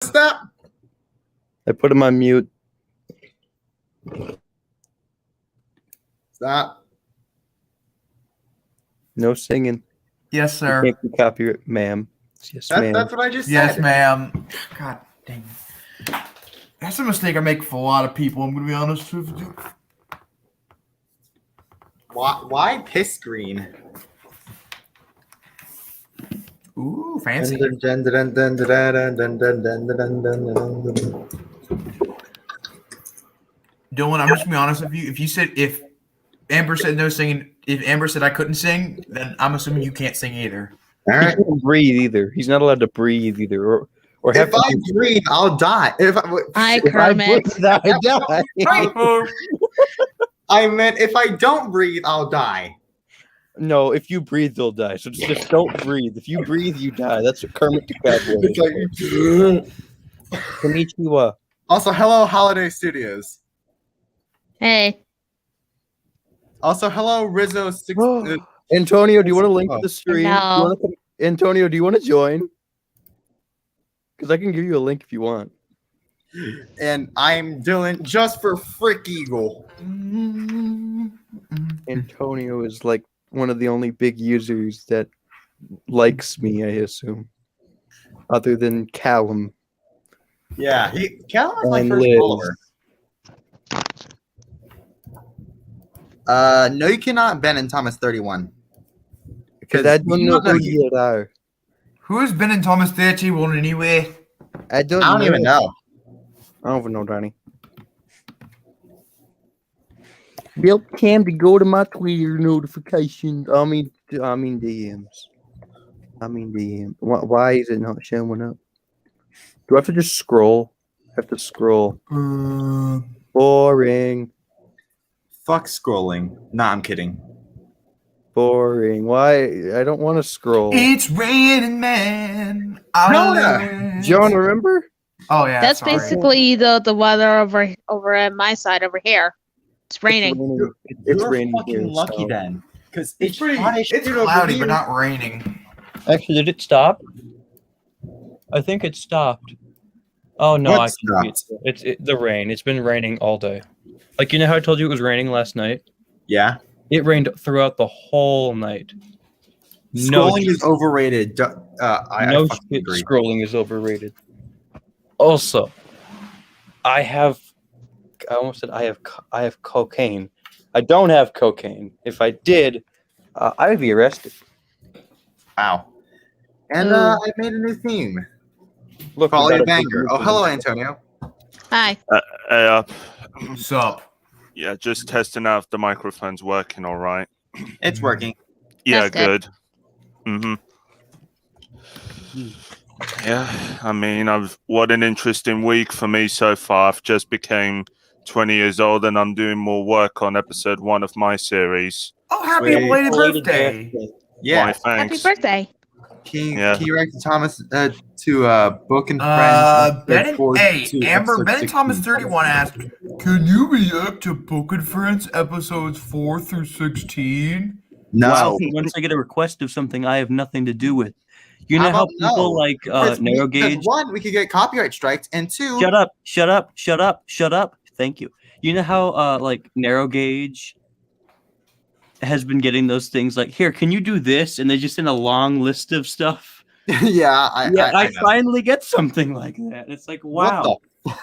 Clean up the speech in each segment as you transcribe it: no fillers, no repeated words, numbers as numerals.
Stop. I put him on mute. Stop. No singing. Yes, sir. Can't be copyright, ma'am. Yes, ma'am. That's what I just Yes, said. ma'am. God dang it. That's a mistake I make for a lot of people, I'm going to be honest with you. Why piss green? Ooh, fancy. Dylan, I'm just going to be honest with you. If Amber said no singing, if Amber said I couldn't sing, then I'm assuming you can't sing either. All He right. can't breathe either. He's not allowed to breathe either. Or have If I breathe, I'll die. Hi, if I Kermit. breathe, I die. I meant if I don't breathe, I'll die. No, if you breathe, they'll die. So just don't breathe. If you breathe, you die. That's what Kermit the Cat was. It's like, Konnichiwa. also, hello, Holiday Studios. Hey, Also, hello, Rizzo. Antonio, do you want to link to the stream? No. Antonio, do you want to join? Because I can give you a link if you want. And I'm Dylan just for Frick Eagle. Antonio is like one of the only big users that likes me, I assume. Other than Callum. Yeah, Callum is my And first Liz. follower. No, you cannot. Ben and Thomas 31. Because I don't know who you are. Who has been in Thomas 31 anyway? I don't even know. I don't even know, Donnie. Bill Cam to go to my Twitter notifications. I mean DMs. Why is it not showing up? Do I have to just scroll? I have to scroll. Boring. Fuck scrolling. Nah, I'm kidding. Boring. Why? I don't want to scroll. It's raining, man. John, remember? Oh yeah, that's sorry. basically the weather over at my side over here. It's raining. It's You're raining fucking here, lucky so. then. Because It's pretty. hot as It's shit over cloudy, here. but not raining. Actually, did it stop? I think it stopped. Oh no, What I can see it. It's the rain. It's been raining all day. Like, you know how I told you it was raining last night? Yeah. It rained throughout the whole night. Scrolling is overrated. I No fucking shit, agree. scrolling is overrated. Also, I almost said I have cocaine. I don't have cocaine. If I did, I would be arrested. Wow. And I made a new theme. Look, Follow we got your a big banger. Oh, group hello, of- Antonio. Hi. Hey, Sup? yeah, just testing out if the microphone's working all right. It's working. Yeah, That's good. Mm-hmm. Yeah, I mean, what an interesting week for me so far. I've just became 20 years old and I'm doing more work on episode 1 of my series. Oh, happy Wait. belated Belated birthday! Yeah. Why, thanks. Happy birthday. Can you write to Thomas to Book and Friends? Amber, Ben and Thomas 31 asked, "Can you react to Book and Friends episodes 4 through 16?" No. Wow, once I get a request of something I have nothing to do with. You know how about people no? like Because narrow gauge. one, we could get copyright strikes, and two, Shut up. Thank you. You know how like narrow gauge has been getting those things like, here, can you do this? And they just send a long list of stuff. yeah, I know. finally get something like that. It's like, What wow,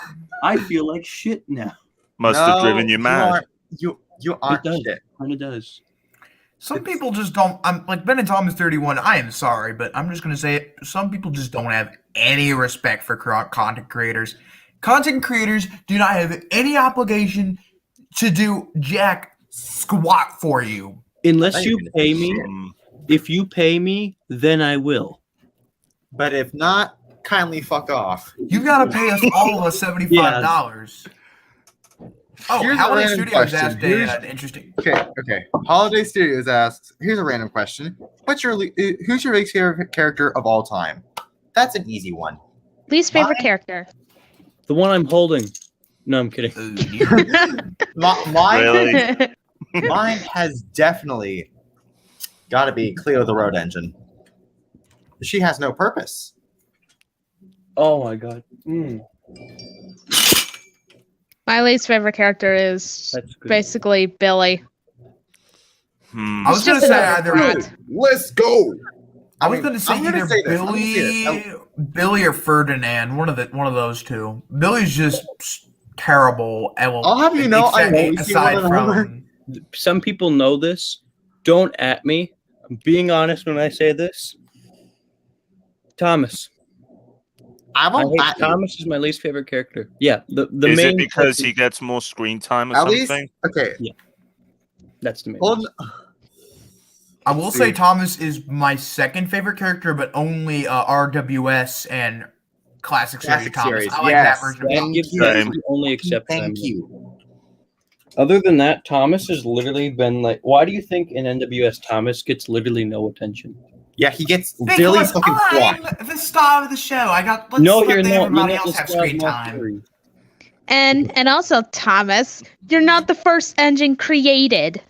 I feel like shit now. Must have driven you mad. You are It does. shit. Kind of does. Some people just don't. I'm like Ben and Thomas 31. I am sorry, but I'm just gonna say it. Some people just don't have any respect for content creators. Content creators do not have any obligation to do jack squat for you. Unless you pay me. Mm. If you pay me, then I will. But if not, kindly fuck off. You gotta pay us all of us $75. Oh, Here's a Holiday random Studios question. asked an interesting. Okay. Holiday Studios asks, here's a random question. Who's your least favorite character of all time? That's an easy one. Least favorite character. The one I'm holding. No, I'm kidding. Mine, Really? mine has definitely got to be Cleo the Road Engine. She has no purpose. Oh my god. My least favorite character is That's good. basically Billy. I was He's gonna just say another either brat. Let's go. I was gonna say I'm gonna either say this. I'm gonna say this. Billy or Ferdinand. One of those two. Billy's just terrible. I'll have you know, I know aside from Some people know this. Don't at me. I'm being honest when I say this. Thomas. I I won't. hate Thomas is my least favorite character. Yeah, the Is main it because character- he gets more screen time or At least, something? okay. that's the main. Hold. I will say Thomas is my second favorite character, but only RWS and Classic Series Classic Thomas. Series, I like yes. that version of That Thomas. gives Same. the only exception. Thank you. Other than that, Thomas has literally been like. Why do you think in NWS Thomas gets literally no attention? Yeah, he gets Because Billy's fucking I'm squat. the star of the show. Let's No, let you're not. You're everybody not else the have star of screen my time. series. And also Thomas, you're not the first engine created.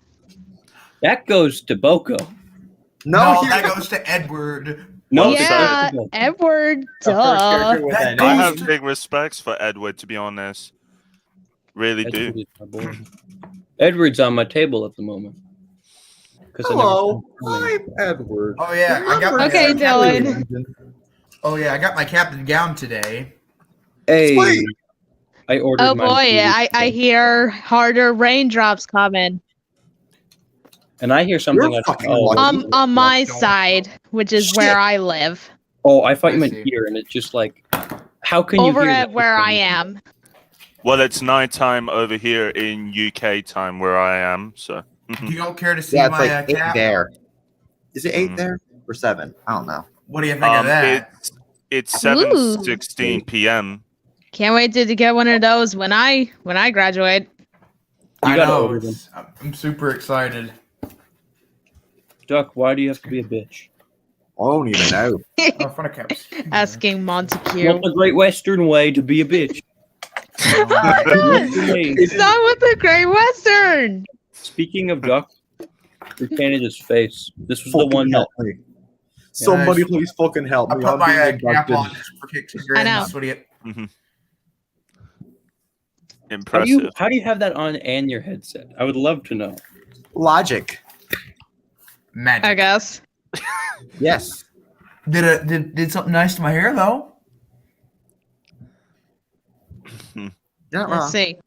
That goes to Boko. No, he- that goes to Edward. No, Well, Yeah, sorry. Edward, The first duh. character with That an goes I N. have to- big respects for Edward, to be honest. Really do. Edward is my boy. Edward's on my table at the moment. 'Cause I never Hello, saw him coming. I'm Edward. Oh yeah, I got my Okay, Captain- Dylan. Oh yeah, I got my Captain Gown today. Hey, Sweet. I ordered. Oh mine boy, 2 weeks I ago. hear harder raindrops coming. And I hear something. You're I fucking oh, lucky. On my Don't- side, which is Shit. where I live. oh, I thought you I meant see. here, and it's just like, how can you Over hear at that? where I am. Well, it's nighttime over here in UK time where I am, so. Do you all care to see Yeah, it's my like 8 cap? there. Is it 8 Mhm. there or 7? I don't know. What do you think of that? It's Ooh. 7:16 p.m. Can't wait to get one of those when I graduate. You I gotta know. order them. I'm super excited. Duck, why do you have to be a bitch? I don't even know. Oh, front of caps. Asking Montague. Not the Great Western way to be a bitch. Oh my God. It's not with the Great Western. Speaking of Duck, your Canada's face. This was the one that help me. Somebody please fucking help I me. put I'm my being cap abducted. on just for kicks and I grins. know. What do you? Impressive. how do you have that on and your headset? I would love to know. Logic. Magic. I guess. Yes. Did something nice to my hair though? You're not Let's wrong. see.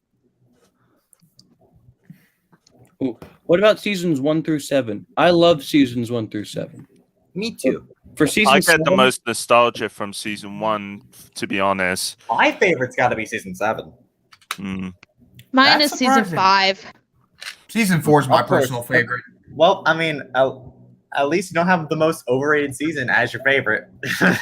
What about seasons 1 through 7? I love seasons 1 through 7. Me too. For season I get 7, the most nostalgia from season 1, to be honest. My favorite's got to be season 7. Mm. Mine That's is season surprising. 5. Season 4 is my Of course. personal favorite. Well, I mean, at least you don't have the most overrated season as your favorite.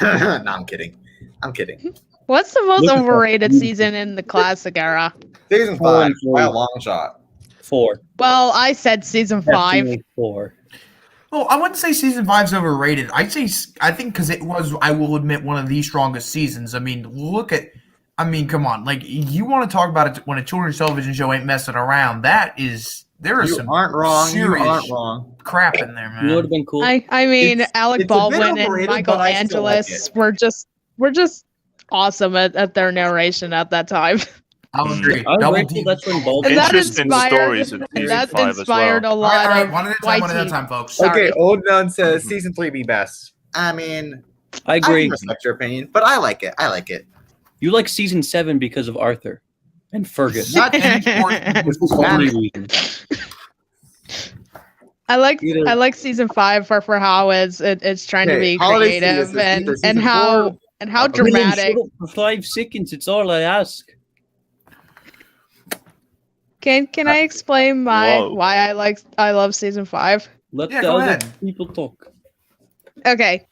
No, I'm kidding. I'm kidding. What's the most Look at overrated that. season in the classic era? Season 4 5 and 4. by a long shot. 4. Well, I said season 5. Definitely 4. Well, I wouldn't say season 5's overrated. I think because it was, I will admit, one of the strongest seasons. I mean, come on. Like, you want to talk about it when a children's television show ain't messing around. There is You some aren't wrong. You serious aren't wrong. crap in there, You know what would man. have been cool? I mean, It's- Alec it's a bit Baldwin and overrated, Michael but I still like Angeles were just awesome at their narration at that time. I'll agree. I was Double grateful D. that's when Baldwin. And that Interesting inspired- stories in season That 5 as inspired well. a lot All right, of one at a white time, folks. Sorry. Okay, Old Nun says season 3 be best. I mean, I I agree. can respect your opinion, but I like it. I like it. You like season 7 because of Arthur and Fergus. Not any important. This is Matt- only reason. I like Either- season 5 for how it's trying to Okay, be holiday creative season is either and season how 4 and how Okay. William, dramatic. shut up for 5 seconds. It's all I ask. Can I explain Whoa. why I love season 5? Let Yeah, the go other ahead. people talk. Okay.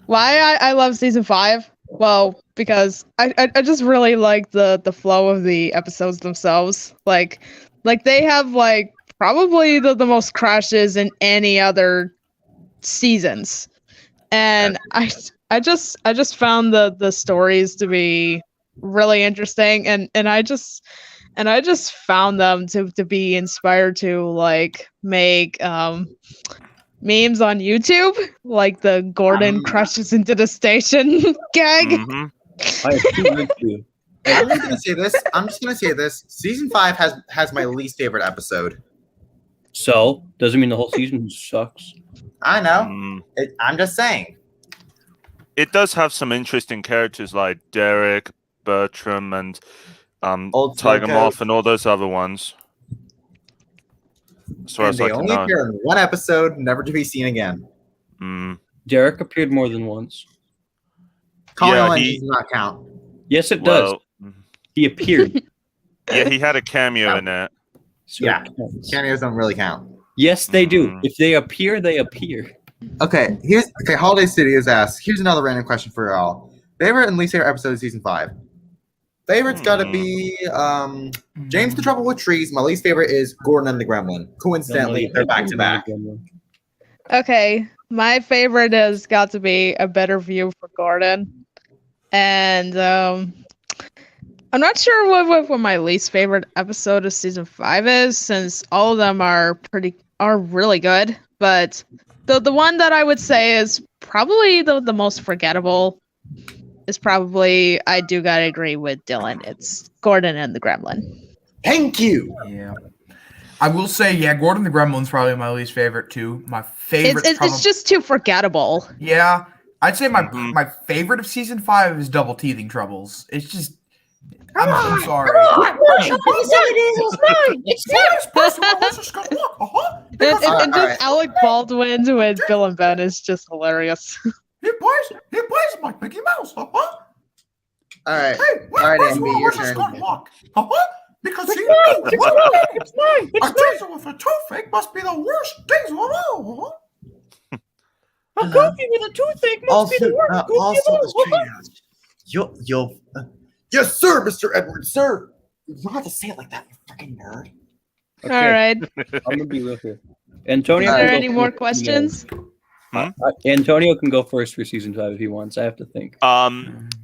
Why I love season 5? Well, because I just really like the flow of the episodes themselves. Like they have like probably the most crashes in any other seasons. And I just found the stories to be really interesting and I just found them to be inspired to like make memes on YouTube, like the Gordon crashes into the station gag. Mhm. I have two good for you. I'm just gonna say this. I'm just gonna say this. Season 5 has my least favorite episode. So doesn't mean the whole season sucks. I know. Mm. I'm just saying. It does have some interesting characters like Derek, Bertram, and Old Tiger Sluggo. Moth, and all those other ones. As far And as I they can only know. appear in one episode, never to be seen again. Mm. Derek appeared more than once. Colin Yeah, Lynch he- does not count. Yes, it does. Well, He appeared. yeah, he had a cameo in it. So Yeah. it counts. Cameos don't really count. Yes, they do. Mm. If they appear, they appear. Okay, Holiday Studios asks, here's another random question for y'all. Favorite and least favorite episode of season 5? Favorite's gotta be James the Trouble with Trees. My least favorite is Gordon and the Gremlin. Coincidentally, they're back to back. Okay, my favorite has got to be A Better View for Gordon, and I'm not sure what my least favorite episode of season 5 is, since all of them are really good. But the one that I would say is probably the most forgettable is probably, I do gotta agree with Dylan. It's Gordon and the Gremlin. Thank you. Yeah. I will say, yeah, Gordon the Gremlin's probably my least favorite too. My favorite. It's just too forgettable. Yeah, I'd say my Mhm. my favorite of season 5 is Double Teething Troubles. It's just, I'm sorry. And Alright. just Alec Baldwin with Bill and Ben is just hilarious. He plays like Mickey Mouse. All right. Hey, All right, Ambey, your turn. Because he knows. A teaser with a toothache must be the worst teaser of all. A cookie with a toothache must be the worst cookie of all. You'll yes, sir, Mr. Edwards, sir. You don't have to say it like that, you freaking nerd. Okay, All right. I'm gonna be real here. Antonio, Are can there go any more first. questions? Antonio can go first for season 5 if he wants. I have to think.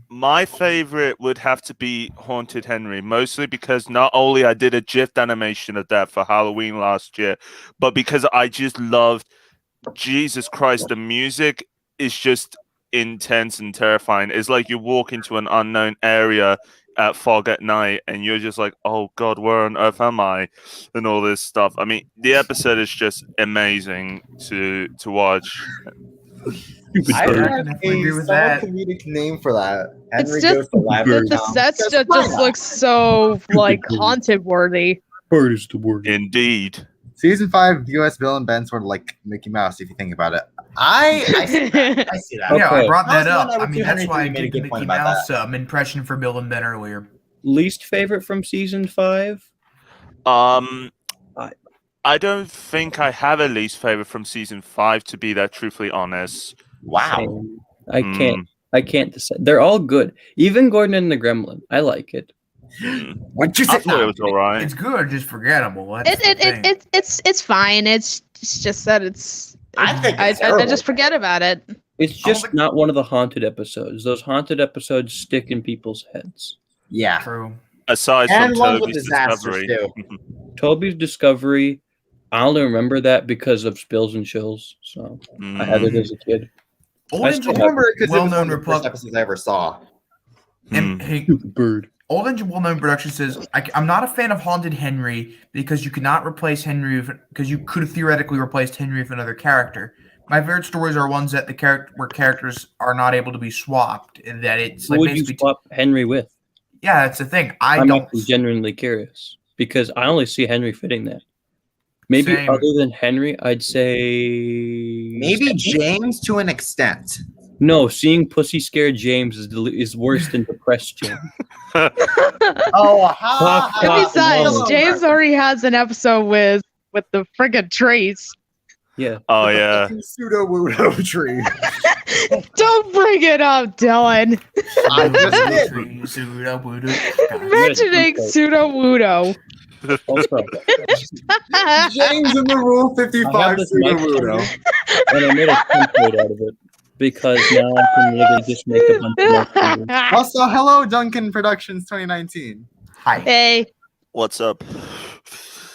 My favorite would have to be Haunted Henry, mostly because not only I did a GIF animation of that for Halloween last year, but because I just loved, Jesus Christ, the music is just intense and terrifying. It's like you walk into an unknown area at fog at night and you're just like, oh God, where on earth am I? And all this stuff. I mean, the episode is just amazing to watch. I bird. have Definitely agree a with solid that. comedic name for that. Henry just- goes to lab Bird. The sets just look so like haunted worthy. Bird is the word. Indeed. Season 5 US Bill and Ben sort of like Mickey Mouse, if you think about it. I see that. I see that. Okay. Yeah, I brought That was that the up. one I I would mean, do. that's Henry why I made a did good the point Mickey about Mouse impression for Bill and Ben earlier. Least favorite from season 5? I don't think I have a least favorite from season 5, to be that truthfully honest. Wow. I can't decide. They're all good. Even Gordon and the Gremlin. I like it. What you I say? thought it was alright. It's good, just forgettable. That's the thing. It's fine. It's just that it's. I think I it's terrible. just forget about it. It's just think- not one of the haunted episodes. Those haunted episodes stick in people's heads. Yeah. True. Aside And from ones with Toby's disasters, discovery. too. Toby's Discovery, I only remember that because of Spills and Chills. So I had it as a kid. Old I Engine, still I remember it because it was one well-known of the first Republic. episodes I ever saw. And hey, Bird. Old Engine well-known production says, I'm not a fan of Haunted Henry because you could not replace Henry because you could have theoretically replaced Henry with another character. My favorite stories are ones that where characters are not able to be swapped, and that it's Who like would you basically swap Henry with? yeah, that's the thing. I'm don't. actually genuinely curious because I only see Henry fitting that. Maybe Same. other than Henry, I'd say Maybe James to an extent. no. Seeing Pussy scared James is worse than depressed James. Oh, Fuck, And fuck, besides, no. James already has an episode with the friggin' trees. Yeah, Oh yeah. Pseudo Wudo tree. Don't bring it up, Dylan. I just did. Mentioning pseudo Wudo. also, James in the Rule I 55 have this Pseudo mic Wudo. and I made a template out of it because now I can literally just make a bunch of messages. Also, hello, Duncan Productions 2019. Hi. Hey, What's up?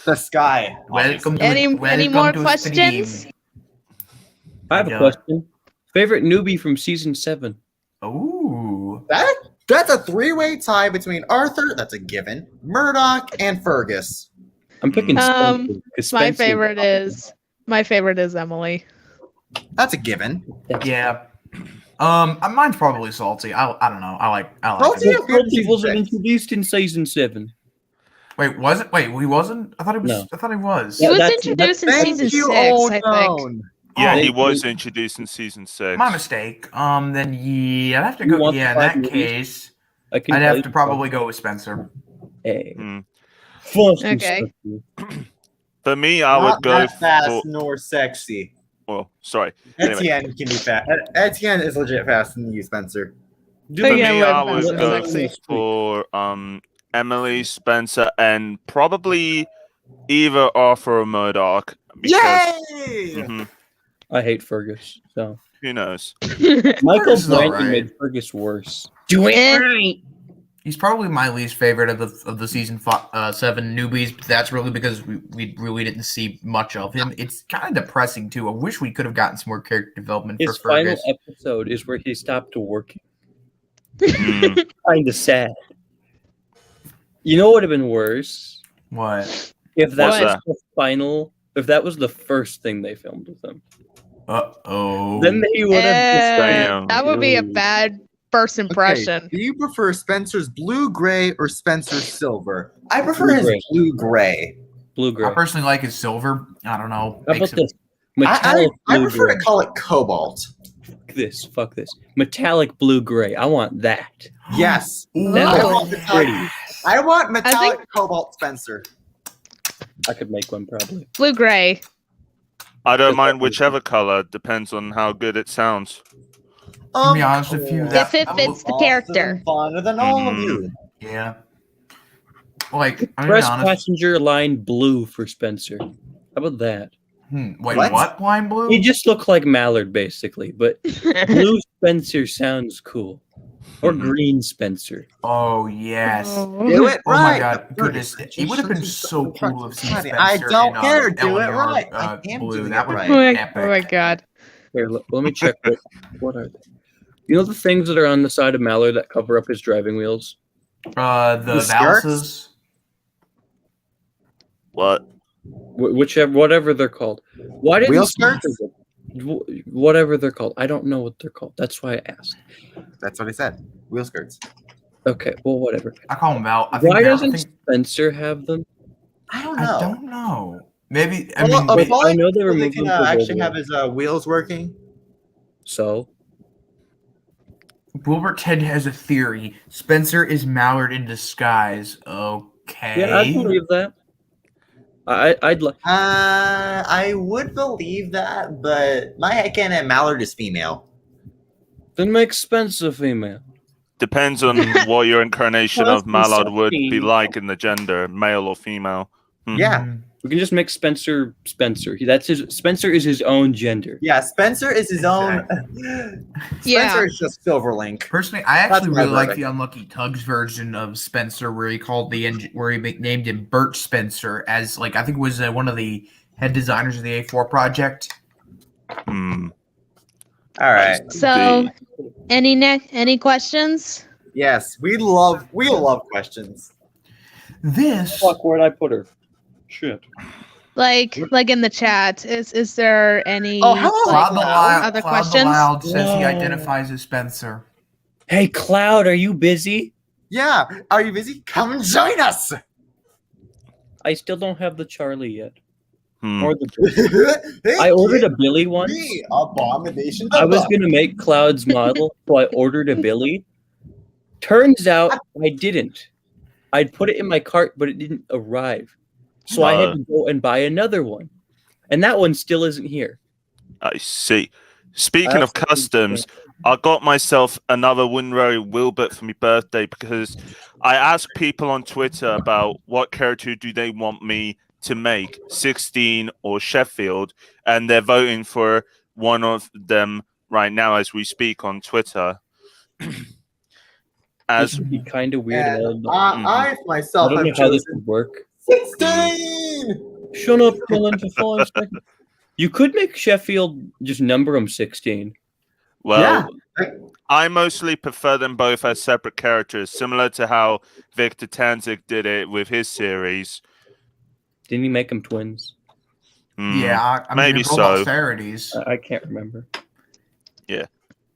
The sky. Welcome. any welcome more to questions? stream. I have a Yeah. question. Favorite newbie from season 7? Ooh. That? That's a three-way tie between Arthur, that's a given, Murdoch, and Fergus. I'm picking Spencer. 'cause My Spencer- favorite is Emily. That's a given. Yeah. Mine's probably Salty. I don't know. I like Salty? him. Salty wasn't introduced in season 7. Wait, was it? Wait, he wasn't? I thought he was. No. I thought he was. He Yeah, was that's- introduced in Thank season you, 6, old I think. known. Yeah, Oh, he was introduced in season 6. My mistake. Then yeah, I'd have to You go. want Yeah, in the that 5 movies? case, I can I'd tell have you to probably go with Spencer. Hey. Hmm. First and Okay. Spencer. For me, I would Not go that fast for. nor sexy. Well, sorry. Anyway, Etienne can be fast. Etienne is legit fast than you, Spencer. for Oh, me, yeah, I we're would fast and go sexy. for Emily, Spencer, and probably either Arthur or Murdoch. Because, Yay! Mhm, I hate Fergus. So who knows? Michael Fergus is Brantley alright. made Fergus worse. Do it Eh. right. He's probably my least favorite of the season 7 newbies, but that's really because we really didn't see much of him. It's kind of depressing too. I wish we could have gotten some more character development His for final Fergus. episode is where he stopped working. Mm, Kind of sad. You know what would have been worse What? if that What's was that? the final. If that was the first thing they filmed with him, Uh-oh. then they would have. Damn. That would be a bad first impression. Okay, do you prefer Spencer's blue gray or Spencer's silver? I prefer his Blue-gray. blue gray. Blue I gray. How personally like his silver. I don't know. about Makes him- this? Metallic I blue prefer gray. to call it cobalt. Fuck this. Metallic blue gray. I want that. Yes. Ooh. That I Oh. want looks metallic, pretty. I want metallic think- cobalt Spencer. I could make one probably. Blue gray. I don't mind whichever color. Depends on how good it sounds. To be honest with you, If it fits the character. Fonder than all of you. Yeah. Like, I'm gonna be Press honest. passenger line blue for Spencer. How about that? Wait, What? what? Blind blue? He just looked like Mallard basically, but blue Spencer sounds cool. Or Mhm. green Spencer. Oh yes. Do it Oh right. my god, goodness! It would have been so cool to have seen Spencer. I don't in, care. Do it Eleanor, right. I am blue. doing That it would right. be Oh my, epic. oh my god. Here, let me check what are they? You know the things that are on the side of Mallard that cover up his driving wheels? The skirts? Valses. What? Whatever they're called. Why didn't Wheel Spencer skirts? whatever they're called. I don't know what they're called. That's why I asked. That's what I said. Wheel skirts. Okay, well, whatever. I call them Val. I think Why they're- doesn't I, think, Spencer have them? I don't I know. don't know. Maybe I Well, mean, a maybe- flying I know they people, removed can them for actually Volvo. have his wheels working. So Wilbur Ted has a theory. Spencer is Mallard in disguise. Okay. yeah, I believe that. I'd like. I would believe that, but my headcanon Mallard is female. Then make Spencer female. Depends on what your incarnation Well, of that's Mallard would be insulting. like in the gender, male or female. Yeah. We can just make Spencer Spencer. That's his. Spencer is his own gender. Yeah, Spencer is his own. Yeah. Spencer is just Silverlink. Personally, I actually my really like verdict. the Unlucky Tugs version of Spencer, where he called where he named him Bert Spencer, as like I think it was one of the head designers of the A4 project. Hmm. All right. So, any questions? Yes, we love questions. This Fuck, where'd I put her? Shit. Like in the chat, is there any Oh, hello, like, Cloud the Loud, other Cloud the questions? Loud says he No. identifies as Spencer. Hey, Cloud, are you busy? Yeah, are you busy? Come and join us. I still don't have the Charlie yet. Hmm. Or the. I ordered a Billy once. Me, abomination. I was gonna make Cloud's model, so I ordered a Billy. Turns out I didn't. I'd put it in my cart, but it didn't arrive. So I had to go and buy another one. And that one still isn't here. I see. Speaking I of also think customs, I got myself another Winrow Wilbert for my birthday because I asked people on Twitter about what character do they want me to make, 16 or Sheffield, and they're voting for one of them right now as we speak on Twitter. This would be kind of weird. And I I myself don't know have how this chosen would work. 16. Shut up, Dylan, for 5 seconds. You could make Sheffield just number him 16. Well, I mostly prefer them both as separate characters, similar to how Victor Tanzik did it with his series. Didn't he make them twins? Yeah, I mean, maybe they're both so. austerities. I can't remember.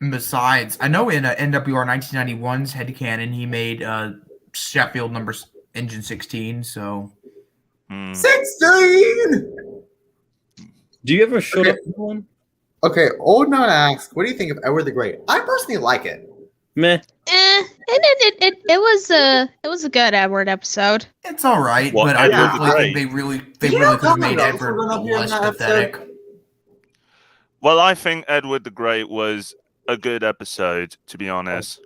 Besides, I know in NWR 1991's headcanon, he made Sheffield engine 16. So 16. Do you ever shut Okay. up one? Okay, Old Man asks, what do you think of Edward the Great? I personally like it. Meh. It was a good Edward episode. it's all right, Well, but I Edward the personally think Great. they Yeah, really could have come on, made though. Edward We're gonna hear less that pathetic. Well, I think Edward the Great was a good episode, to be honest.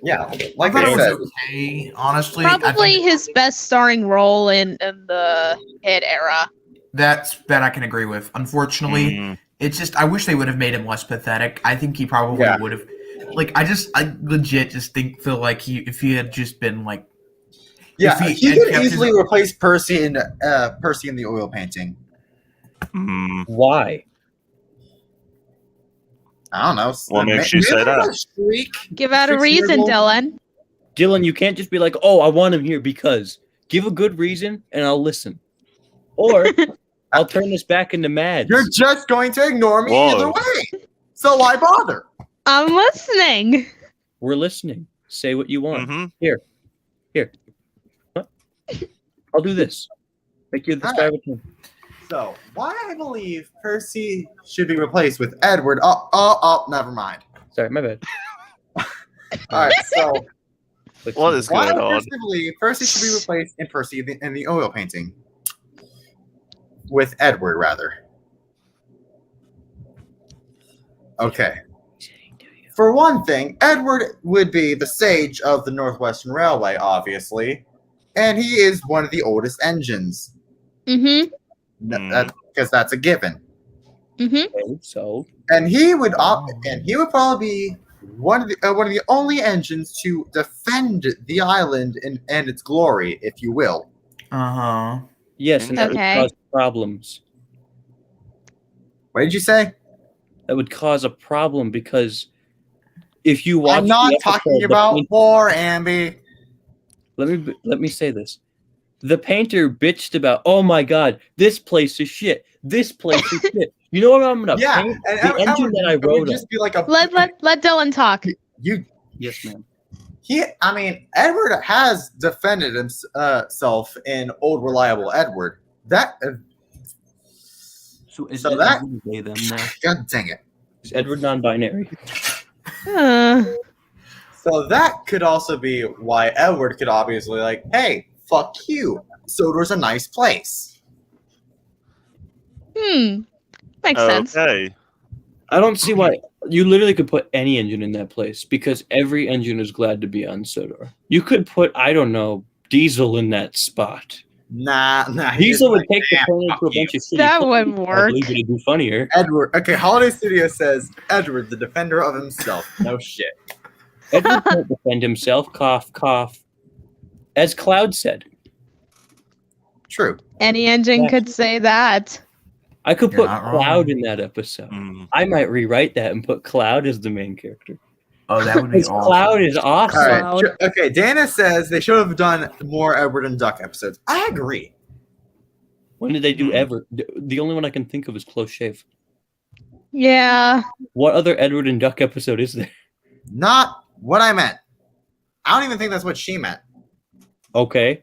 Yeah, I like thought I it said. was okay, honestly. I Probably think his best starring role in the hit era. that I can agree with. Unfortunately, it's just I wish they would have made him less pathetic. I think he probably Yeah. would have. Like I legit just feel like if he had just been like Yeah, if he had could kept easily his- replace Percy in the oil painting. Why? I don't know. What makes you say that? Streak. Give out a 6 reason, years old. Dylan. Dylan, you can't just be like, oh, I want him here because. Give a good reason and I'll listen. Or I'll turn this back into Mads. You're just going to ignore me Whoa. either way. So why bother? I'm listening. We're listening. Say what you want. Mm-hmm. Here. What? I'll do this. Make you the All star right. with me. So why I believe Percy should be replaced with Edward. Oh, never mind. Sorry, my bad. All right, so What is why going I on? personally believe Percy should be replaced in the oil painting with Edward, rather. Okay. For one thing, Edward would be the sage of the Northwestern Railway, obviously, and he is one of the oldest engines. Mm-hmm. Because that's a given. Mm-hmm. Okay, so And he would probably be one of the only engines to defend the island and its glory, if you will. Uh-huh. yes, and that Okay. would cause problems. What did you say? That would cause a problem because if you watch I'm not the episode, talking the about paint- war, Ambey. let me say this. The painter bitched about, oh my god, this place is shit. This place is shit. You know what I'm gonna Yeah, paint? and The engine that I it would wrote just be like a Let Dylan talk. you. Yes, ma'am. Edward has defended himself in Old Reliable Edward. So So Edward that- they, them now? God dang it. Is Edward non-binary? So that could also be why Edward could obviously like, hey, fuck you. Sodor's a nice place. Makes sense. Okay. I don't see why. You literally could put any engine in that place because every engine is glad to be on Sodor. You could put, I don't know, Diesel in that spot. Nah. Diesel would take the "Yeah, paint into a fuck you." bunch of shitty That places. wouldn't I work. believe it'd be funnier. Edward. Okay, Holiday Studio says Edward, the defender of himself. No shit. Edward can't defend himself. Cough, cough. As Cloud said, True. Any engine Yeah. could say that. I could You're put not Cloud wrong. in that episode. Mm. I might rewrite that and put Cloud as the main character. Oh, that would be Because awesome. Cloud is awesome. All right. Cloud. Sure. Okay, Dana says they should have done more Edward and Duck episodes. I agree. When did they do ever? The only one I can think of is Close Shave. Yeah. What other Edward and Duck episode is there? Not what I meant. I don't even think that's what she meant. Okay.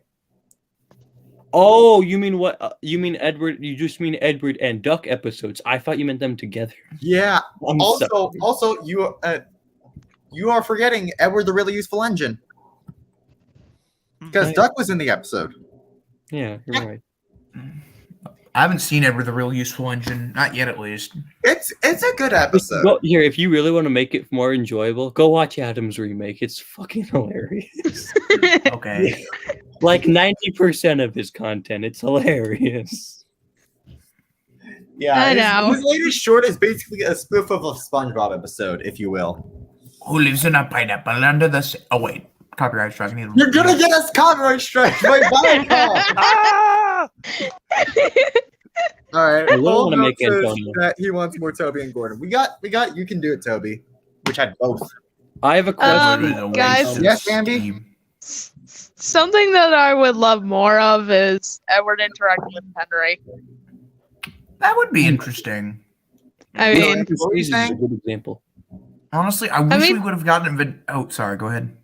Oh, you mean what? You mean Edward? You just mean Edward and Duck episodes? I thought you meant them together. Yeah. I'm sorry. Also, you are forgetting Edward the Really Useful Engine because Right. Duck was in the episode. Yeah, you're right. I haven't seen Edward the Real Useful Engine, not yet at least. It's a good episode. Go, here, if you really want to make it more enjoyable, go watch Adam's remake. It's fucking hilarious. Okay. Like 90% of his content, it's hilarious. Yeah, I know. His latest short is basically a spoof of a SpongeBob episode, if you will. Who lives in a pineapple under the sea? Oh, wait. Copyright strike. You're gonna get us copyright strike by Viacom. Ah! All right. I really Paul wanna make says Antonio. that he wants more Toby and Gordon. We got. You can do it, Toby. Which had both. I have a question. Literally the guys- racist Yes, Ambey? team. Something that I would love more of is Edward interacting with Henry. That would be interesting. I Yeah. mean, What were you This is a saying? good example. Honestly, I wish mean- we would have gotten. Oh, sorry. Go ahead.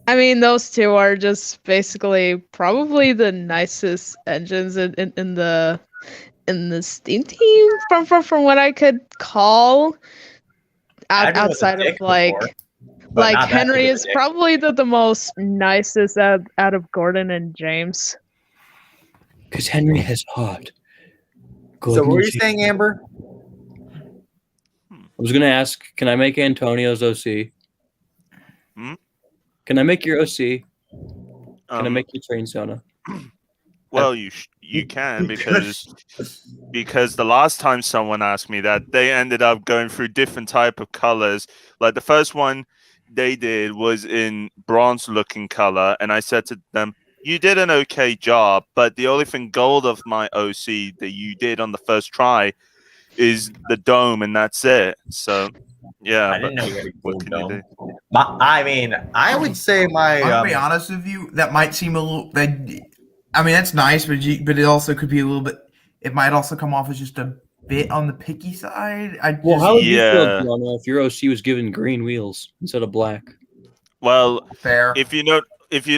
those two are just basically probably the nicest engines in the Steam team from what I could call. Andrew was a Outside dick of like. before, but Like not that Henry big of a is dick. probably the most nicest out of Gordon and James. Because Henry has heart. So what were you saying, Amber? I was gonna ask, can I make Antonio's OC? Hmm? Can I make your OC? Can I Um, make your train Sona? Well, you can because the last time someone asked me that, they ended up going through different type of colors. Like the first one they did was in bronze looking color, and I said to them, "You did an okay job, but the only thing gold of my OC that you did on the first try is the dome, and that's it." So, yeah. I didn't know you had a what cool can you dome. do? I mean, I would say my. I'll be honest with you. That might seem a little. I mean, that's nice, but it also could be a little bit. It might also come off as just a bit on the picky side. Well, how would you feel, Yeah. Gianna, if your OC was given green wheels instead of black? Well, fair. if you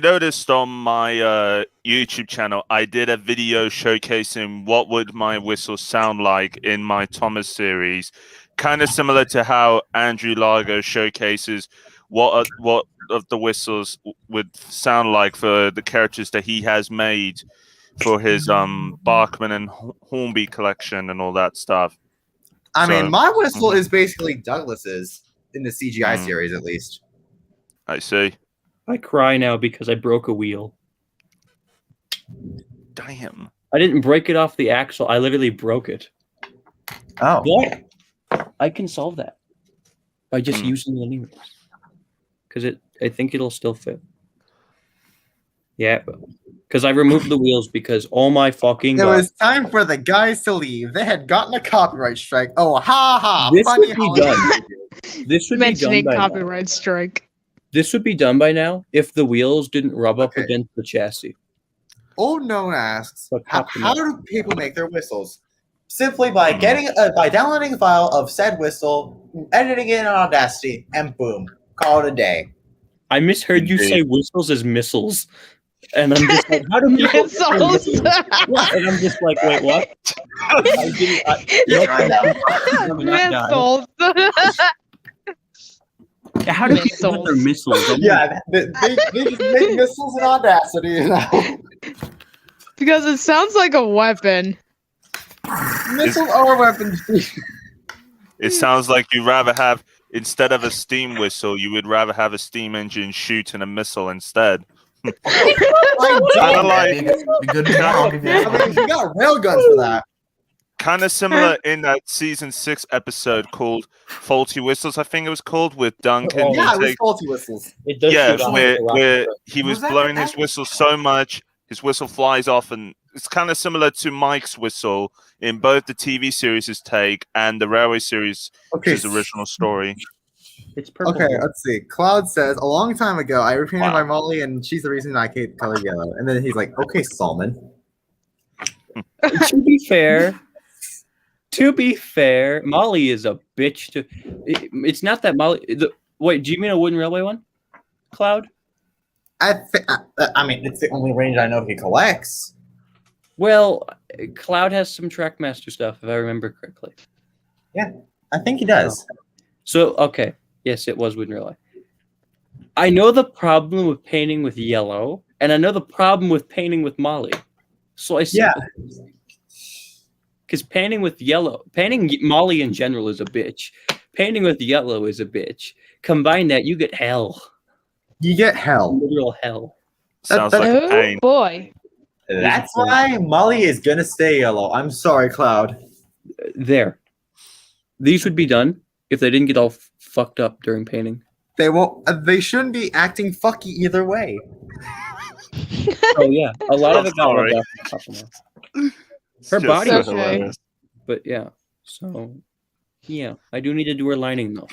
noticed on my YouTube channel, I did a video showcasing what would my whistle sound like in my Thomas series, kind of similar to how Andrew Largo showcases what of the whistles would sound like for the characters that he has made for his Bachman and Hornby collection and all that stuff. I mean, So- my whistle is basically Douglas's in the CGI Mhm. series, at least. I see. I cry now because I broke a wheel. Damn. I didn't break it off the axle. I literally broke it. oh, But I can solve that by just Hmm. using the new because I think it'll still fit. Yeah, because I removed the wheels because oh my fucking It god! was time for the guys to leave. They had gotten a copyright strike. Oh, ha ha! This Funny would be how done. This would be Mentioning done by now. copyright strike. This would be done by now if the wheels didn't rub up Okay. against the chassis. Old Known asks, But how copyright. do people make their whistles? Simply by by downloading a file of said whistle, editing it in Audacity, and boom, call it a day. I misheard you say whistles as missiles, and I'm just like, how do people? Missiles. What? And I'm just like, wait, what? I didn't. Missiles. How do people get their missiles? I'm like, Yeah, they just make missiles in Audacity. You know? Because it sounds like a weapon. Missiles are weapons. It sounds like you'd rather have, instead of a steam whistle, you would rather have a steam engine shooting a missile instead. I Kinda don't. like- Be good to know, I'll give you I that. mean, you got railguns for that. Kind of similar in that season 6 episode called Faulty Whistles, I think it was called, with Duncan. Oh, He Yeah, it was takes- faulty whistles. it does yeah, shoot off where, the rocket, where but- he was Was that- blowing his that- whistle so much, his whistle flies off, and it's kind of similar to Mike's whistle in both the TV series' take and the Railway series' Okay. his original story. It's purple. Okay, let's see. Cloud says, a long time ago, I repainted Wow. my Molly, and she's the reason I hate color yellow. And then he's like, okay, Salmon. To be fair, Molly is a bitch. It's not that Molly. Wait, do you mean a wooden railway one, Cloud? I mean, it's the only range I know he collects. Well, Cloud has some Trackmaster stuff, if I remember correctly. I think he does. So, okay. Yes, it was wooden railway. I know the problem with painting with yellow, and I know the problem with painting with Molly. So I said, because painting with yellow, painting Molly in general is a bitch. Painting with yellow is a bitch. Combine that, you get hell. You get hell. Literal hell. Sounds that- like a Oh pain. boy. That's why Molly is gonna stay yellow. I'm sorry, Cloud. There. These would be done if they didn't get all fucked up during painting. They won't. They shouldn't be acting fucky either way. Oh yeah, a lot of I'm it got sorry. rubbed off the top of them. It's Her just body so was okay. hilarious. But yeah, so yeah, I do need to do her lining though.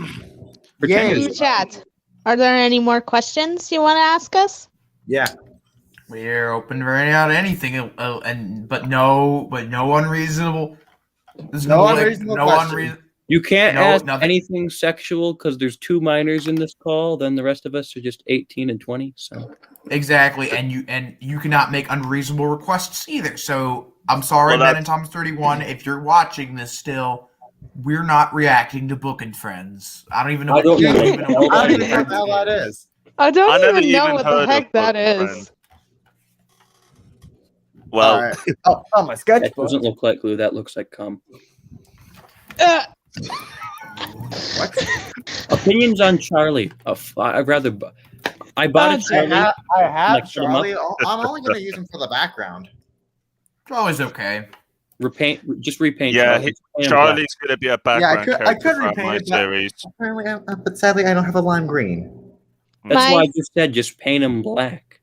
Yay. In the chat. Are there any more questions you want to ask us? Yeah. We're open for anything, but no unreasonable. There's No like, unreasonable no question. unreasonable. You can't No, ask nothing. anything sexual because there's 2 minors in this call. Then the rest of us are just 18 and 20. So Exactly, and you cannot make unreasonable requests either. So I'm sorry, Well, Ben and Thomas 31. If you're watching this still, we're not reacting to Book and Friends. I don't even know. I don't know what what even I what don't Book even and know what the Friends hell that is. I don't I never even know even what the heard heck of that Book and is. Friends. Well, All right. Oh, my that sketchbook. doesn't look like glue. That looks like cum. What? Opinions on Charlie. I'd rather. I bought a Oh, I Charlie. have Like, put 'em up. Charlie. I'm only going to use him for the background. It's always okay. Just repaint. yeah, Charlie. Just paint him black. Charlie's gonna be a background I character could throughout repaint my it, but- series. Apparently, but sadly, I don't have a lime green. That's why I My- just said just paint him black.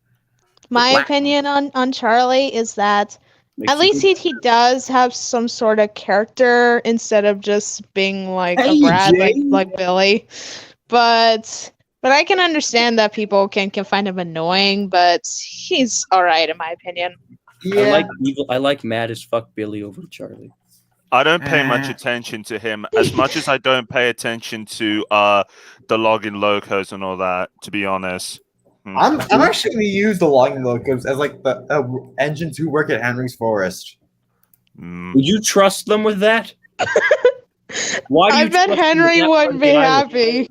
My Black. opinion on Charlie is that Makes at you least good. he does have some sort of character instead of just being like Hey, a brat Jay. like Billy. But I can understand that people can find him annoying, but he's alright in my opinion. Yeah. I like mad as fuck Billy over Charlie. I don't pay much Eh. attention to him as much as I don't pay attention to the login locos and all that. To be honest, I'm actually going to use the logging locos as like the engines who work at Henry's Forest. Mm. Would you trust them with that? Why do I you bet trust them with Henry that wouldn't be part that I would- happy.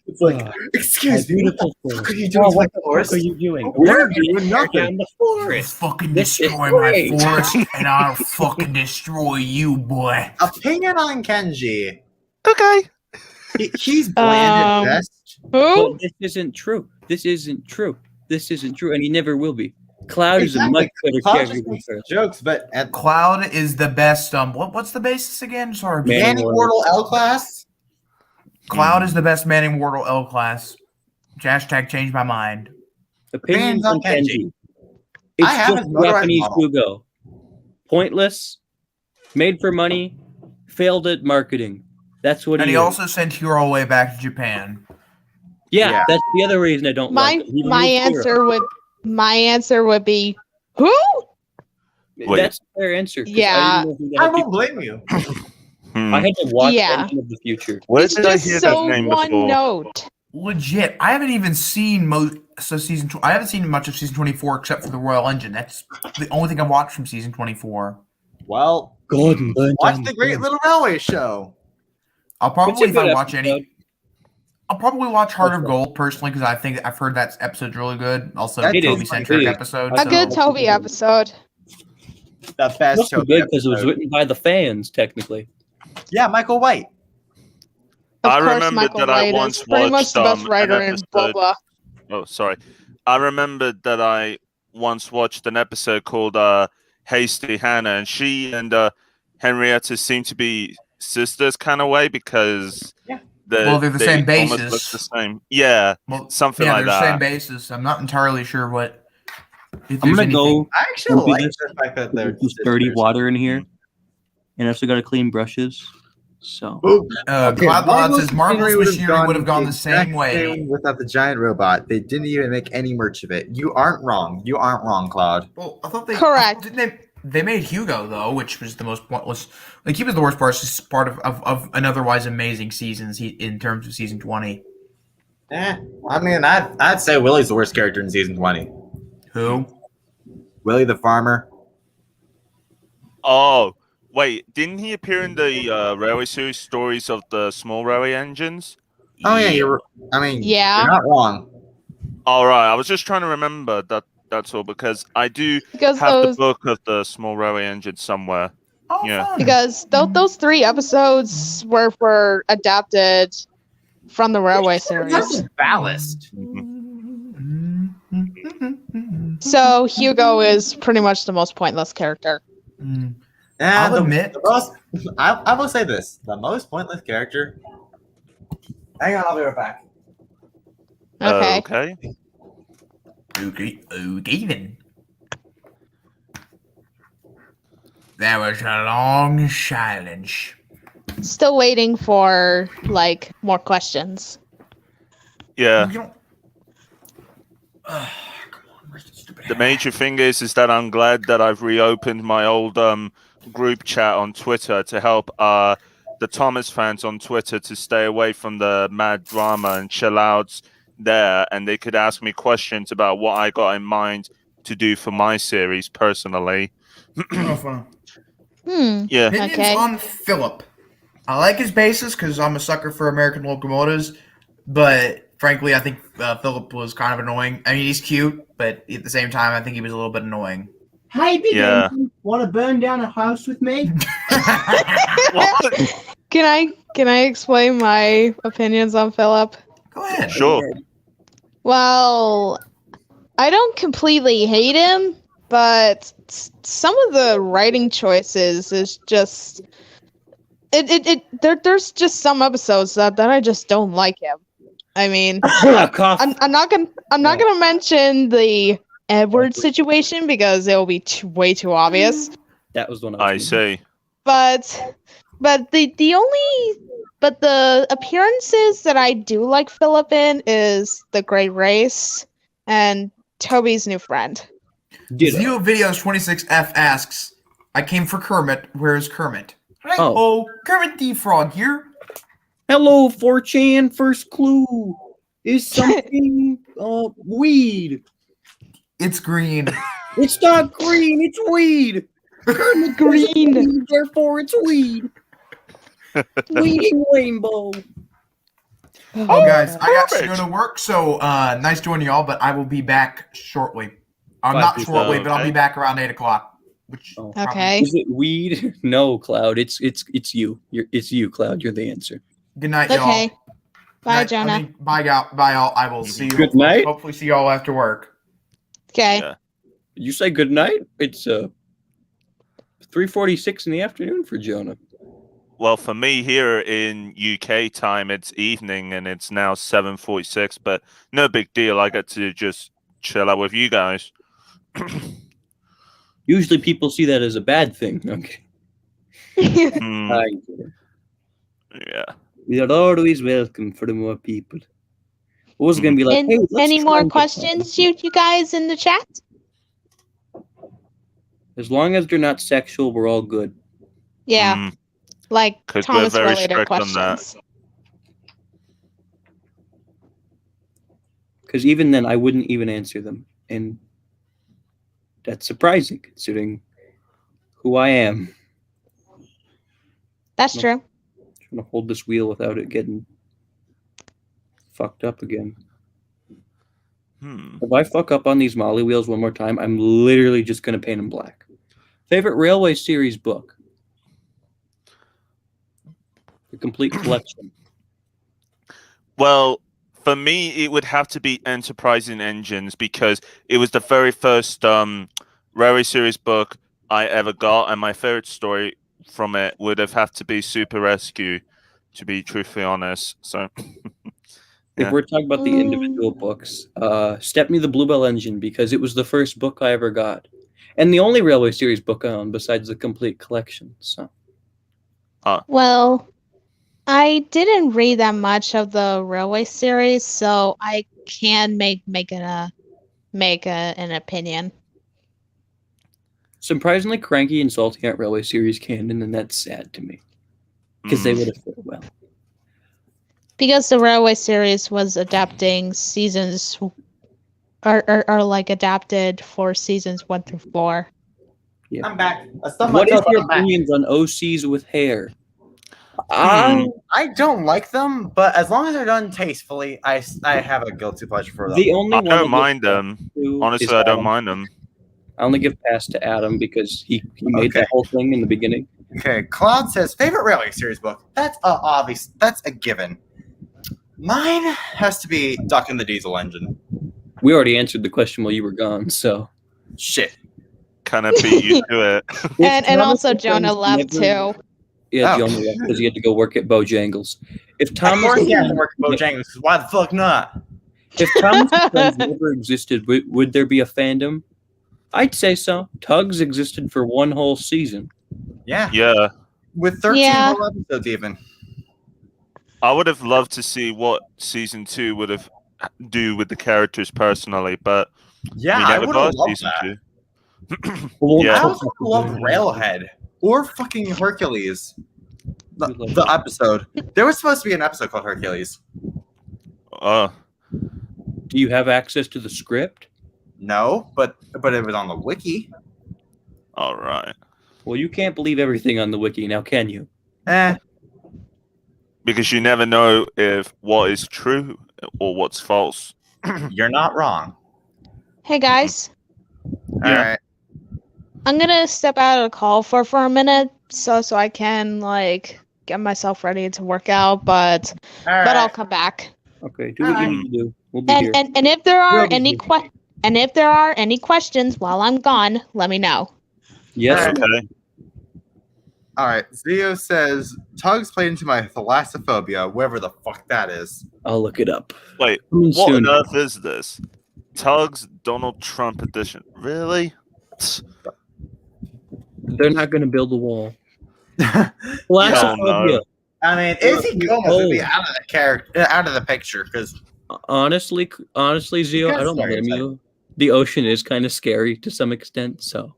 It's like, My excuse me, what the beautiful fuck forest. are you doing Oh, to what my the fuck forest? are you doing? We're We're doing doing nothing. down the You'll forest. fucking This is destroy my great. forest, and I'll fucking destroy you, boy. Opinion on Kenji. Okay. He's bland at best. Well, Who? this isn't true. This isn't true. This isn't true, and he never will be. Cloud is a Exactly. much better Cloud character just than makes Ferris. jokes, but at Cloud is the best. What's the basis again? Sorry, Man. Manning Wardle L class. Cloud is the best Manning Wardle L class. Hashtag change my mind. Opinions Opinions on on Kenji. Kenji. It's I have just his motorized Japanese model. Hugo. Pointless, made for money, failed at marketing. That's what And he he is. also sent Hero all the way back to Japan. Yeah, Yeah. that's the other reason I don't My like him. He my moved Hero. answer would be who? Wait. That's their answer. 'cause Yeah. I, didn't know who the I hell won't people- blame you. I had to watch Yeah. Engine of the Future. Where It's did I just hear so that name one before? note. Legit, I haven't even seen I haven't seen much of season 24 except for the Royal Engine. That's the only thing I've watched from season 24. Well, Gordon Burnham. watch the Great Little Railway Show. I'll It's probably a if I good watch episode. any. I'll probably watch Heart of Gold personally because I've heard that episode's really good. Also, It is, Toby centric it is. episode. A so- good Toby episode. The best Must be show. good because it was written by the fans, technically. Yeah, Michael White. Of I course, remembered Michael that I White once is pretty much the watched, best writer an in blah episode- blah. Oh, sorry. I remembered that I once watched an episode called Hasty Hannah, and she and Henrietta seem to be sisters kind of way because Yeah. Well, they're the they same almost bases. look the same. Yeah, Well, something yeah, like they're the same that. basis. I'm not entirely sure what. If I'm there's gonna anything- go I actually Don't do like this. the fact that they're with dirty sisters. water in here, and I also got to clean brushes. So Ooh, Cloud Lord Marvel's says Marvel's machinery machinery would have gone the exact same way. without the giant robot. They didn't even make any merch of it. You aren't wrong. You aren't wrong, Cloud. Well, I thought they Correct. Didn't they made Hugo though, which was the most pointless. Like he was the worst part of an otherwise amazing season in terms of season 20. I mean, I'd say Willie's the worst character in season 20. Who? Willie the farmer. Oh, wait, didn't he appear in the Railway series stories of the small railway engines? Oh yeah, you're. I mean, Yeah. you're not wrong. All right, I was just trying to remember that. That's all because I do Because have those the book of the small railway engine somewhere. Oh, Yeah. fun. because those 3 episodes were adapted from the Railway series. Ballast. So Hugo is pretty much the most pointless character. And I'll admit- the most. I will say this: the most pointless character. Hang on, I'll be right back. Okay. Okay. Okay then. There was a long silence. Still waiting for like more questions. Yeah. You don't. Come on, where's the stupid The hat? major thing is that I'm glad that I've reopened my old group chat on Twitter to help the Thomas fans on Twitter to stay away from the mad drama and chill out there, and they could ask me questions about what I got in mind to do for my series personally. Oh, fun. Yeah. Opinions Okay. on Philip. I like his basis because I'm a sucker for American locomotives, but frankly, I think Philip was kind of annoying. I mean, he's cute, but at the same time, I think he was a little bit annoying. Hey, big Yeah. engine, want to burn down a house with me? What? Can I explain my opinions on Philip? Go ahead. Sure. Well, I don't completely hate him, but some of the writing choices is just there's just some episodes that I just don't like him. I mean, Cough. I'm not gonna mention the Edward situation because it will be way too obvious. That was one I see. But the appearances that I do like Philip in is the Great Race and Toby's new friend. Zio Videos 26F asks, I came for Kermit. Where's Kermit? Right. Oh. Oh, Kermit the Frog here. Hello, 4chan. First clue is something weed. It's green. It's not green. It's weed. Green. Therefore, it's weed. Weeding rainbow. Oh, guys, I got to perfect. go to work, so nice joining y'all, but I will be back shortly. Not 5 shortly, but I'll okay. be back around 8 o'clock. Which Oh. probably- Okay. Is it weed? No, Cloud. It's you. It's you, Cloud. You're the answer. Good night, y'all. Okay. Bye, Night- Jonah. I mean, bye, y'all. I will see you. Good night. Hopefully, see y'all after work. Okay. Yeah. Did you say good night? It's 3:46 in the afternoon for Jonah. Well, for me here in UK time, it's evening and it's now 7:46. But no big deal. I get to just chill out with you guys. Usually, people see that as a bad thing. Okay. Hmm, I get it. yeah. We are always welcome for the more people. What was going to be like? Hey, let's Any try more and get questions, you guys in the chat? that. As long as they're not sexual, we're all good. Yeah, Hmm. like 'Cause we're Thomas very related strict on that. questions. Because even then, I wouldn't even answer them, and that's surprising considering who I am. That's No. true. Trying to hold this wheel without it getting fucked up again. Hmm. If I fuck up on these Molly wheels one more time, I'm literally just going to paint them black. Favorite Railway series book? The complete collection. Well, for me, it would have to be Enterprising Engines because it was the very first Railway series book I ever got, and my favorite story from it would have to be Super Rescue, to be truthfully honest. So, If Yeah. we're talking about the individual books, Stepney the Bluebell Engine, because it was the first book I ever got. And the only Railway series book I own besides the complete collection. So Well, I didn't read that much of the Railway series, so I can make an opinion. surprisingly cranky and salty at Railway series canon, and that's sad to me. Because they mm, would have fit well. Because the Railway series was adapting seasons are like adapted for seasons 1 through 4. Yeah. I'm back. I stuffed What is myself your on back. opinions on OCs with hair? I don't like them, but as long as they're done tastefully, I have a guilty pleasure for them. The only I one don't I mind give them. pass to Honestly, is I don't Adam. mind them. I only give pass to Adam because he made Okay. that whole thing in the beginning. Okay, Claude says favorite Railway series book. That's obvious. That's a given. Mine has to be Duck and the Diesel Engine. We already answered the question while you were gone, so. Shit. Kind of beat you to it. And Thomas also and Jonah Friends left never- too. Yeah, Oh. Jonah left because he had to go work at Bojangles. If Of Thomas, course, yeah, I work at Bojangles. Why the fuck not? if Thomas and Friends never existed, would there be a fandom? I'd say so. Tugs existed for one whole season. Yeah, Yeah. with 13 Yeah. whole episodes even. I would have loved to see what season 2 would have do with the characters personally, but Yeah, we I never would have got loved season that. 2. Well, Yeah. I also loved Railhead. Or fucking Hercules. The episode. There was supposed to be an episode called Hercules. Uh, Do you have access to the script? No, but it was on the wiki. all right. Well, you can't believe everything on the wiki now, can you? Because you never know if what is true or what's false. You're not wrong. Hey guys, Yeah. All right. I'm gonna step out of the call for a minute so I can like get myself ready to work out, but I'll come back. Okay, do what you need to do. We'll be And here. and if there are We'll be any questions while I'm gone, let me know. Yes. Okay. All right. Zio says Tugs played into my thalassophobia, whatever the fuck that is. I'll look it up. Wait, Coming what soon. on earth is this? Tugs Donald Trump edition. Really? They're not going to build a wall. Hell Thalassophobia. no. I mean, Izzy Gomez would be Oh. out of the character, out of the picture, because Honestly, Zio, I don't blame you. The ocean is kind of scary to some extent. So,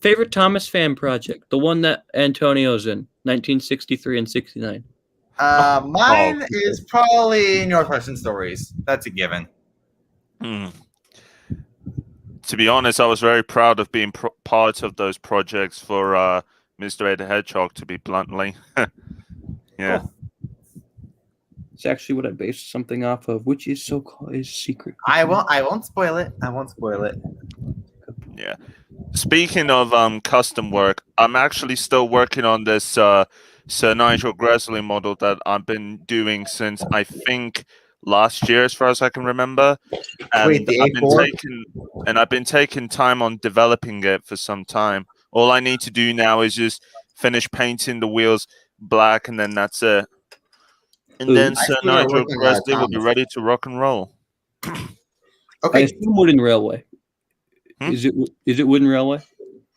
favorite Thomas fan project, the one that Antonio's in, 1963 and 69. mine is probably Northwestern Stories. That's a given. Hmm. To be honest, I was very proud of being part of those projects for Mr. Ed the Hedgehog, to be bluntly. Yeah. Oh. It's actually what I based something off of, which is is secret. I won't spoil it. I won't spoil it. Yeah. Speaking of custom work, I'm actually still working on this Sir Nigel Gresley model that I've been doing since I think last year, as far as I can remember. And Wait, the I've been taking time on developing it for some time. All I need to do now is just finish painting the wheels black, and then that's it. And then I Sir see you're Nigel working on Gresley will be Thomas. ready to rock and roll. I Okay. assume Wooden Railway. Hmm? Is it Wooden Railway?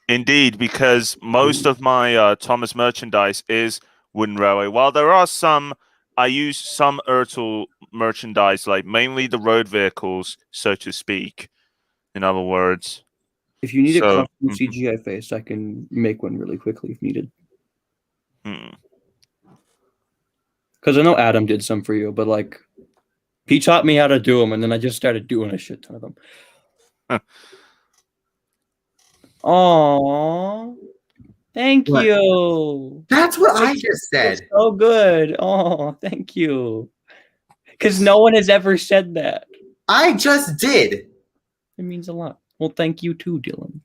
Indeed, because most of my Thomas merchandise is Wooden Railway. While there are some, I use some Ertl merchandise, like mainly the road vehicles, so to speak. In other words, If you need a So- custom CGI face, I can make one really quickly if needed. hmm. Because I know Adam did some for you, but like, he taught me how to do them, and then I just started doing a shit ton of them. Aww. Thank What? you. That's what I just said. So good. Oh, thank you. Because no one has ever said that. I just did. It means a lot. Well, thank you too, Dylan.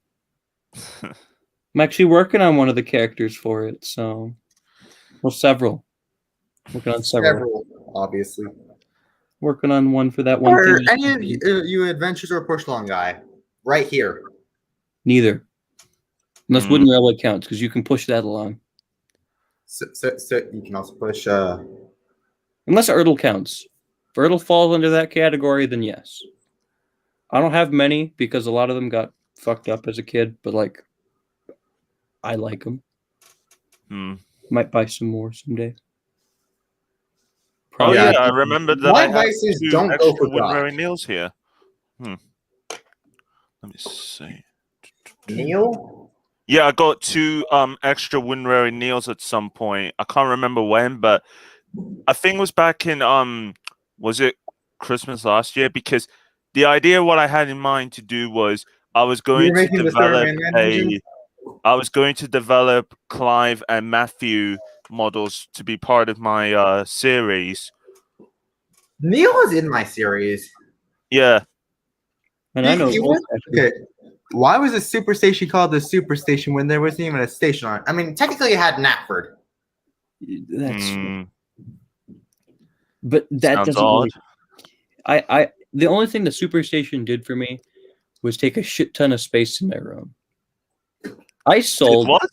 I'm actually working on one of the characters for it, so well, several. Working on several. Obviously. Working on one for that one Are thing. any of you Adventures or Push Along guy? Right here. Neither. Unless Mm. Wooden Railway counts, because you can push that along. So you can also push. Unless Ertl counts. If Ertl falls under that category, then yes. I don't have many because a lot of them got fucked up as a kid, but like, I like them. Hmm. Might buy some more someday. Oh Probably. yeah, Yeah. I remember that. My I have advice is 2 don't go extra for Wooden Doc. Railway Neils here. Let me see. Neil? Yeah, I got 2 extra Wooden Railway Neils at some point. I can't remember when, but I think it was back in was it Christmas last year? Because the idea what I had in mind to do was I was going to making the develop Starman engine? Clive and Matthew models to be part of my series. Neil is in my series. Yeah. And I know. Okay. Why was the super station called the super station when there wasn't even a station on it? I mean, technically it had Knapford. That's. Hmm. But that Sounds doesn't. odd. I the only thing the superstation did for me was take a shit ton of space in my room. I sold. What?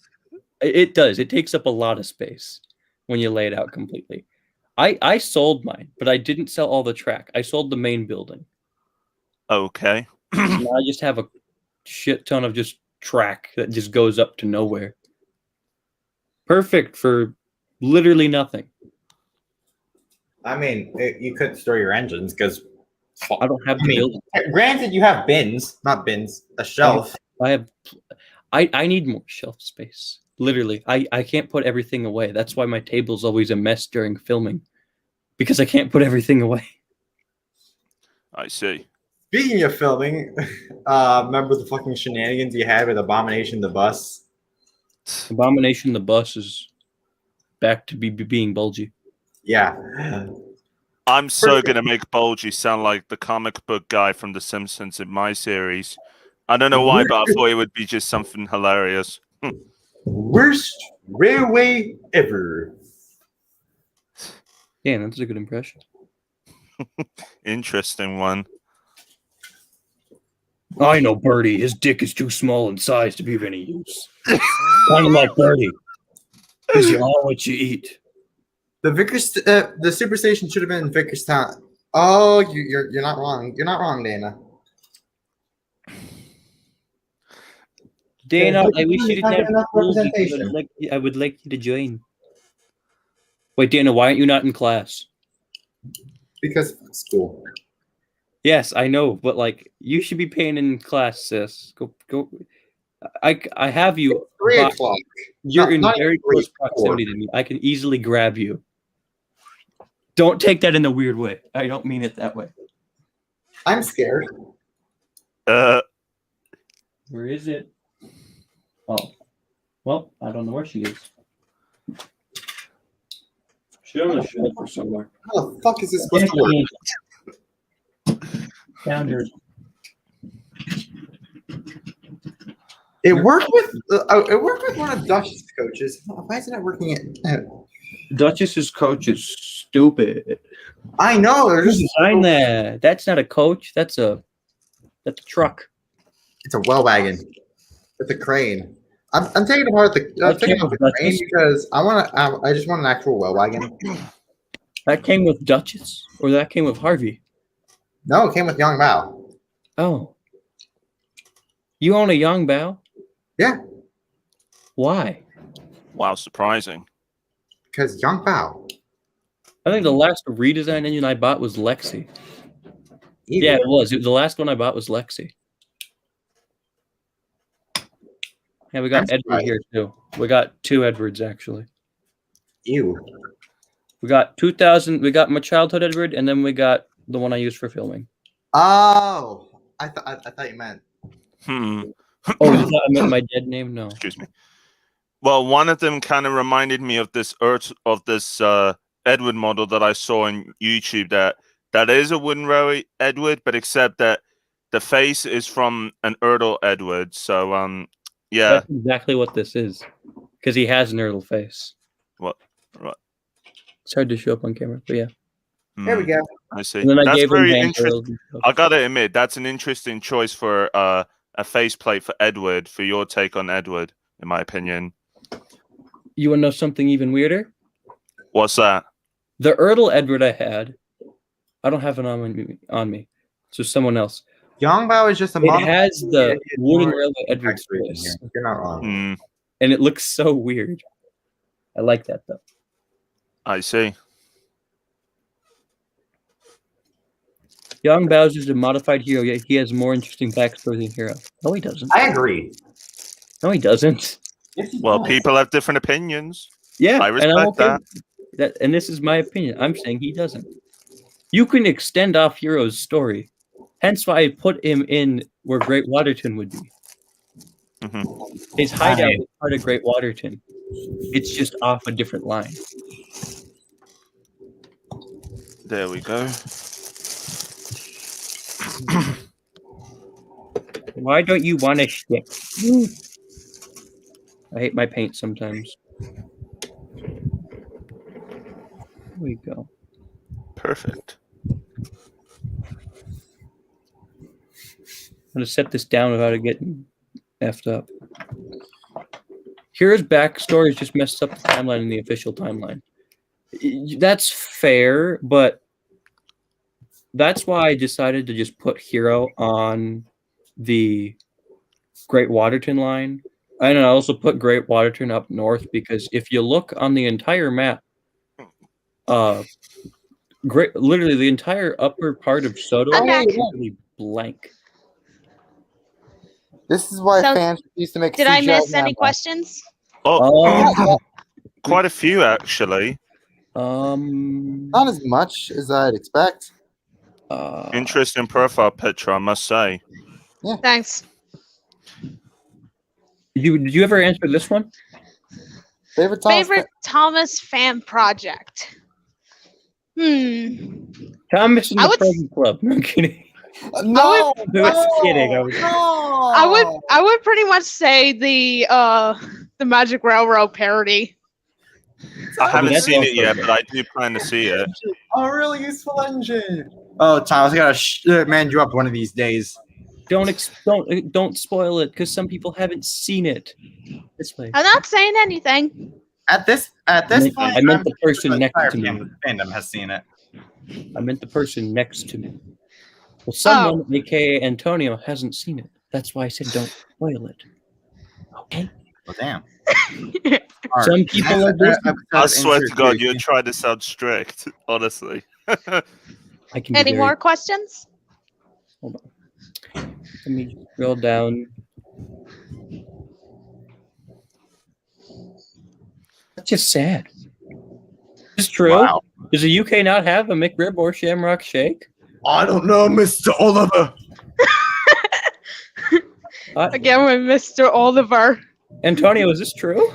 It does. It takes up a lot of space when you lay it out completely. I sold mine, but I didn't sell all the track. I sold the main building. Okay. So now I just have a shit ton of just track that just goes up to nowhere. Perfect for literally nothing. I mean, you could store your engines because I don't have I mean, building. granted, you have bins, not bins, a shelf. I need more shelf space. Literally, I can't put everything away. That's why my table's always a mess during filming, because I can't put everything away. I see. Speaking of filming, remember the fucking shenanigans you had with Abomination the Bus? Abomination the Bus is back to being bulgy. Yeah. I'm so gonna make Bulgy sound like the comic book guy from The Simpsons in my series. I don't know why, but I thought it would be just something hilarious. Worst railway ever. Yeah, that's a good impression. Interesting one. I know Birdie. His dick is too small in size to be of any use. Kind of like Birdie. Because you are what you eat. The super station should have been in Vickerstown. Oh, you're not wrong. You're not wrong, Dana. Dana, I wish you It's not didn't have enough rules because representation. I would like you to join. Wait, Dana, why aren't you not in class? Because school. Yes, I know, but like you should be paying in class, sis. Go. I have you. 3 but o'clock. You're in not very even 3, close proximity to me. I can easily grab you. Don't take that in a weird way. I don't mean it that way. I'm scared. Where is it? Oh, well, I don't know where she is. She's on the shelf or somewhere. How the fuck is this supposed to work? Found her. It worked with one of Dutch's coaches. Why isn't it working? Duchess's coach is stupid. I know. They're Who just. designed that? That's not a coach. That's a truck. It's a well wagon. It's a crane. I'm taking apart the crane because I just want an actual well wagon. That came with Duchess, or that came with Harvey. No, it came with Young Bao. Oh, you own a Young Bao? Yeah, Why? Wow, surprising. because Young Bao. I think the last redesigned engine I bought was Lexi. Yeah, it was. The last one I bought was Lexi. Yeah, we got Edward here too. We got 2 Edwards actually. Ew. We got 2000. We got my childhood Edward, and then we got the one I used for filming. Oh, I thought you meant. Oh, you thought I meant my dead name? No. Excuse me. Well, one of them kind of reminded me of this Edward model that I saw on YouTube. That is a wooden railway Edward, but except that the face is from an Erdl Edward. So yeah, That's exactly what this is, because he has an Erdl face. What? It's hard to show up on camera, but yeah. There we go. I see. And then I That's gave him very hand interesting. Erdls and stuff. I gotta admit, that's an interesting choice for a faceplate for Edward. For your take on Edward, in my opinion. You want to know something even weirder? What's that? The Erdl Edward I had, I don't have it on me. So someone else. Young Bao is just a It model. has the It's wooden more railway Edward text reading face, here. You're not wrong. and it looks so weird. I like that though. I see. Young Bao's is a modified hero, yet he has more interesting backstory than Hero. No, he doesn't. I agree. No, he doesn't. Yes, he Well, does. people have different opinions. Yeah, I and I'm respect okay with that. And this is my opinion. I'm saying he doesn't. You can extend off Hero's story. Hence why I put him in where Great Waterton would be. His hideout is part of Great Waterton. It's just off a different line. There we go. Why don't you want to stick? I hate my paint sometimes. There we go. Perfect. I'm going to set this down without it getting effed up. Hero's backstory is just messed up the timeline in the official timeline. That's fair, but that's why I decided to just put Hero on the Great Waterton line. And I also put Great Waterton up north because if you look on the entire map, Great, literally the entire upper part of Soto I'm back. is literally blank. This is why So, fans used to make. Did I CGI miss any now. questions? Oh, quite a few actually. Not as much as I'd expect. Interesting profile picture, I must say. Thanks. Did you ever answer this one? Favorite Thomas fan project. Thomas in I the would- Present Club. No I'm kidding. No, I was kidding. I would pretty much say the Magic Railroad parody. I haven't that's seen it also yet, good. but I do plan to see it. Oh, really useful engine. Oh, Thomas, I gotta man you up one of these days. Don't spoil it because some people haven't seen it. This way. I'm not saying anything. At this I point, meant the person next to me. Fandom has seen it. I meant the person next to me. Well, someone, aka Antonio, hasn't seen it. That's why I said don't spoil it. Okay. Well, damn. Some people are busy. I swear to God, you're trying to sound strict, honestly. I can be Any very- more questions? Hold on. Let me scroll down. That's just sad. It's true. Wow. Does the UK not have a McRib or Shamrock Shake? I don't know, Mr. Oliver. Again with Mr. Oliver. Antonio, is this true?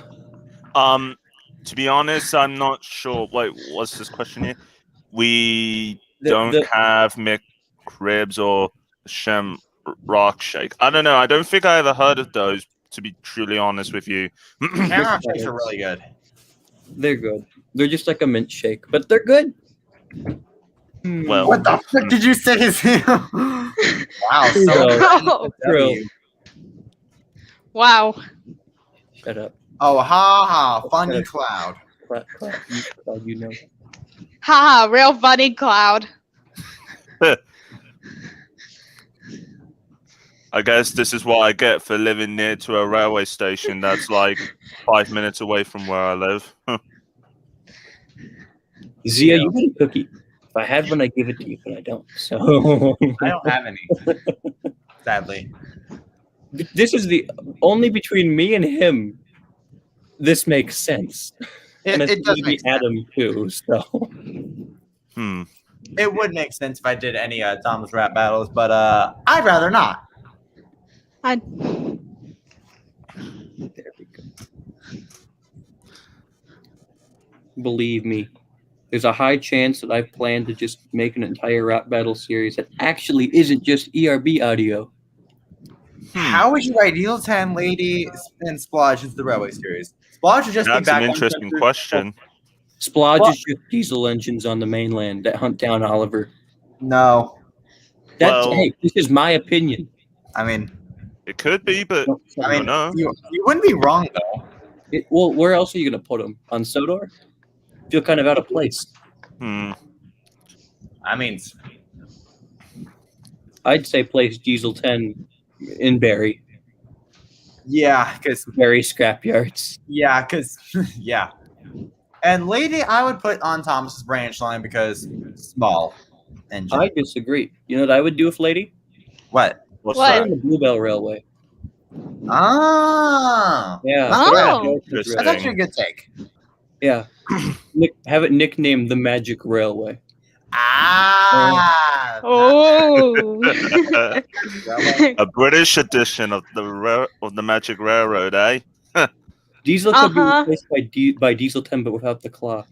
To be honest, I'm not sure. Wait, what's this question here? We don't have McRibs or Shamrock Shake. I don't know. I don't think I ever heard of those, to be truly honest with you. Shamrock shakes are really good. They're good. They're just like a mint shake, but they're good. Well, What the fuck did you say? Wow, So, true. Wow. Shut up. Oh, ha ha, funny cloud. Clap. You know. Haha, real funny Cloud. I guess this is what I get for living near to a railway station that's like 5 minutes away from where I live. Zia, you get a cookie. If I had one, I'd give it to you, but I don't. So I don't have any. Sadly. This is the only between me and him. This makes sense. And It does maybe make sense. Adam too. So It would make sense if I did any Thomas rap battles, but I'd rather not. there we go. Believe me, there's a high chance that I've planned to just make an entire rap battle series that actually isn't just ERB audio. How would you write Needle 10, Lady, and Splodge into the Railway series? Splodge would just be That's back an on interesting Center- question. Splodge is just diesel engines on the mainland that hunt down Oliver. No. That's Well- hey, this is my opinion. I mean, It could be, but I mean, know. you wouldn't be wrong, though. Well, where else are you gonna put him? On Sodor? Feel kind of out of place. Hmm. I mean, I'd say place Diesel 10 in Barry. Yeah, because Barry scrapyards. yeah. And Lady, I would put on Thomas's branch line because small engine. I disagree. You know what I would do if Lady? What? What's What? On the Bluebell Railway. Ah, Yeah. Oh. that's actually a good take. Yeah. Have it nicknamed the Magic Railway. Ah. Oh. A British edition of the Magic Railroad, eh? Diesel could be Uh-huh. replaced by Diesel 10, but without the claw.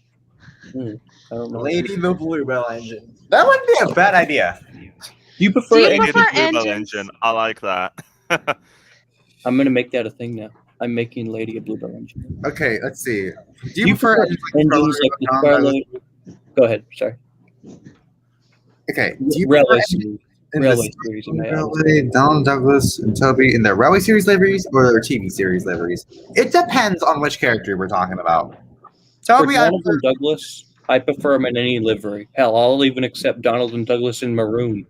I don't know. Lady the Bluebell engine. That wouldn't be a bad idea. Do you prefer Do you any- Lady the prefer Bluebell engines? engine. I like that. I'm gonna make that a thing now. I'm making Lady a Bluebell engine. Okay, let's see. Do Do you prefer engines like the Scarlet? Go ahead. Sorry. Okay. Do you Railway prefer series. in Railway the series. In my eyes. Railway, Donald Douglas and Toby in their Railway series liveries or their TV series liveries? It depends on which character we're talking about. For Toby, I Donald and Douglas, I prefer them in any livery. Hell, I'll even accept Donald and Douglas in maroon.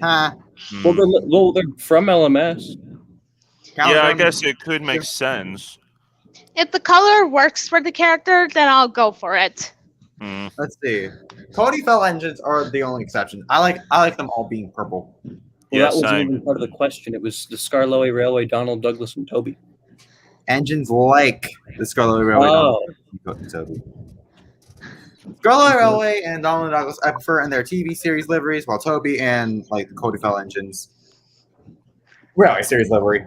huh? Hmm. Well, they're from LMS. Yeah, I guess it could make sense. If the color works for the character, then I'll go for it. Let's see. Cody Fell engines are the only exception. I like them all being purple. Well, Yeah, that wasn't same. even part of the question. It was the Scarlowe Railway, Donald, Douglas, and Toby. Engines like the Scarlet Railway. Oh. Toby. Scarlet Railway and Donald Douglas I prefer in their TV series liveries, while Toby and like the Cody Fell engines Railway series livery.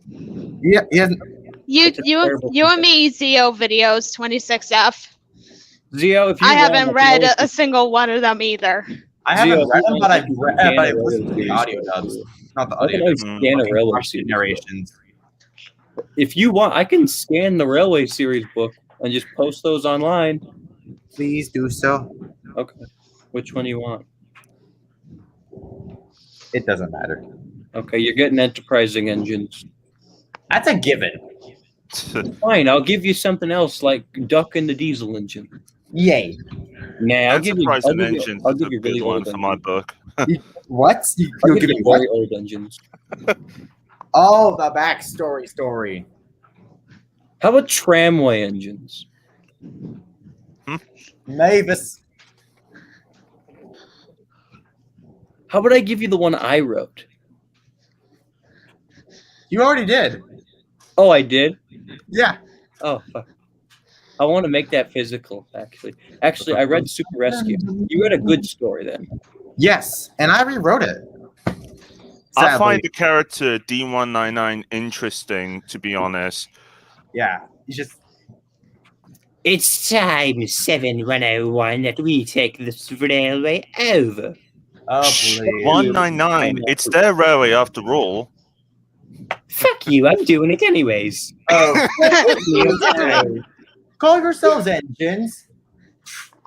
Yeah, You and me, Zio videos 26F. Zio, if you I want, haven't can read always- a single one of them either. I haven't Zio, read them, but if I've you read, want, but I've Jana listened to the Railway audio series. dubs, not the I can audio. always dubs. scan a Fucking railway Russian series. narrations. If you want, I can scan the Railway series book and just post those online. Please do so. Okay. Which one do you want? It doesn't matter. Okay, you're getting enterprising engines. That's a given. Fine, I'll give you something else like Duck and the Diesel engine. Yay. Nah, I'll give you engines I'll is give a you good really one old for my engines. book. What? I'll You'll give give you me what? very old engines. Oh, the backstory story. How about tramway engines? Mavis. How about I give you the one I wrote? You already did. Oh, I did? Yeah. Oh, fuck. I want to make that physical, actually. Actually, I read Super Rescue. You read a good story then. Yes, and I rewrote it. I Sadly. find the character D199 interesting, to be honest. Yeah, you just It's time, 7101, that we take this railway over. oh please. 199. It's their railway after all. Fuck you, I'm doing it anyways. Oh, call yourselves engines.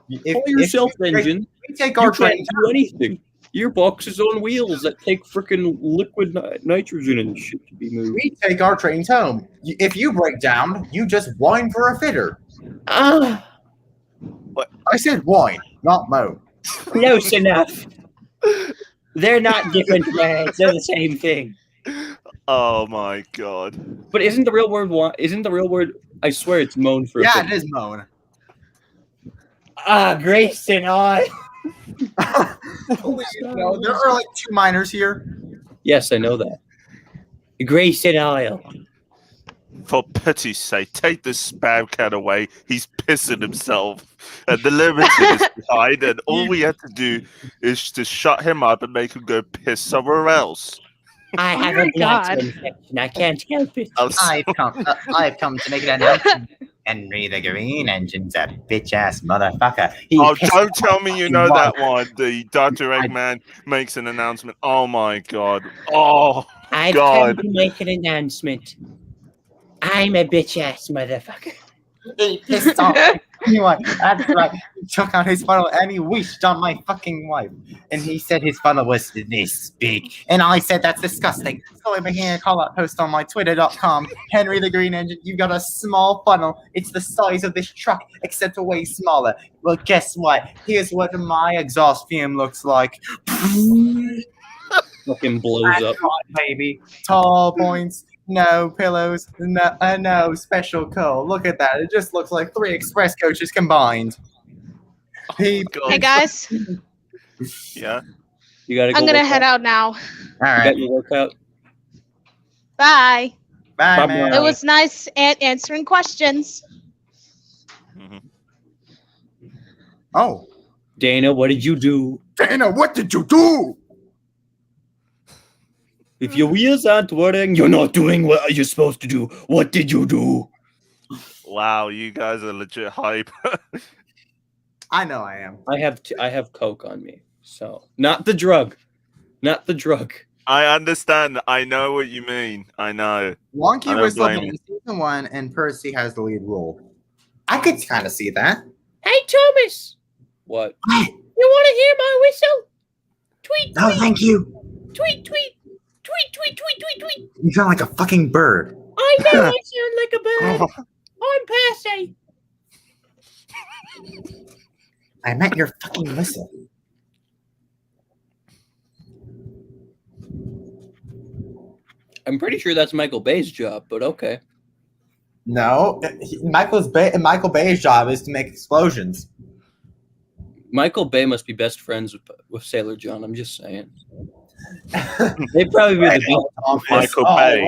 Call yourself engine. We take You our can't train. do anything. Your box is on wheels that take freaking liquid nitrogen and shit to be moved. We take our trains home. If you break down, you just whine for a fitter. Ah, I said whine, not moan. close enough. They're not different words, they're the same thing. Oh my god. But isn't the real word? Isn't the real word? I swear it's moan for. Yeah, a it thing. is moan. Ah, Grace and I. Please, no, there are like two minors here. Yes, I know that. Grace and Isle. For pity's sake, take this spam cat away. He's pissing himself. And the limited is behind, and all we have to do is to shut him up and make him go piss somewhere else. I have my a blood God. infection. I can't help it. I've come to make it announcement. Henry the Green Engine's a bitch ass motherfucker. Oh, don't tell me you know that one. The Dr. Eggman makes an announcement. Oh my god. Oh I've God. come to make an announcement. I'm a bitch ass motherfucker. He pissed off anyone. That's right. He took out his funnel and he wished on my fucking wife. And he said his funnel was this big. And I said that's disgusting. So I began a call out post on my twitter.com. Henry the Green Engine, you've got a small funnel. It's the size of this truck, except a way smaller. Well, guess what? Here's what my exhaust fume looks like. Fucking blows That's up. right, baby. Tall points. No pillows, no special coal. Look at that. It just looks like 3 express coaches combined. God. Hey guys, Yeah. You gotta go. I'm gonna work head out now. All You right. got your workout. Bye. Bye, Bye-bye. man. It was nice answering questions. Mhm. Oh, Dana, what did you do? Dana, what did you do? If your wheels aren't working, you're not doing what you're supposed to do. What did you do? Wow, you guys are legit hype. I know I am. I have Coke on me, so not the drug, not the drug. I understand. I know what you mean. I know. I Wonky don't was blame looking in season 1, and Percy has the lead role. I could kind of see that. Hey, Thomas. What? You want to hear my whistle? Tweet, No, tweet, thank you. tweet, tweet, tweet, tweet, tweet, tweet, tweet. You sound like a fucking bird. I know I sound like a bird. I'm passe. I meant your fucking whistle. I'm pretty sure that's Michael Bay's job, but okay. No, Michael Bay's job is to make explosions. Michael Bay must be best friends with Sailor John. I'm just saying. They'd probably be the best. Michael Bay.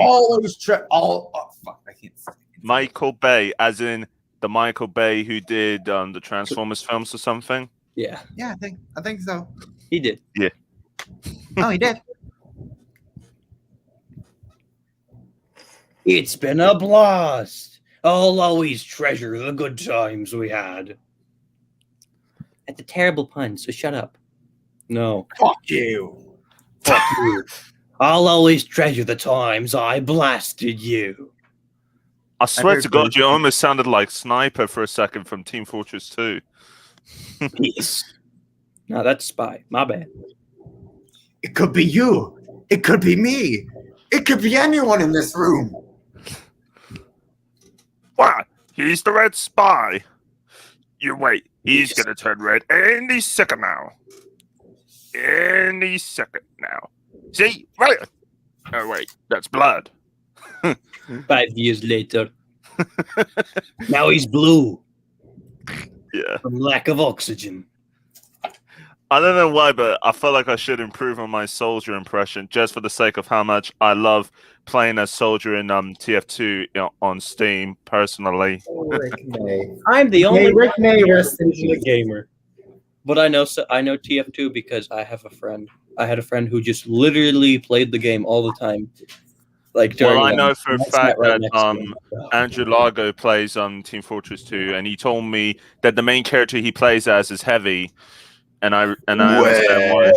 Fuck, I can't say. Michael Bay, as in the Michael Bay who did the Transformers films or something. Yeah. Yeah, I think so. He did. Yeah. Oh, he did. It's been a blast. I'll always treasure the good times we had. At the terrible pun, so shut up. No. Fuck you. Fuck you. I'll always treasure the times I blasted you. I swear to God, you almost sounded like Sniper for a second from Team Fortress 2. Peace. No, that's Spy. My bad. It could be you. It could be me. It could be anyone in this room. What? He's the red spy. You wait. He's gonna turn red any second now. Any second now. See? Right. Oh, wait. That's blood. 5 years later. Now he's blue. Yeah. From lack of oxygen. I don't know why, but I feel like I should improve on my soldier impression just for the sake of how much I love playing as soldier in TF2 on Steam, personally. Rick May. I'm the only Rick May rest in peace. gamer. But I know TF2 because I have a friend. I had a friend who just literally played the game all the time. Like during, well, I know for a that's fact not right that next to me. Andrew Largo plays Team Fortress 2, and he told me that the main character he plays as is Heavy, and I understand why.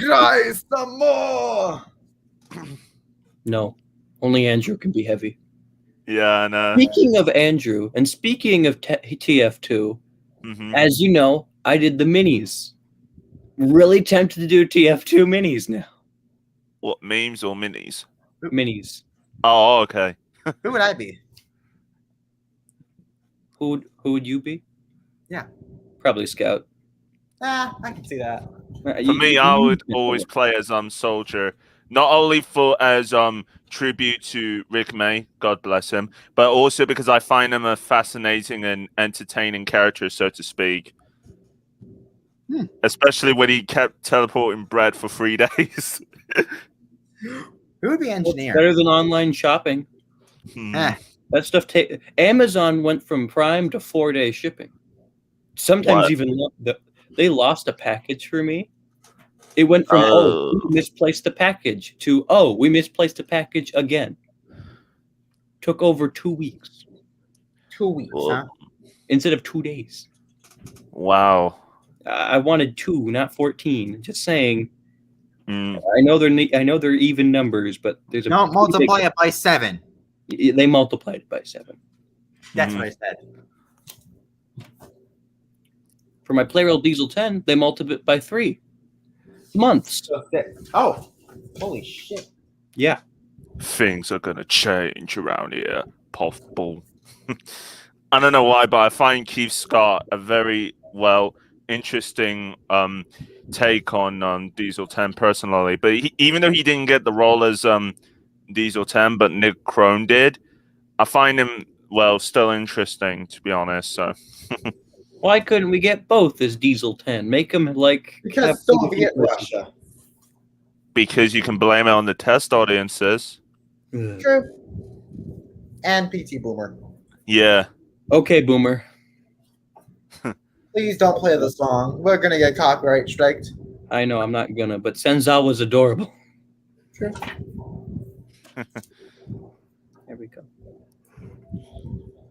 Try some more. No, only Andrew can be Heavy. Yeah, I know. Speaking of Andrew, and speaking of TF2, as you know, I did the minis. Really tempted to do TF2 minis now. What, memes or minis? Minis. Oh, okay. Who would I be? Who would you be? Yeah. Probably Scout. I can see that. For me, I would always play as Soldier, not only as tribute to Rick May, God bless him, but also because I find him a fascinating and entertaining character, so to speak. Especially when he kept teleporting bread for 3 days. Who would be engineer? Better than online shopping. That stuff. Amazon went from Prime to 4-day shipping. Sometimes even they lost a package for me. It went from we misplaced the package to we misplaced the package again. Took over 2 weeks. 2 weeks, huh? Instead of 2 days. Wow. I wanted 2, not 14. Just saying. I know they're even numbers, but there's a multiply it by 7. They multiplied it by 7. That's what I said. For my Playroll Diesel 10, they multiplied it by 3 months. Oh, holy shit! Yeah, things are gonna change around here. Puff ball. I don't know why, but I find Keith Scott a very interesting take on Diesel 10 personally. But even though he didn't get the role as Diesel 10, but Nick Crone did, I find him still interesting, to be honest. So why couldn't we get both as Diesel 10? Make him because Soviet Russia. Because you can blame it on the test audiences. True. And PT Boomer. Yeah. Okay, Boomer. Please don't play the song. We're gonna get copyright striked. I know, I'm not gonna, but Senza was adorable. True. There we go.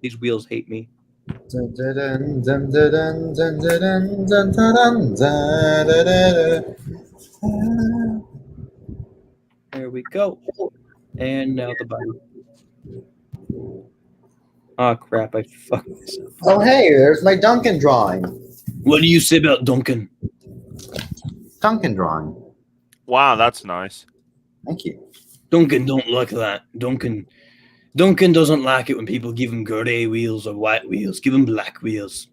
These wheels hate me. There we go. And now the button. Oh crap, I fucked this up. Oh hey, there's my Duncan drawing. What do you say about Duncan? Duncan drawing. Wow, that's nice. Thank you. Duncan don't like that. Duncan doesn't like it when people give him gray wheels or white wheels. Give him black wheels.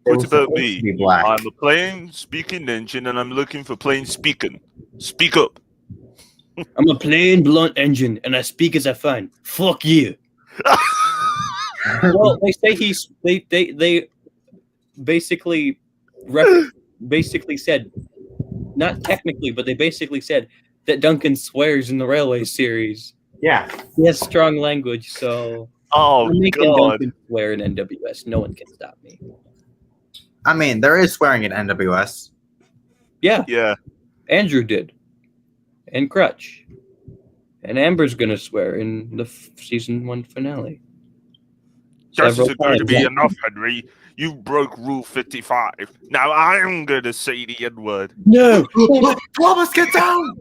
What about me? I'm a plain speaking engine and I'm looking for plain speaking. Speak up. I'm a plain blunt engine, and I speak as I find. Fuck you. Well, they say they basically basically said, not technically, but they basically said that Duncan swears in the Railway series. Yeah. He has strong language, so Oh I'm making God. Duncan swear in NWS. No one can stop me. I mean, there is swearing in NWS. Yeah, Yeah. Andrew did, and Crutch, and Amber's gonna swear in the season 1 finale. This Several isn't going to times. be enough, Henry. You broke Rule 55. Now I'm going to say the N-word. No. Thomas, get down!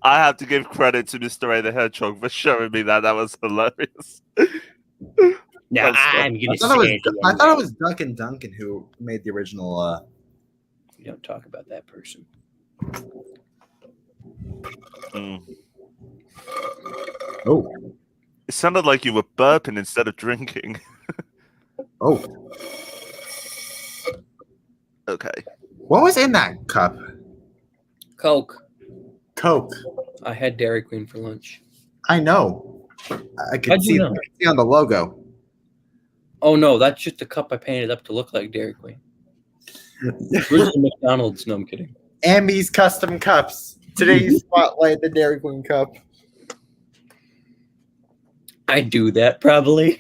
I have to give credit to Mr. A the Hedgehog for showing me that. That was hilarious. Now That's I'm I gonna thought, say I thought it was Duncan who made the original. We don't talk about that person. Mm. Oh, It sounded like you were burping instead of drinking. oh. Okay. What was in that cup? Coke. Coke. I had Dairy Queen for lunch. I know. I could How'd you see, know? I could see on the logo. Oh no, that's just a cup I painted up to look like Dairy Queen. Where's the McDonald's? No, I'm kidding. Ambey's custom cups. Today's spotlight, the Dairy Queen cup. I do that probably.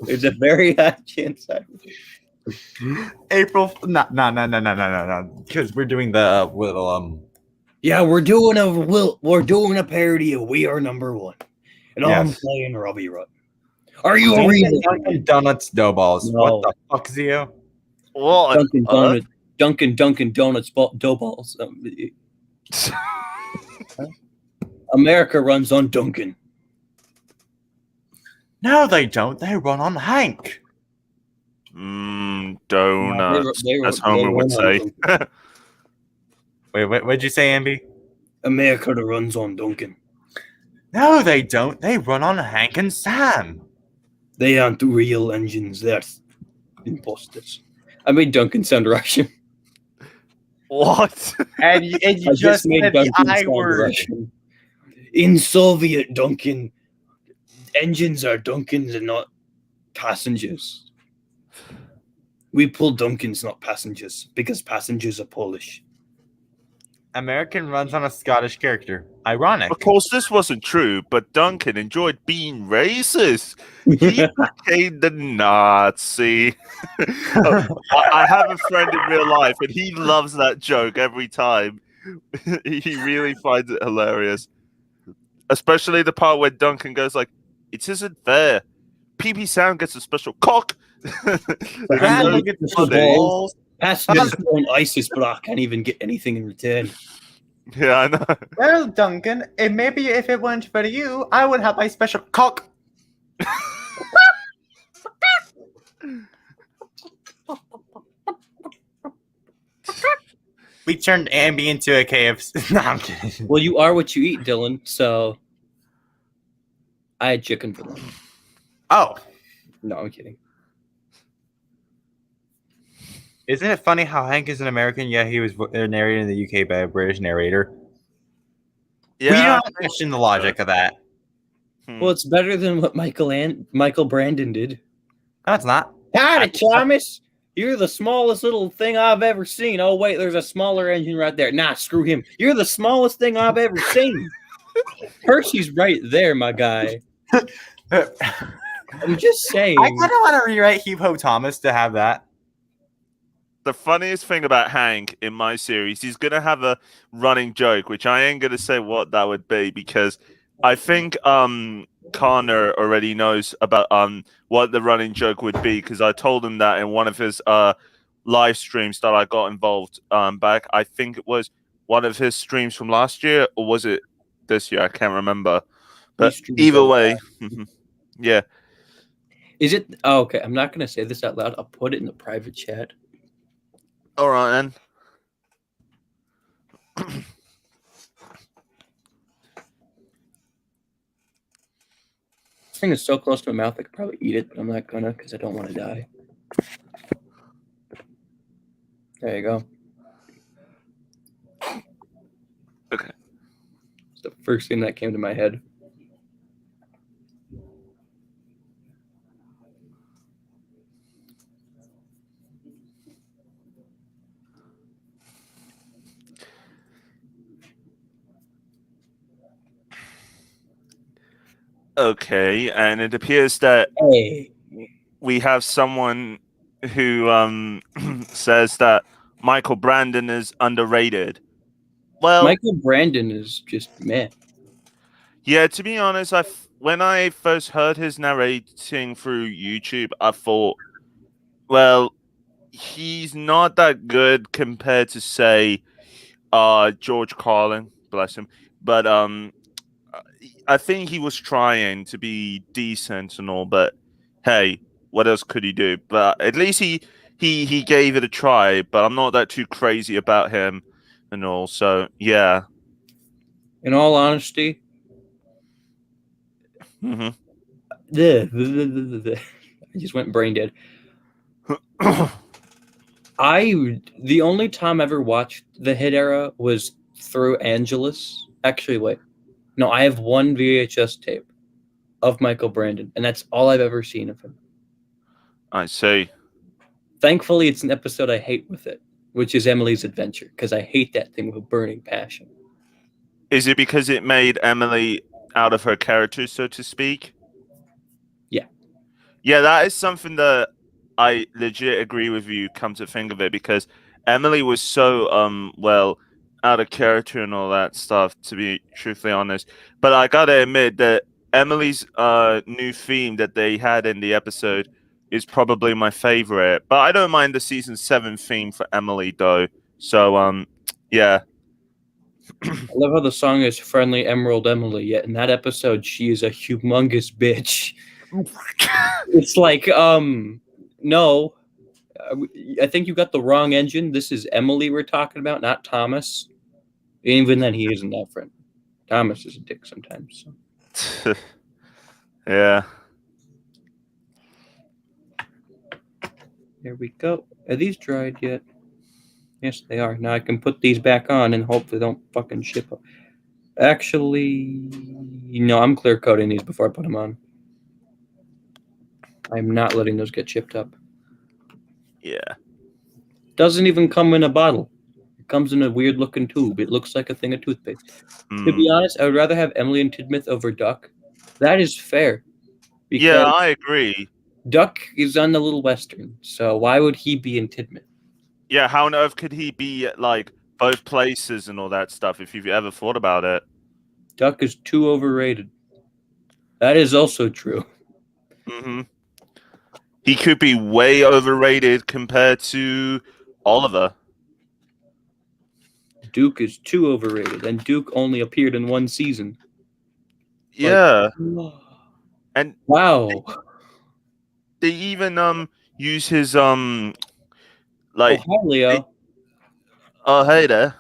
There's a very high chance I would. April. No. Because we're doing the little Yeah, we're doing a parody of We Are Number One, and I'm Yes. playing Robbie Rudd. Are you a real Dunkin' Donuts dough balls? No. What the fuck, Zio? What? Dunkin' Donuts dough balls? America runs on Dunkin'. No, they don't. They run on Hank. Donuts. As Homer would say. Wait, what'd you say, Ambey? America runs on Dunkin'. No, they don't. They run on Hank and Sam. They aren't real engines. They're imposters. I made Duncan sound Russian. What? And you I just made said the Duncan I sound word. Russian. In Soviet Duncan, engines are Duncans and not passengers. We pull Duncans, not passengers, because passengers are Polish. American runs on a Scottish character. Ironic. Of course, this wasn't true, but Duncan enjoyed being racist. He became the Nazi. I have a friend in real life, and he loves that joke every time. He really finds it hilarious. Especially the part where Duncan goes like, "It isn't fair. PB Sound gets a special cock." Passengers join ISIS, but I can't even get anything in return. Yeah, I know. Well, Duncan, maybe if it weren't for you, I would have my special cock. We turned Ambey into a KFC. No, I'm kidding. Well, you are what you eat, Dylan, so I had chicken for lunch. Oh. No, I'm kidding. Isn't it funny how Hank is an American, yet he was narrated in the UK by a British narrator? Yeah. We don't question the logic of that. Well, it's better than what Michael Brandon did. No, it's not. Howdy, Thomas. You're the smallest little thing I've ever seen. Oh, wait, there's a smaller engine right there. Nah, screw him. You're the smallest thing I've ever seen. Percy's right there, my guy. I'm just saying. I kind of want to rewrite Hugh Ho Thomas to have that. The funniest thing about Hank in my series, he's going to have a running joke, which I ain't going to say what that would be because I think Connor already knows about what the running joke would be because I told him that in one of his live streams that I got involved back. I think it was one of his streams from last year, or was it this year? I can't remember. But either way, yeah. Is it? Oh, okay, I'm not going to say this out loud. I'll put it in the private chat. All right, then. This thing is so close to my mouth, I could probably eat it, but I'm not gonna because I don't want to die. There you go. Okay. It's the First thing that came to my head. Okay, and it appears that we have someone who says that Michael Brandon is underrated. Well, Michael Brandon is just meh. Yeah, to be honest, when I first heard his narrating through YouTube, I thought, well, he's not that good compared to say George Carlin, bless him. But I think he was trying to be decent and all, but hey, what else could he do? But at least he gave it a try, but I'm not that too crazy about him and all, so yeah. In all honesty, Mm-hmm. I just went brain dead. The only time I ever watched the hit era was through Angelus. Actually, wait. No, I have one VHS tape of Michael Brandon, and that's all I've ever seen of him. I see. Thankfully, it's an episode I hate with it, which is Emily's Adventure, because I hate that thing with a burning passion. Is it because it made Emily out of her character, so to speak? Yeah. Yeah, that is something that I legit agree with you, come to think of it, because Emily was so, well, out of character and all that stuff, to be truthfully honest. But I gotta admit that Emily's new theme that they had in the episode is probably my favorite. But I don't mind the season 7 theme for Emily, though. So, yeah. I love how the song is Friendly Emerald Emily, yet in that episode, she is a humongous bitch. It's like, no. I think you got the wrong engine. This is Emily we're talking about, not Thomas. Even then, he isn't that friendly. Thomas is a dick sometimes. So. Yeah. There we go. Are these dried yet? Yes, they are. Now I can put these back on and hope they don't fucking ship up. Actually, no, I'm clear coating these before I put them on. I'm not letting those get chipped up. Yeah. Doesn't even come in a bottle. It comes in a weird looking tube. It looks like a thing of toothpaste. To be honest, I would rather have Emily and Tidmouth over Duck. That is fair. Yeah, I agree. Duck is on the Little Western, so why would he be in Tidmouth? Yeah, how on earth could he be at, like, both places and all that stuff, if you've ever thought about it? Duck is too overrated. That is also true. Mm-hmm. He could be way overrated compared to Oliver. Duke is too overrated, and Duke only appeared in one season. Yeah. And wow. They even use his like oh, hi, Leo. Oh, hey there.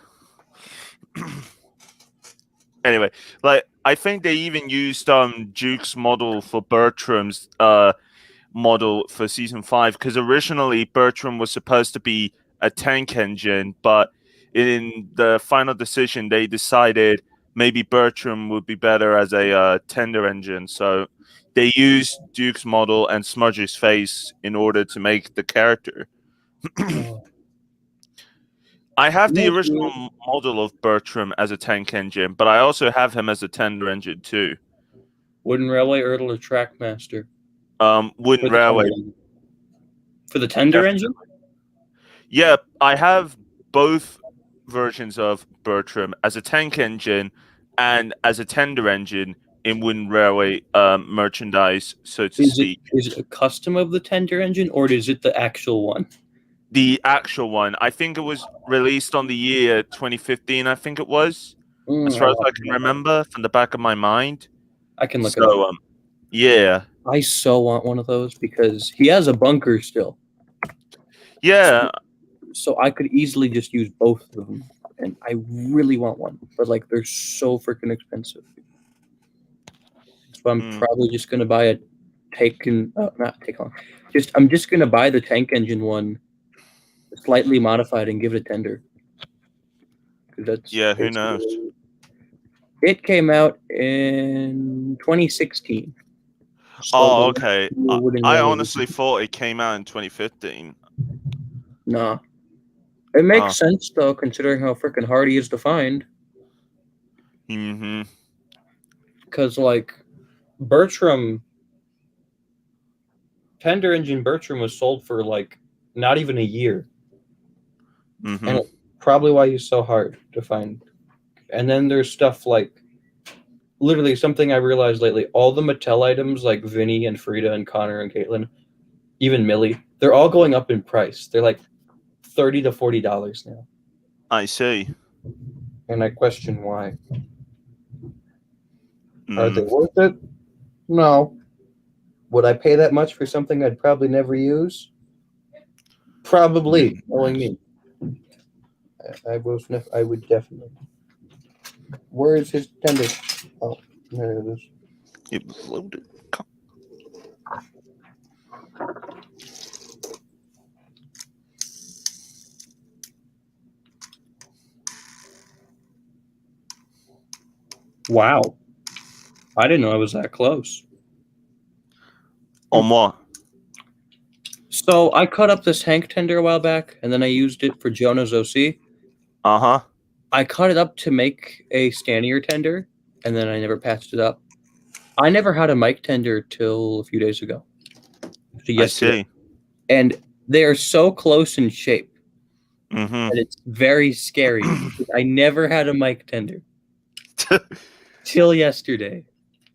Anyway, like I think they even used Duke's model for Bertram's model for season 5, because originally Bertram was supposed to be a tank engine, but in the final decision they decided maybe Bertram would be better as a tender engine, so they used Duke's model and Smudge's face in order to make the character. I have the original model of Bertram as a tank engine, but I also have him as a tender engine too. Wooden Railway, Erdl, or Trackmaster? Wooden Railway. For the tender engine? Yeah, I have both versions of Bertram as a tank engine and as a tender engine in Wooden Railway merchandise, so to speak. Is it a custom of the tender engine, or is it the actual one? The actual one. I think it was released on the year 2015, I think it was. As far as I can remember from the back of my mind. I can look it up. Yeah. I so want one of those because he has a bunker still. Yeah. So I could easily just use both of them. And I really want one. But like they're so freaking expensive. So I'm probably just gonna buy a I'm just gonna buy the tank engine one, slightly modified, and give it a tender. Yeah, who knows? It came out in 2016. So Oh, the okay. wooden I railway- honestly thought it came out in 2015. Nah. It makes Oh. sense though, considering how freaking hard he is to find. Mm-hmm. Because like Bertram, Tender Engine Bertram was sold for like not even a year, Mm-hmm. and it's probably why he's so hard to find. And then there's stuff like, literally something I realized lately: all the Mattel items like Vinny and Frida and Connor and Caitlin, even Millie, they're all going up in price. They're like $30 to $40 now, I see. and I question why. Are Mm. they worth it? No. Would I pay that much for something I'd probably never use? Probably, knowing me. I would definitely. Where is his tender? Oh, there it is. It was loaded. Wow. I didn't know I was that close. On what? So I cut up this Hank tender a while back, and then I used it for Jonah's OC. Uh-huh. I cut it up to make a Stanier tender, and then I never patched it up. I never had a Mike tender till a few days ago. So yesterday. I see. And they are so close in shape. Mm-hmm. And it's very scary. I never had a mic tender till yesterday,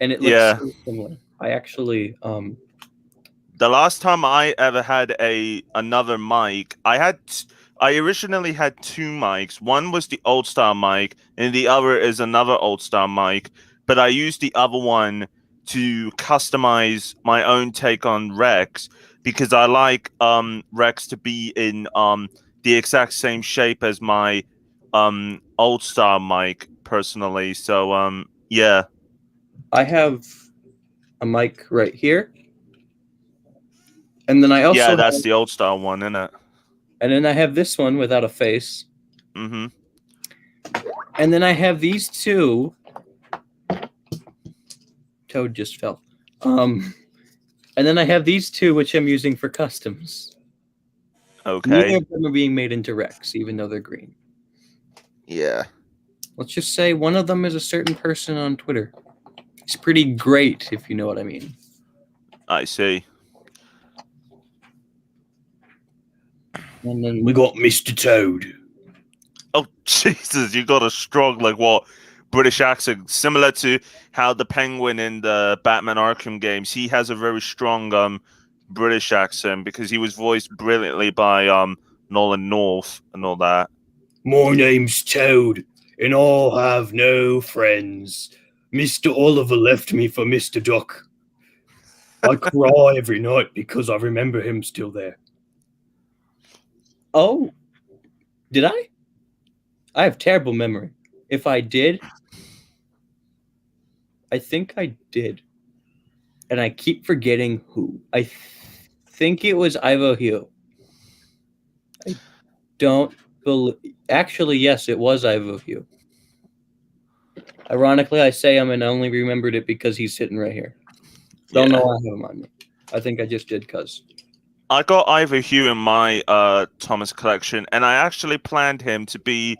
and it looks so similar. I actually, the last time I ever had another mic, I originally had two mics. One was the old style mic, and the other is another old style mic. But I used the other one to customize my own take on Rex because I like Rex to be in the exact same shape as my old style mic personally. So yeah. I have a mic right here, and then I also that's the old style one, isn't it? And then I have this one without a face. Mm-hmm. And then I have these two. Toad just fell. And then I have these two, which I'm using for customs. Okay. Neither of them are being made into Rex, even though they're green. Yeah. Let's just say one of them is a certain person on Twitter. He's pretty great, if you know what I mean. I see. And then we got Mr. Toad. Oh, Jesus, you got a strong, like, what, British accent. Similar to how the Penguin in the Batman Arkham games, he has a very strong British accent because he was voiced brilliantly by Nolan North and all that. My name's Toad, and I have no friends. Mr. Oliver left me for Mr. Duck. I cry every night because I remember him still there. Oh, did I? I have terrible memory. If I did, I think I did. And I keep forgetting who. I think it was Ivo Hugh. I don't believe... Actually, yes, it was Ivo Hugh. Ironically, I say him and I only remembered it because he's sitting right here. Don't know why I have him on me. I think I just did because. I got Ivor Hugh in my Thomas collection, and I actually planned him to be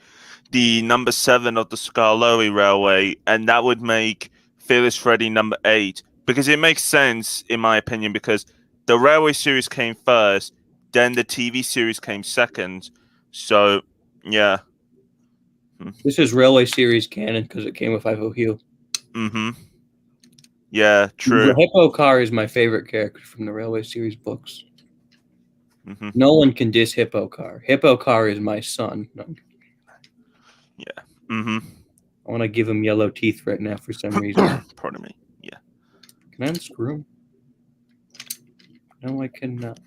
the number 7 of the Skarloey Railway, and that would make Fearless Freddy number 8, because it makes sense, in my opinion, because the Railway series came first, then the TV series came second, so, yeah. This is Railway series canon because it came with Ivo Hugh. Mm-hmm. Yeah, true. The Hippo Car is my favorite character from the Railway series books. Mm-hmm. No one can diss Hippo Car. Hippo Car is my son. No. Yeah. Mm-hmm. I want to give him yellow teeth right now for some reason. Pardon me. Yeah. Can I unscrew him? No, I cannot.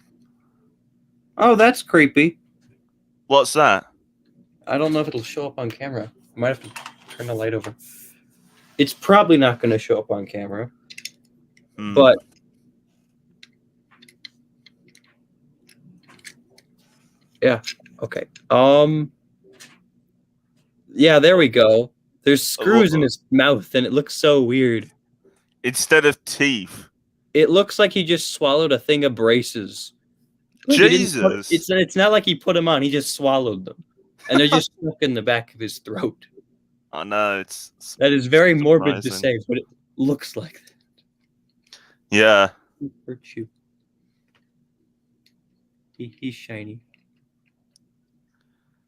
Oh, that's creepy. What's that? I don't know if it'll show up on camera. I might have to turn the light over. It's probably not going to show up on camera. But yeah, okay. Yeah, there we go. There's screws in his mouth, and it looks so weird. Instead of teeth. It looks like he just swallowed a thing of braces. Like Jesus. It's not like he put them on. He just swallowed them. And they're just stuck in the back of his throat. Oh, no. That is very morbid to surprising. say, but it looks like that. Yeah. Virtue. He's shiny.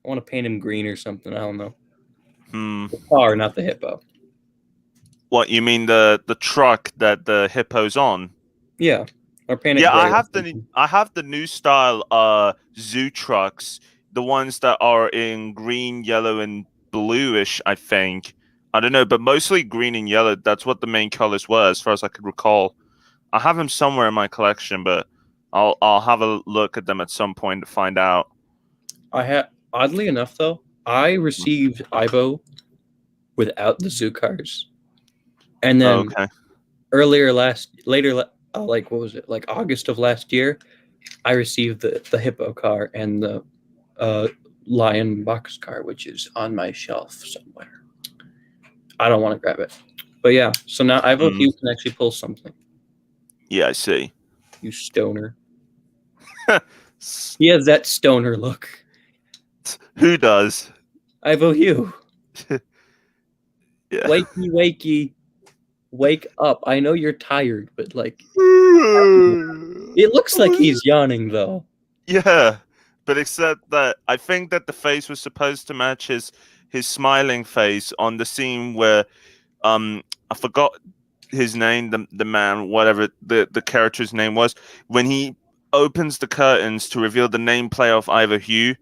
I want to paint him green or something. I don't know. The car, not the hippo. What, you mean the truck that the hippo's on? Yeah. Or paint it Yeah, gray I or have something. the new style zoo trucks, the ones that are in green, yellow, and bluish, I think. I don't know, but mostly green and yellow. That's what the main colors were, as far as I could recall. I have them somewhere in my collection, but I'll have a look at them at some point to find out. Oddly enough, though, I received Ivo without the zoo cars, and then like what was it? Like August of last year, I received the hippo car and the lion box car, which is on my shelf somewhere. I don't want to grab it, but yeah. So now Ivo Hugh can actually pull something. Yeah, I see. You stoner. He has that stoner look. Who does? Ivo Hugh. Yeah. Wakey, wakey. Wake up. I know you're tired, but like it looks like he's yawning though. Yeah. But except that I think that the face was supposed to match his smiling face on the scene where I forgot his name, the man, whatever the character's name was, when he opens the curtains to reveal the nameplate of Ivo Hugh.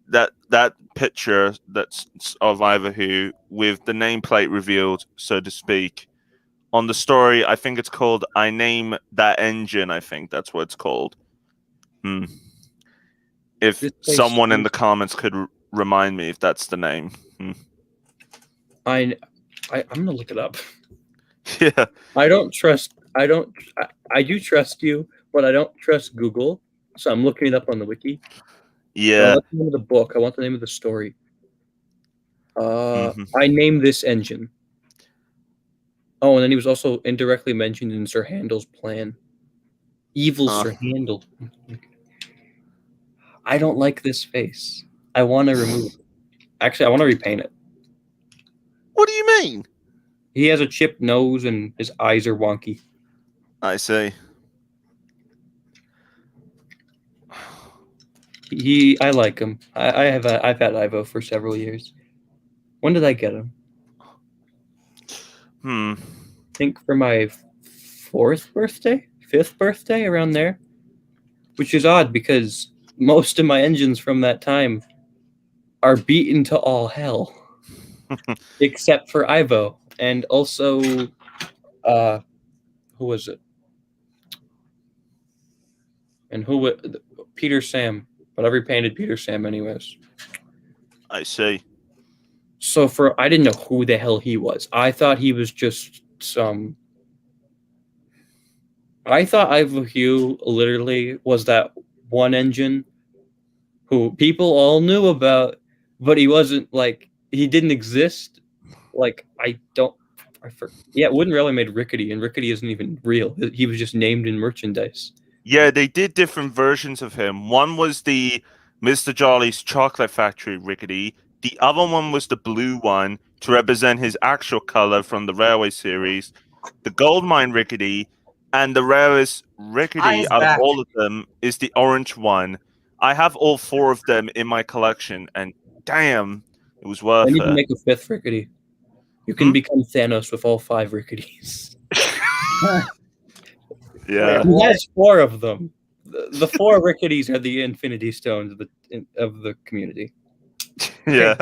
That picture that's of Ivo Hugh with the nameplate revealed, so to speak. On the story, I think it's called I Name That Engine. I think that's what it's called. If someone in the comments could remind me if that's the name. I'm gonna look it up. Yeah. I do trust you, but I don't trust Google. So I'm looking it up on the wiki. Yeah. I want the name of the book. I want the name of the story. I named this engine. Oh, and then he was also indirectly mentioned in Sir Handel's plan. Evil Sir Handel. I don't like this face. I want to remove it. Actually, I want to repaint it. What do you mean? He has a chipped nose and his eyes are wonky. I see. I like him. I've had Ivo for several years. When did I get him? I think for my 5th birthday, around there. Which is odd because most of my engines from that time are beaten to all hell. Except for Ivo. And also who was it? And Peter Sam. But I've repainted Peter Sam anyways. I see. So I didn't know who the hell he was. I thought he was just some. I thought Ivo Hugh literally was that one engine who people all knew about, but he wasn't like he didn't exist. Like it wouldn't really made Rickety, and Rickety isn't even real. He was just named in merchandise. Yeah, they did different versions of him. One was the Mr. Jolly's Chocolate Factory Rickety. The other one was the blue one to represent his actual color from the Railway series. The Goldmine Rickety, and the rarest Rickety out of all of them is the orange one. I have all 4 of them in my collection, and damn, it was worth it. I need to make a 5th Rickety. You can become Thanos with all 5 Ricketies. Yeah, he has 4 of them. The 4 Ricketies are the Infinity Stones of the community. Yeah.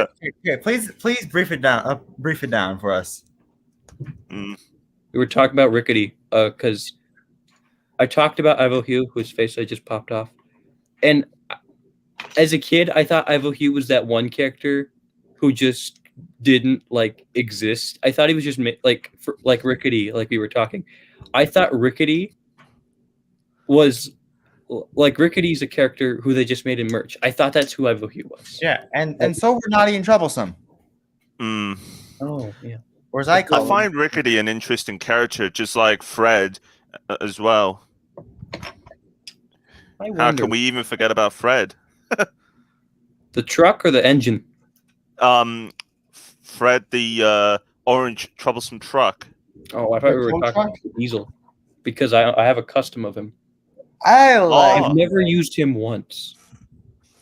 Okay, please brief it down. Brief it down for us. We were talking about Rickety because I talked about Ivo Hugh, whose face I just popped off, and as a kid, I thought Ivo Hugh was that one character who just didn't exist. I thought he was just like Rickety, like we were talking. I thought Rickety was Rickety's a character who they just made in merch. I thought that's who Ivo Hugh was. Yeah, and so we're Naughty and Troublesome. Oh, yeah. Or as I I call him, find Rickety an interesting character, just like Fred as well. I How wonder. can we even forget about Fred? The truck or the engine? Fred, the orange troublesome truck. Oh, I thought we were tow talking truck? about the diesel. Because I have a custom of him. I like. Oh. I've never used him once.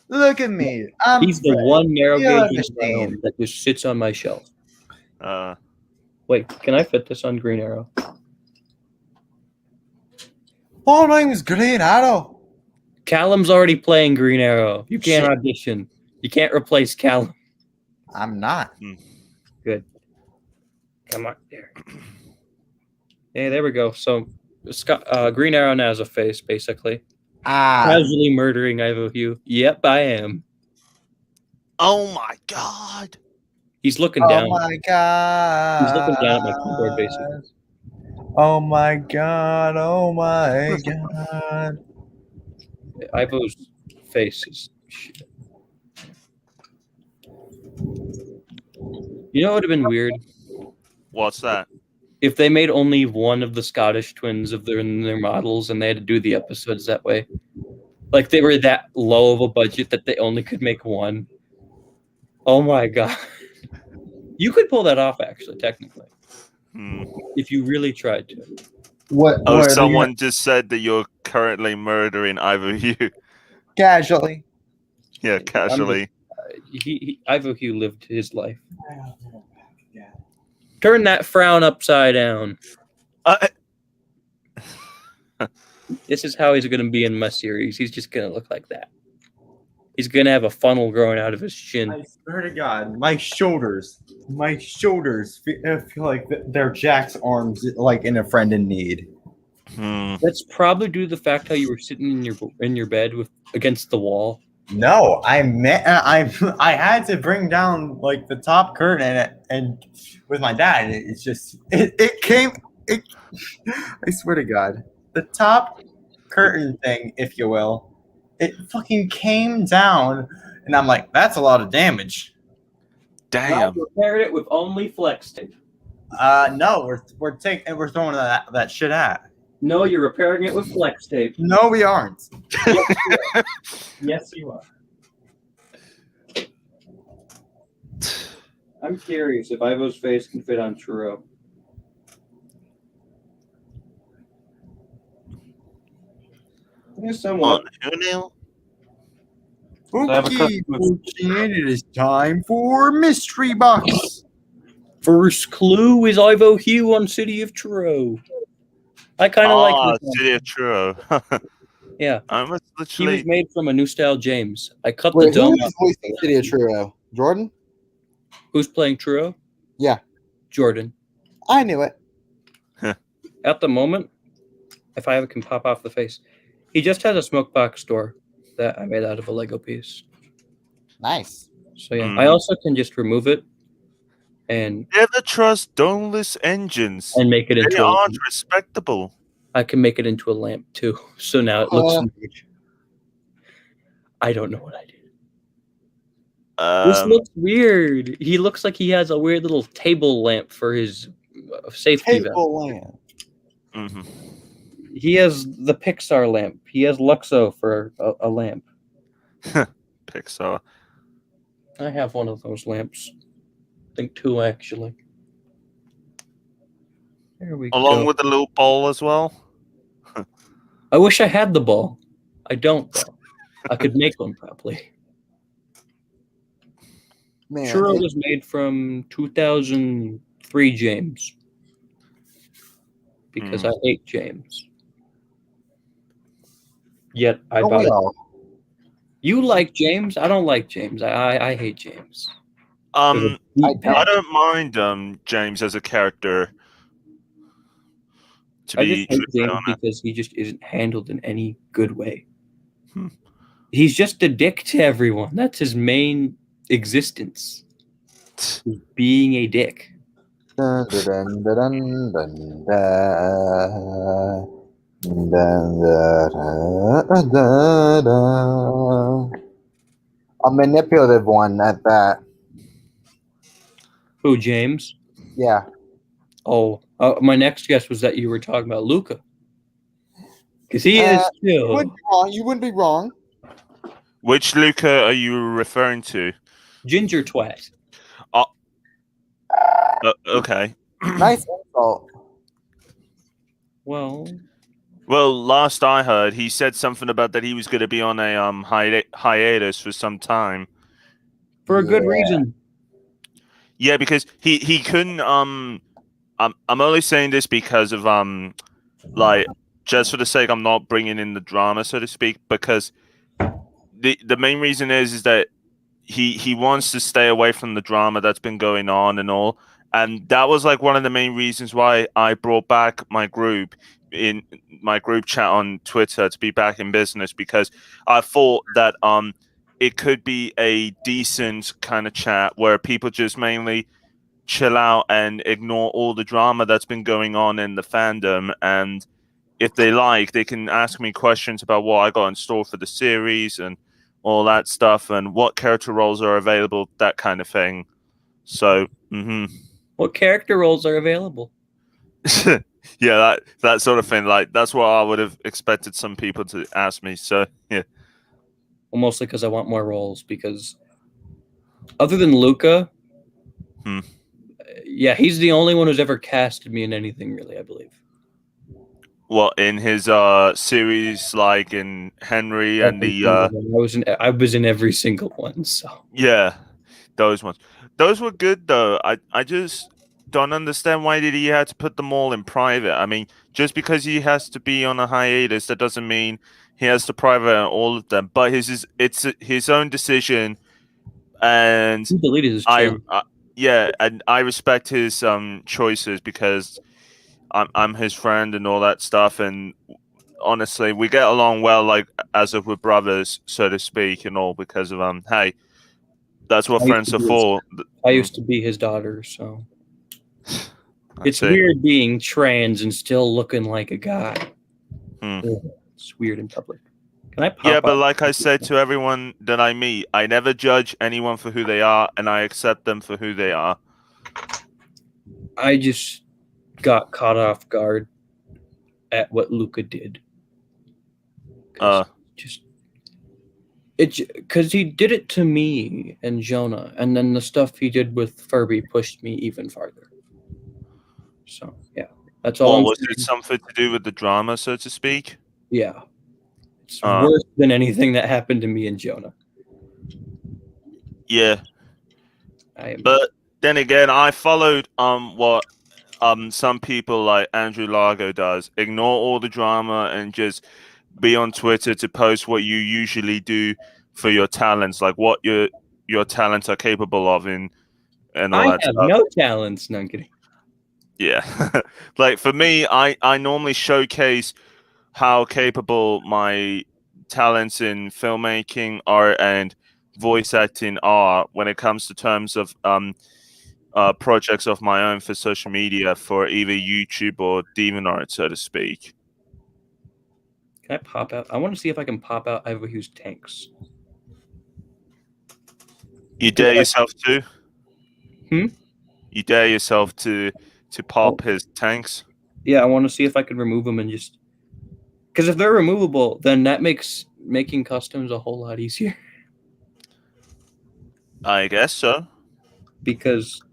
Look at me. He's the one narrow You're gauge the engine I own same. that just sits on my shelf. Uh, Wait, can I fit this on Green Arrow? My name's Green Arrow. Callum's already playing Green Arrow. You can't Shit. audition. You can't replace Callum. I'm not. Good. Come on, there. Hey, there we go. So, Green Arrow now has a face, basically. Casually murdering Ivo Hugh. Yep, I am. oh my god. He's looking Oh down. my god. He's looking down at my keyboard, basically. Oh my god. Oh my god. Ivo's face is shit. You know what would have been weird? What's that? If they made only one of the Scottish twins of their models and they had to do the episodes that way. Like they were that low of a budget that they only could make one. Oh my god. You could pull that off actually, technically. If you really tried to. What? Oh, what someone just said that you're currently murdering Ivo Hugh. Casually. Yeah, casually. Ivo Hugh lived his life. Turn that frown upside down. This is how he's going to be in my series. He's just going to look like that. He's going to have a funnel growing out of his chin. I swear to God, my shoulders feel like they're Jack's arms, like in A Friend in Need. That's probably due to the fact how you were sitting in your bed against the wall. No, I had to bring down like the top curtain and with my dad. It's just It came. I swear to God. the top curtain thing, if you will. It fucking came down, and I'm like, that's a lot of damage. Damn. Repaired it with only flex tape. No, we're throwing that shit at. No, you're repairing it with flex tape. No, we aren't. Yes, you are. I'm curious if Ivo's face can fit on Truro. Yes, somewhat. Okay, it is time for Mystery Box. First clue is Ivo Hugh on City of Truro. I kind of like this one. City of Truro. Yeah. I was He literally. was made from a new style James. I cut Wait, the who dome is off. voicing City of Truro? Jordan? Who's playing Truro? Yeah. Jordan. I knew it. At the moment, if I can pop off the face, he just has a smoke box door that I made out of a Lego piece. Nice. So yeah, I also can just remove it and Never trust doneless engines. make it They into. aren't respectable. I can make it into a lamp too. So now it looks. I don't know what I did. This looks weird. He looks like he has a weird little table lamp for his safety valve. Table lamp. Mm-hmm. He has the Pixar lamp. He has Luxo for a lamp. Pixar. I have one of those lamps. I think two actually. There we Along go. with the little bowl as well. I wish I had the ball. I don't though. I could make one probably. Man, Churro was made from 2003 James. Because I hate James. Yet I bought it. You like James? I don't like James. I hate James. I don't mind James as a character. I just hate James because he just isn't handled in any good way. He's just a dick to everyone. That's his main existence. Being a dick. Dun, dun, dun, dun, dun, dun, dun, dun, dun. A manipulative one at that. Who, James? Yeah. Oh, my next guess was that you were talking about Luca. Because he is You too. wouldn't be wrong. Which Luca are you referring to? Ginger twat. Okay. Nice insult. Well, last I heard, he said something about that he was going to be on a hiatus for some time. for a good reason. Yeah, because he couldn't. I'm only saying this because of like, just for the sake I'm not bringing in the drama, so to speak, because the main reason is that he wants to stay away from the drama that's been going on and all. And that was like one of the main reasons why I brought back my group in my group chat on Twitter to be back in business, because I thought that it could be a decent kind of chat where people just mainly chill out and ignore all the drama that's been going on in the fandom. And if they like, they can ask me questions about what I got in store for the series and all that stuff and what character roles are available, that kind of thing. So, What character roles are available? yeah, that sort of thing. Like, that's what I would have expected some people to ask me. So, yeah. Well, mostly because I want more roles. Because other than Luca, yeah, he's the only one who's ever casted me in anything, really, I believe. Well, in his series, like in Henry and I was in every single one. So yeah, those ones. Those were good though. I just don't understand why did he have to put them all in private. I mean, just because he has to be on a hiatus, that doesn't mean he has to private all of them. But it's his own decision, and he deleted his channel. Yeah, and I respect his choices because I'm his friend and all that stuff. And honestly, we get along well, like as if we're brothers, so to speak, and all because of hey, that's what friends are for. I used to be his daughter, so it's weird being trans and still looking like a guy. It's weird in public. Can I pop Yeah, but up? like I said to everyone that I meet, I never judge anyone for who they are, and I accept them for who they are. I just got caught off guard at what Luca did. Because he did it to me and Jonah, and then the stuff he did with Furby pushed me even farther. So yeah, that's all. Well, was it something to do with the drama, so to speak? Yeah, it's worse than anything that happened to me and Jonah. Yeah, but then again, I followed what some people like Andrew Largo does. Ignore all the drama and just be on Twitter to post what you usually do for your talents, like what your talents are capable of and all that stuff. I have no talents, no, I'm kidding. Yeah. Like for me, I normally showcase how capable my talents in filmmaking are and voice acting are when it comes to terms of projects of my own for social media for either YouTube or DeviantArt, so to speak. Can I pop out? I want to see if I can pop out Ivor Hughes' tanks. You dare yourself to? Hmm? You dare yourself to pop his tanks? Yeah, I want to see if I can remove them and just... Because if they're removable, then that makes making customs a whole lot easier. I guess so. Because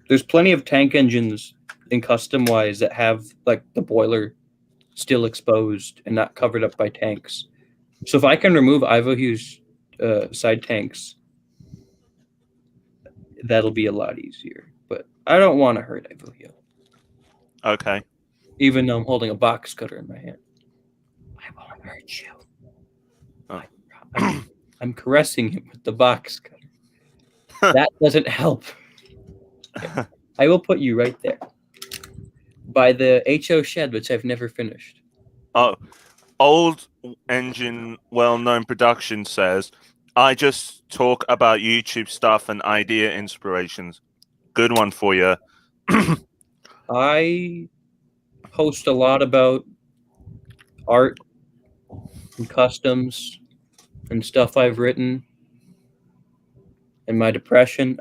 there's plenty of tank engines in custom-wise that have like the boiler still exposed and not covered up by tanks. So if I can remove Ivo Hughes' side tanks, that'll be a lot easier. But I don't want to hurt Ivo Hughes. Okay. Even though I'm holding a box cutter in my hand. I won't hurt you. Oh. I'm caressing him with the box cutter. That doesn't help. Okay. I will put you right there. By the HO shed, which I've never finished. Oh, Old Engine well-known production says, I just talk about YouTube stuff and idea inspirations. Good one for you. I post a lot about art and customs and stuff I've written and my depression.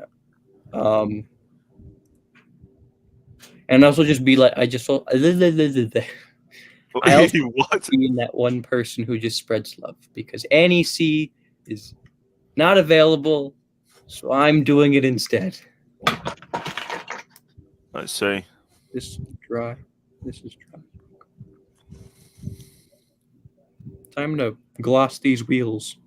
And also just be like, I also What? being that one person who just spreads love because NEC is not available, so I'm doing it instead. Let's see. This is dry. This is dry. Time to gloss these wheels.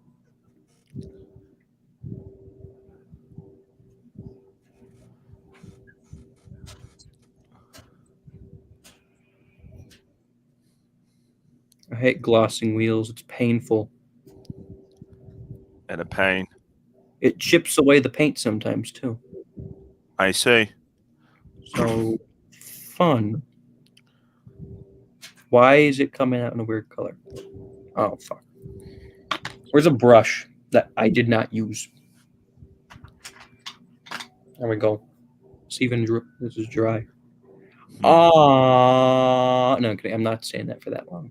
I hate glossing wheels. It's painful. And a pain. It chips away the paint sometimes too. I see. So fun. Why is it coming out in a weird color? Oh fuck. Where's a brush that I did not use? There we go. It's even this is dry. No, I'm kidding. I'm not saying that for that long.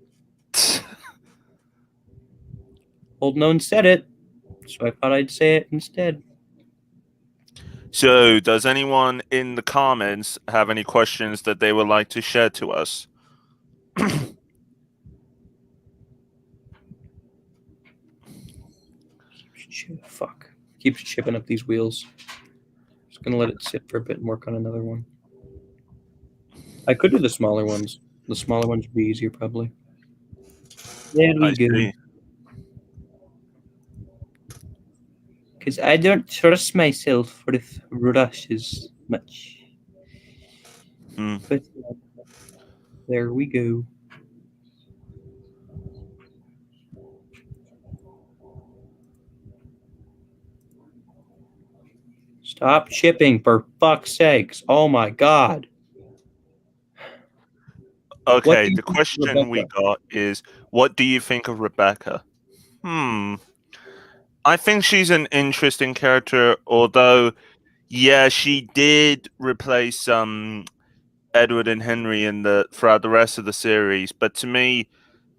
Old Known said it, so I thought I'd say it instead. So, does anyone in the comments have any questions that they would like to share to us? Fuck. Keeps chipping up these wheels. Just gonna let it sit for a bit and work on another one. I could do the smaller ones. The smaller ones would be easier, probably. There we go. Because I don't trust myself with brushes much. But there we go. Stop chipping, for fuck's sakes. Oh my god. Okay, the question we got is, what do you think of Rebecca? I think she's an interesting character, although, yeah, she did replace Edward and Henry throughout the rest of the series. But to me,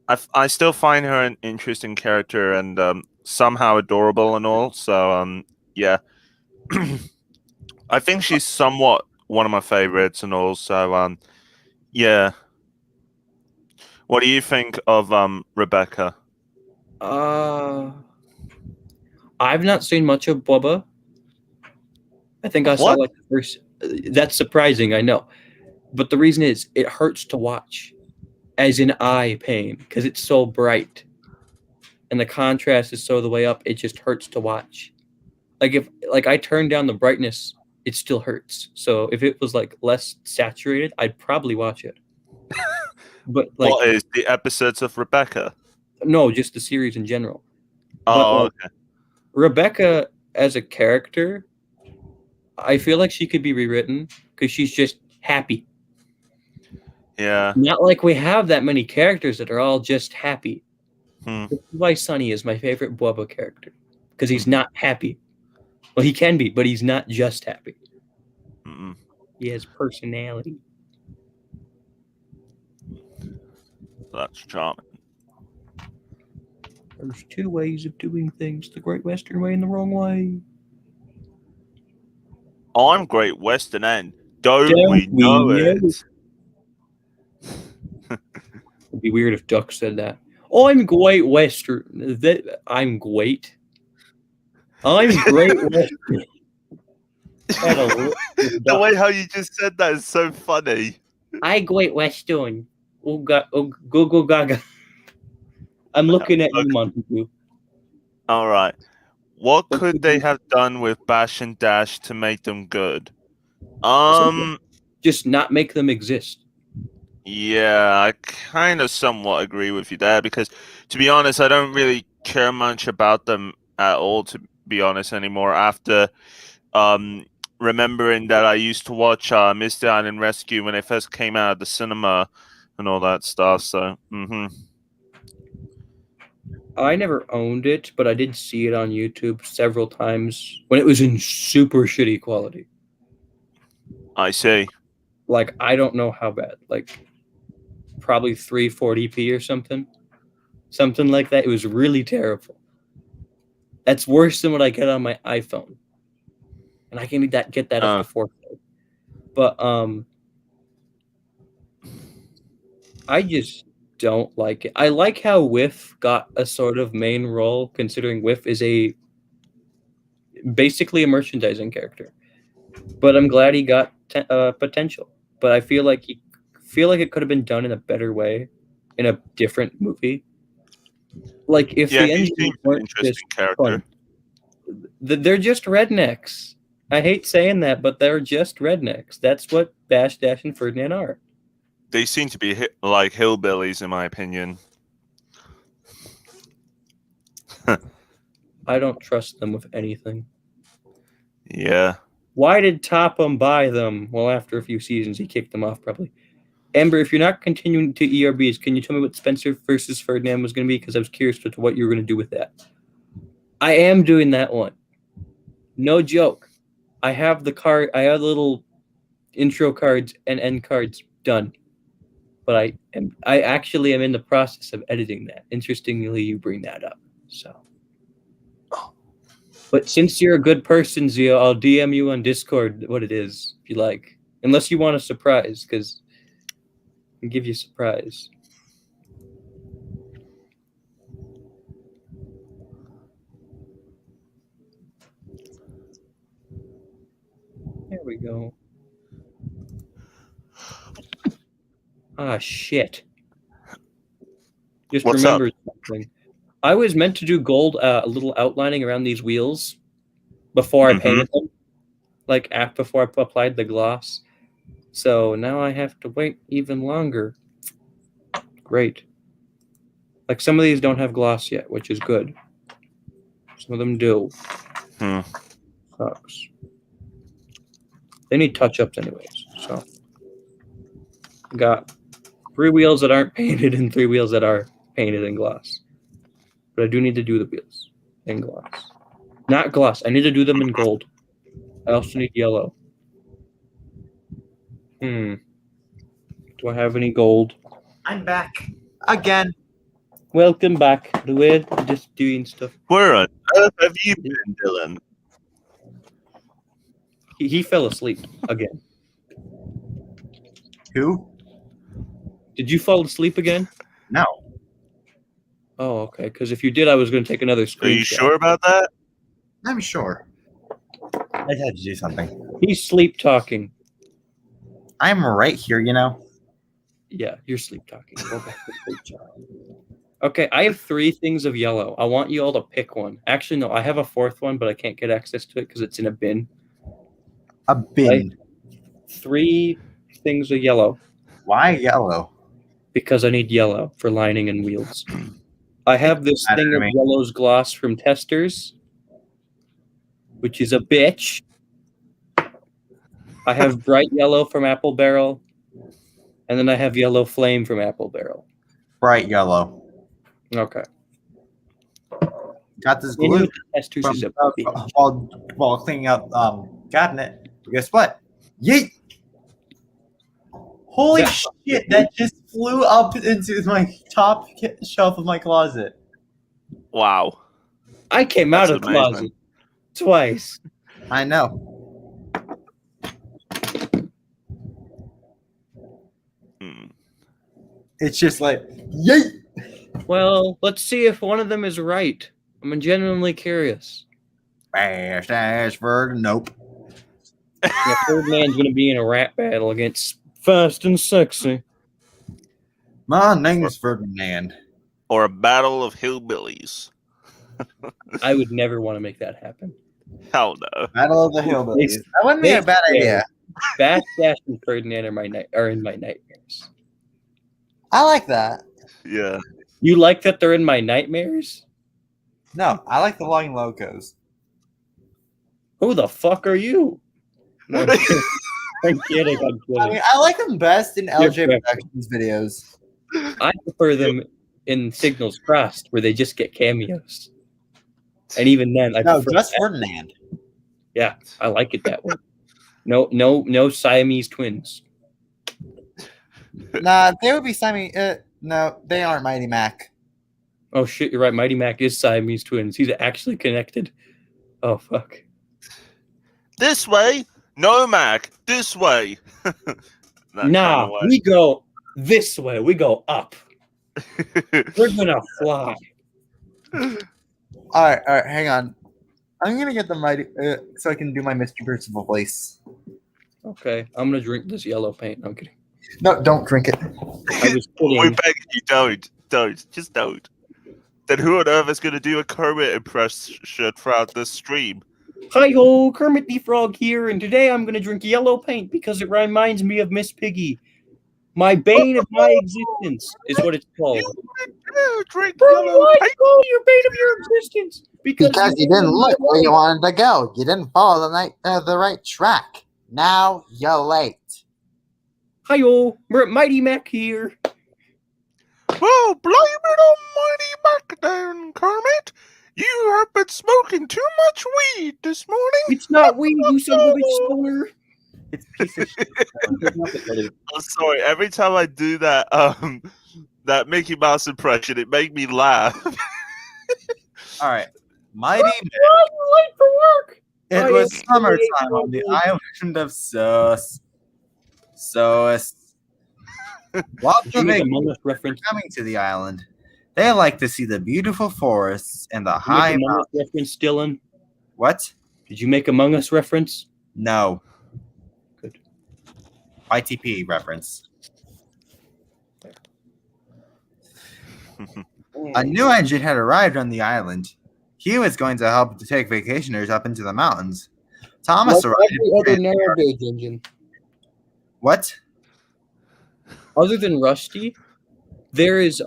I still find her an interesting character and somehow adorable and all. So yeah, I think she's somewhat one of my favorites and all. So yeah. What do you think of Rebecca? I've not seen much of Bubba. I think I saw like the first. That's surprising, I know, but the reason is it hurts to watch, as in eye pain, because it's so bright, and the contrast is so the way up. It just hurts to watch. Like if I turn down the brightness, it still hurts. So if it was like less saturated, I'd probably watch it. But like, what is the episodes of Rebecca? No, just the series in general. Oh, okay. Rebecca as a character, I feel like she could be rewritten because she's just happy. Yeah. Not like we have that many characters that are all just happy. This is why Sonny is my favorite Bubba character, because he's not happy. Well, he can be, but he's not just happy. He has personality. That's charming. There's two ways of doing things: the Great Western way and the wrong way. I'm Great Western End. Don't we know it? It'd be weird if Duck said that. I'm Great Western. I'm great. I'm Great Western. The way how you just said that is so funny. I Great Western. Oh, go gaga. I'm looking at you, Montague. All right. What could they have done with Bash and Dash to make them good? Just not make them exist. Yeah, I kind of somewhat agree with you there because, to be honest, I don't really care much about them at all, to be honest, anymore. After remembering that I used to watch Mr. Island Rescue when it first came out of the cinema and all that stuff. So, I never owned it, but I did see it on YouTube several times when it was in super shitty quality. I see. Like, I don't know how bad. Like, probably 340p or something. Something like that. It was really terrible. That's worse than what I get on my iPhone. And I can get that up to 4K. But I just don't like it. I like how Whiff got a sort of main role, considering Whiff is basically a merchandising character. But I'm glad he got potential. But I feel like it could have been done in a better way, in a different movie. Like if the he engines seems an weren't interesting just character. fun. They're just rednecks. I hate saying that, but they're just rednecks. That's what Bash, Dash, and Ferdinand are. They seem to be like hillbillies, in my opinion. I don't trust them with anything. Yeah. Why did Topham buy them? Well, after a few seasons, he kicked them off, probably. Amber, if you're not continuing to ERBs, can you tell me what Spencer versus Ferdinand was going to be? Because I was curious as to what you were going to do with that. I am doing that one. No joke. I have the card. I have the little intro cards and end cards done. But I actually am in the process of editing that. Interestingly, you bring that up. So. But since you're a good person, Zio, I'll DM you on Discord what it is, if you like. Unless you want a surprise, because I can give you a surprise. There we go. Ah, shit. Just What's remember something. I was meant to do gold, a little outlining around these wheels before I painted them, like before I applied the gloss. So now I have to wait even longer. Great. Like some of these don't have gloss yet, which is good. Some of them do. Sucks. They need touch-ups anyways. So got 3 wheels that aren't painted and 3 wheels that are painted in gloss. But I do need to do the wheels in gloss. Not gloss. I need to do them in gold. I also need yellow. Do I have any gold? I'm back again. Welcome back. We're just doing stuff. Where on earth have you been, Dylan? He fell asleep again. Who? Did you fall asleep again? No. Oh, okay. Because if you did, I was going to take another screenshot. Are you sure about that? I'm sure. I had to do something. He's sleep talking. I'm right here, you know. Yeah, you're sleep talking. Go back to sleep, child. Okay, I have 3 things of yellow. I want you all to pick one. Actually, no, I have a 4th one, but I can't get access to it because it's in a bin. A bin. 3 things of yellow. Why yellow? Because I need yellow for lining and wheels. I have this thing of yellow's gloss from Testers, which is a bitch. I have bright yellow from Apple Barrel, and then I have yellow flame from Apple Barrel. Bright yellow. Okay. Got this glue Testers from, is a while cleaning out cabinet. Guess what? Yeet! Holy shit! That just flew up into my top shelf of my closet. Wow. I came out of the closet twice. I know. It's just like, yeet! Well, let's see if one of them is right. I'm genuinely curious. Bash, dash, Ferg, nope. Yeah, Ferdinand's going to be in a rap battle against Fast and Sexy. My name's Ferdinand. Or a battle of hillbillies. I would never want to make that happen. Hell no. Battle of the Hillbillies. That wouldn't be a bad idea. Bash, Dash, and Ferdinand are in my nightmares. I like that. Yeah. You like that they're in my nightmares? No, I like the Long Locos. Who the fuck are you? No, I'm kidding. I'm kidding. I mean, I like them best in LJ Productions videos. I prefer them in Signals Crossed, where they just get cameos. And even then, I prefer just Ferdinand. Yeah, I like it that way. No Siamese twins. Nah, they would be Siamese. No, they aren't Mighty Mac. Oh shit, you're right. Mighty Mac is Siamese twins. He's actually connected. Oh fuck. This way? No, Mac. This way. Nah, we go this way. We go up. We're gonna fly. All right, hang on. I'm gonna get the mighty so I can do my Mr. Percival voice. Okay, I'm gonna drink this yellow paint. I'm kidding. No, don't drink it. I was We kidding. beg you, don't, just don't. Then who on earth is going to do a Kermit impression throughout this stream? Hi ho, Kermit the Frog here, and today I'm gonna drink yellow paint because it reminds me of Miss Piggy. My bane of my existence is what it's called. Drink Why yellow paint. go your bane of your existence? Because you didn't look where you wanted to go. You didn't follow the right track. Now you're late. Hi ho, Mighty Mac here. Well, blame it on Mighty Mac then, Kermit. You have been smoking too much weed this morning. It's not weed, you son of a bitch stoner. It's a piece of shit. I'm sorry. Every time I do that, that Mickey Mouse impression, it makes me laugh. All right, Mighty Mac. Late for work. It was summertime on the island of Sus. Lots Did you of make a vacationers Among Us are reference? coming to the island. They like to see the beautiful forests and the Did you high make Among Us mountains. reference, Dylan? What? Did you make Among Us reference? No. Good. ITP reference. A new engine had arrived on the island. He was going to help to take vacationers up into the mountains. Thomas Like arrived. every other narrow gauge engine. What? Other than Rusty, there is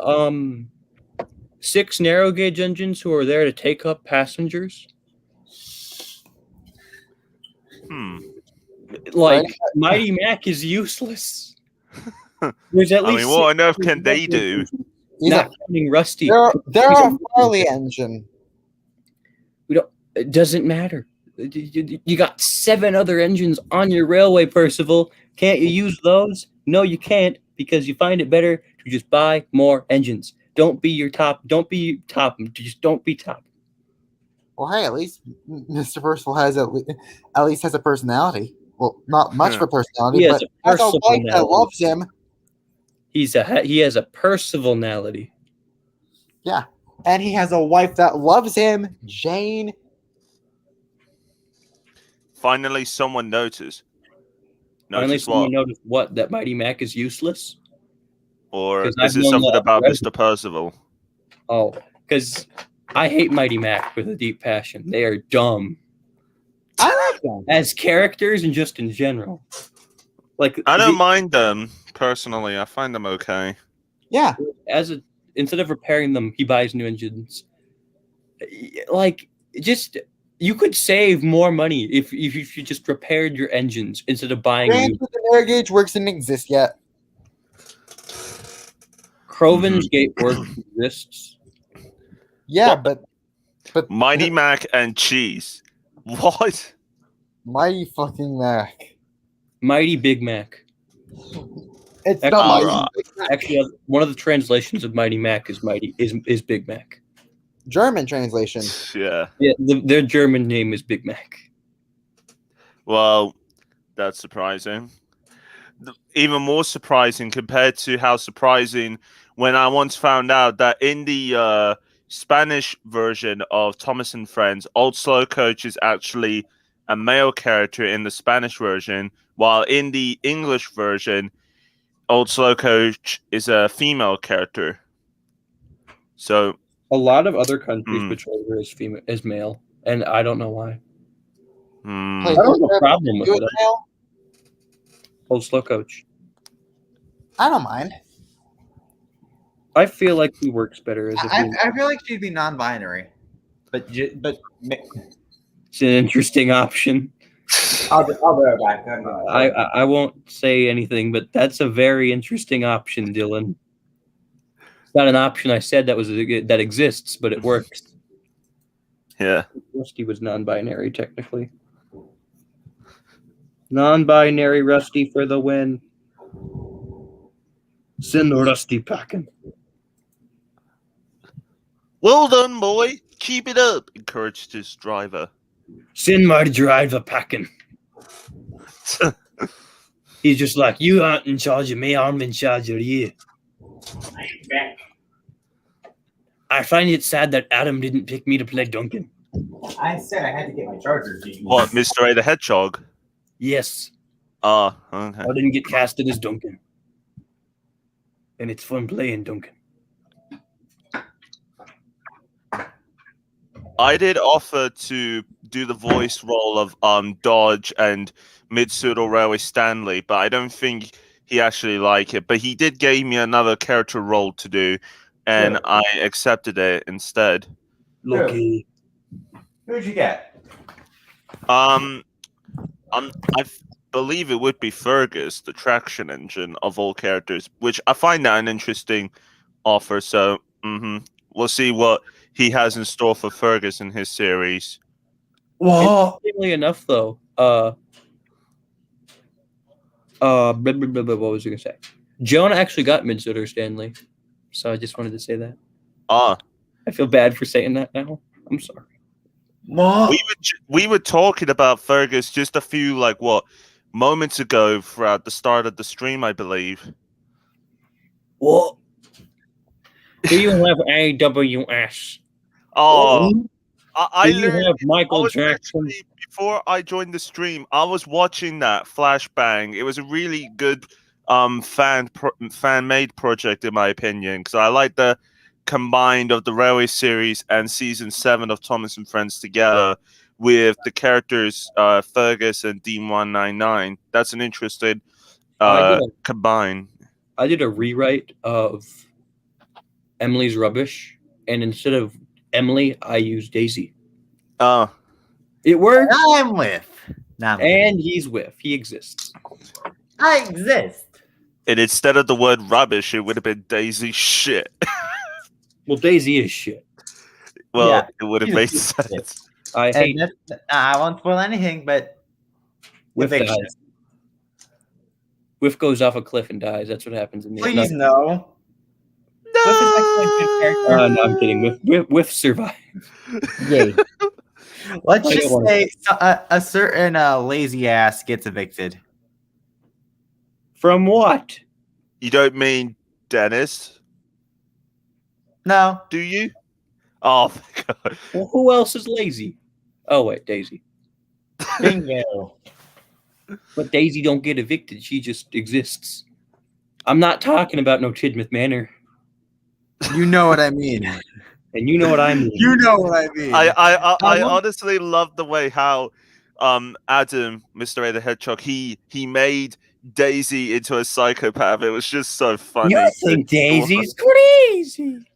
6 narrow gauge engines who are there to take up passengers. Like Mighty Mac is useless. There's at least what on 6 earth can they do? Not counting Rusty. They're a Farley engine. It doesn't matter. You got 7 other engines on your railway, Percival. Can't you use those? No, you can't, because you find it better to just buy more engines. Don't be top. Just don't be top. Well, hey, at least Mr. Percival has at least has a personality. Well, not much of a personality, He has but a has a wife that personality. loves him. He has a Percivalnality. Yeah, and he has a wife that loves him, Jane. Finally, someone noticed. Finally, Notice someone what? noticed what? That Mighty Mac is useless? Or 'Cause is I've it known something that about forever. Mr. Percival? Oh, because I hate Mighty Mac with a deep passion. They are dumb. I like them. As characters and just in general. Like I don't mind them, personally. I find them okay. Yeah. Instead of repairing them, he buys new engines. Like, just you could save more money if you just repaired your engines instead of buying new. Granted, the narrow gauge works didn't exist yet. Croven's Gate Works exists. Yeah, What? but Mighty Mac and cheese. What? Mighty fucking Mac. Mighty Big Mac. It's Actually, not Mighty Alright. Big Mac. Actually, one of the translations of Mighty Mac is Big Mac. German translation. Yeah. Yeah, their German name is Big Mac. Well, that's surprising. Even more surprising compared to how surprising when I once found out that in the Spanish version of Thomas and Friends, Old Slow Coach is actually a male character in the Spanish version, while in the English version, Old Slow Coach is a female character. So A lot of other countries Hmm. portray her as male, and I don't know why. Play I don't have a Ghost problem with Rider, it. you male? Old Slow Coach. I don't mind. I feel like he works better as a female. I feel like she'd be non-binary, but It's an interesting option. I'll be right back. I won't say anything, but that's a very interesting option, Dylan. It's not an option I said that exists, but it works. yeah. Rusty was non-binary, technically. Non-binary Rusty for the win. Send Rusty packing. Well done, boy. Keep it up, encouraged his driver. Send my driver packing. He's just like, you aren't in charge of me, I'm in charge of you. I find it sad that Adam didn't pick me to play Duncan. I said I had to get my charger. What, Mr. A the Hedgehog? Yes. Okay. I didn't get casted as Duncan. And it's fun playing Duncan. I did offer to do the voice role of Dodge and Mid-Pseudo Railway Stanley, but I don't think he actually liked it. But he did give me another character role to do, and I accepted it instead. Lucky. Who'd you get? I believe it would be Fergus, the traction engine of all characters, which I find that an interesting offer. So we'll see what he has in store for Fergus in his series. Well, interestingly enough, though, what was I gonna say? Jonah actually got Mid-Pseudo Stanley, so I just wanted to say that. I feel bad for saying that now. I'm sorry. We were talking about Fergus just a few moments ago throughout the start of the stream, I believe. What? Do you have AWS? Oh, I Do you have Michael Jackson? Before I joined the stream, I was watching that Flashbang. It was a really good fan-made project, in my opinion, because I like the combined of the Railway series and season 7 of Thomas and Friends together with the characters Fergus and Dean 199. That's an interesting combine. I did a rewrite of Emily's Rubbish, and instead of Emily, I used Daisy. It worked. I'm with. And he's with. He exists. I exist. And instead of the word rubbish, it would have been Daisy shit. Well, Daisy is shit. Well, Yeah, it would have made sense. I hate I won't spoil anything, but Whiff eviction. dies. Whiff goes off a cliff and dies. That's what happens in the Please no. No, I'm kidding. Whiff survived. Yay. Let's I just don't say a certain lazy ass gets evicted. From what? You don't mean Dennis, No. do you? Oh, my God. Well, who else is lazy? Oh, wait, Daisy. Bingo. But Daisy don't get evicted. She just exists. I'm not talking about no Tidmouth Manor. You know what I mean. And you know what I mean. You know what I mean. I honestly love the way how Adam, Mr. A the Hedgehog, he made Daisy into a psychopath. It was just so funny. You think Daisy's crazy?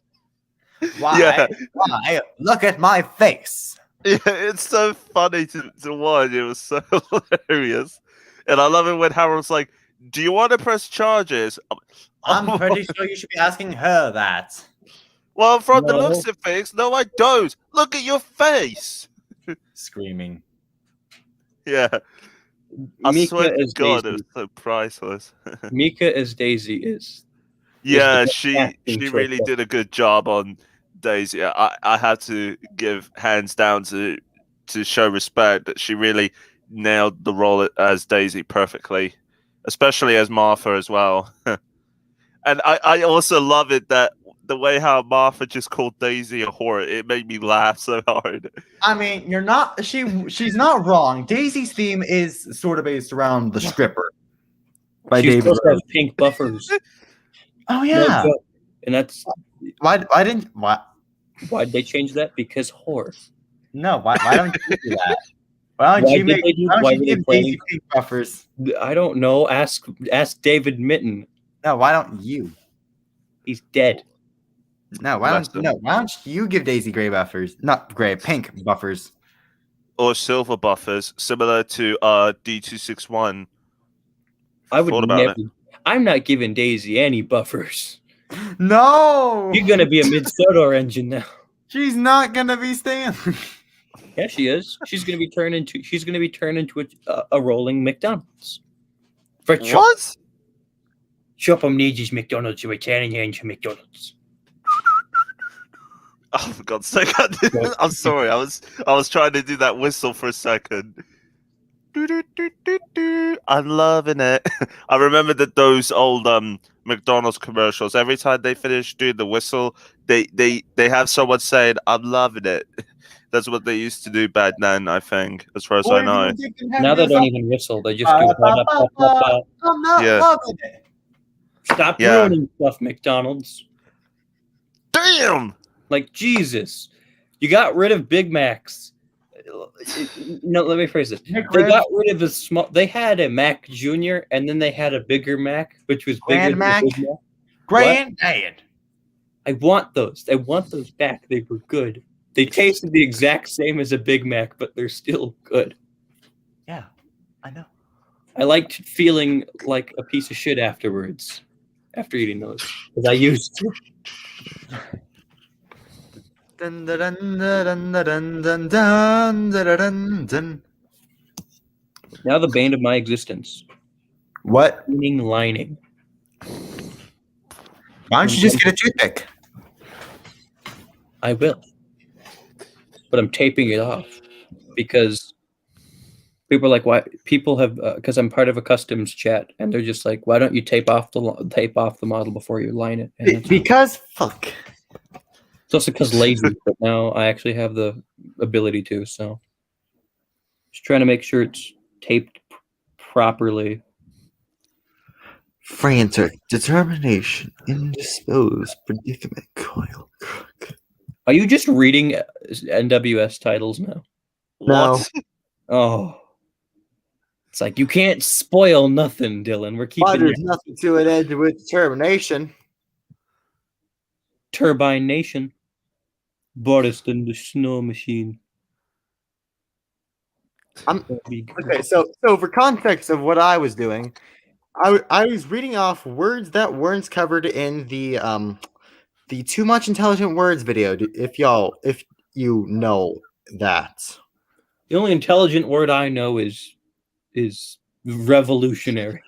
Why? Yeah. Why? Look at my face. Yeah, it's so funny to watch. It was so hilarious. And I love it when Harold's like, do you want to press charges? I'm pretty sure you should be asking her that. Well, from the No. looks of things, no, I don't. Look at your face. Screaming. Yeah. I Mika swear to as God, Daisy. it was so priceless. Mika as Daisy is. Yeah, the she acting really choice. did a good job on Daisy. I had to give hands down to show respect that she really nailed the role as Daisy perfectly, especially as Martha as well. And I also love it that the way how Martha just called Daisy a whore, it made me laugh so hard. I mean, you're not. She's not wrong. Daisy's theme is sort of based around the stripper by She's David. supposed to have pink buffers. Oh No yeah. joke. And that's Why'd they change that? Because whore. No. Why don't you do that? Why don't Why you did make? they do- Why why don't you did they give play- Daisy pink buffers? I don't know. Ask David Mitten. No. Why don't you? He's dead. No. Why don't you give Daisy gray buffers? Not gray, pink buffers. Or silver buffers, similar to D261. I would Thought about never. I'm not giving Daisy any buffers. No. You're gonna be a mid-Sodor engine now. She's not gonna be staying. Yeah, she is. She's gonna be turned into a rolling McDonald's. For What? Chop'em needs his McDonald's to return into McDonald's. Oh, for God's sake! I'm sorry. I was trying to do that whistle for a second. I'm loving it. I remember that those old McDonald's commercials. Every time they finish doing the whistle, they have someone saying, "I'm loving it." That's what they used to do back then, I think, as far as I know. Now they don't even whistle. They just do ba-da-ba-ba-ba. I'm not Yeah. loving it. Stop Yeah. ruining stuff, McDonald's. Damn. Like, Jesus. You got rid of Big Macs. No, let me phrase this. They got rid of the small. They had a Mac Junior, and then they had a bigger Mac, which was bigger Grand than Mac? the Big Mac. Granddad. I want those. I want those back. They were good. They tasted the exact same as a Big Mac, but they're still good. Yeah, I know. I liked feeling like a piece of shit afterwards, after eating those, because I used to. Dun, dun, dun, dun, dun, dun, dun, dun, dun, dun. Now the bane of my existence. What? Cleaning lining. Why don't you just get a toothpick? I will. But I'm taping it off because people are like, why? People have because I'm part of a customs chat, and they're just like, why don't you tape off the model before you line it? And it's Because fuck. also because lazy, but now I actually have the ability to. So just trying to make sure it's taped properly. Frantic determination, indisposed predicament, coil. Are you just reading NWS titles now? No. What? Oh. It's like, you can't spoil nothing, Dylan. We're keeping There's nothing to it end with determination. Turbine Nation. Boris and the Snow Machine. Okay, so for context of what I was doing, I was reading off words that weren't covered in the Too Much Intelligent Words video. If you know that. The only intelligent word I know is revolutionary.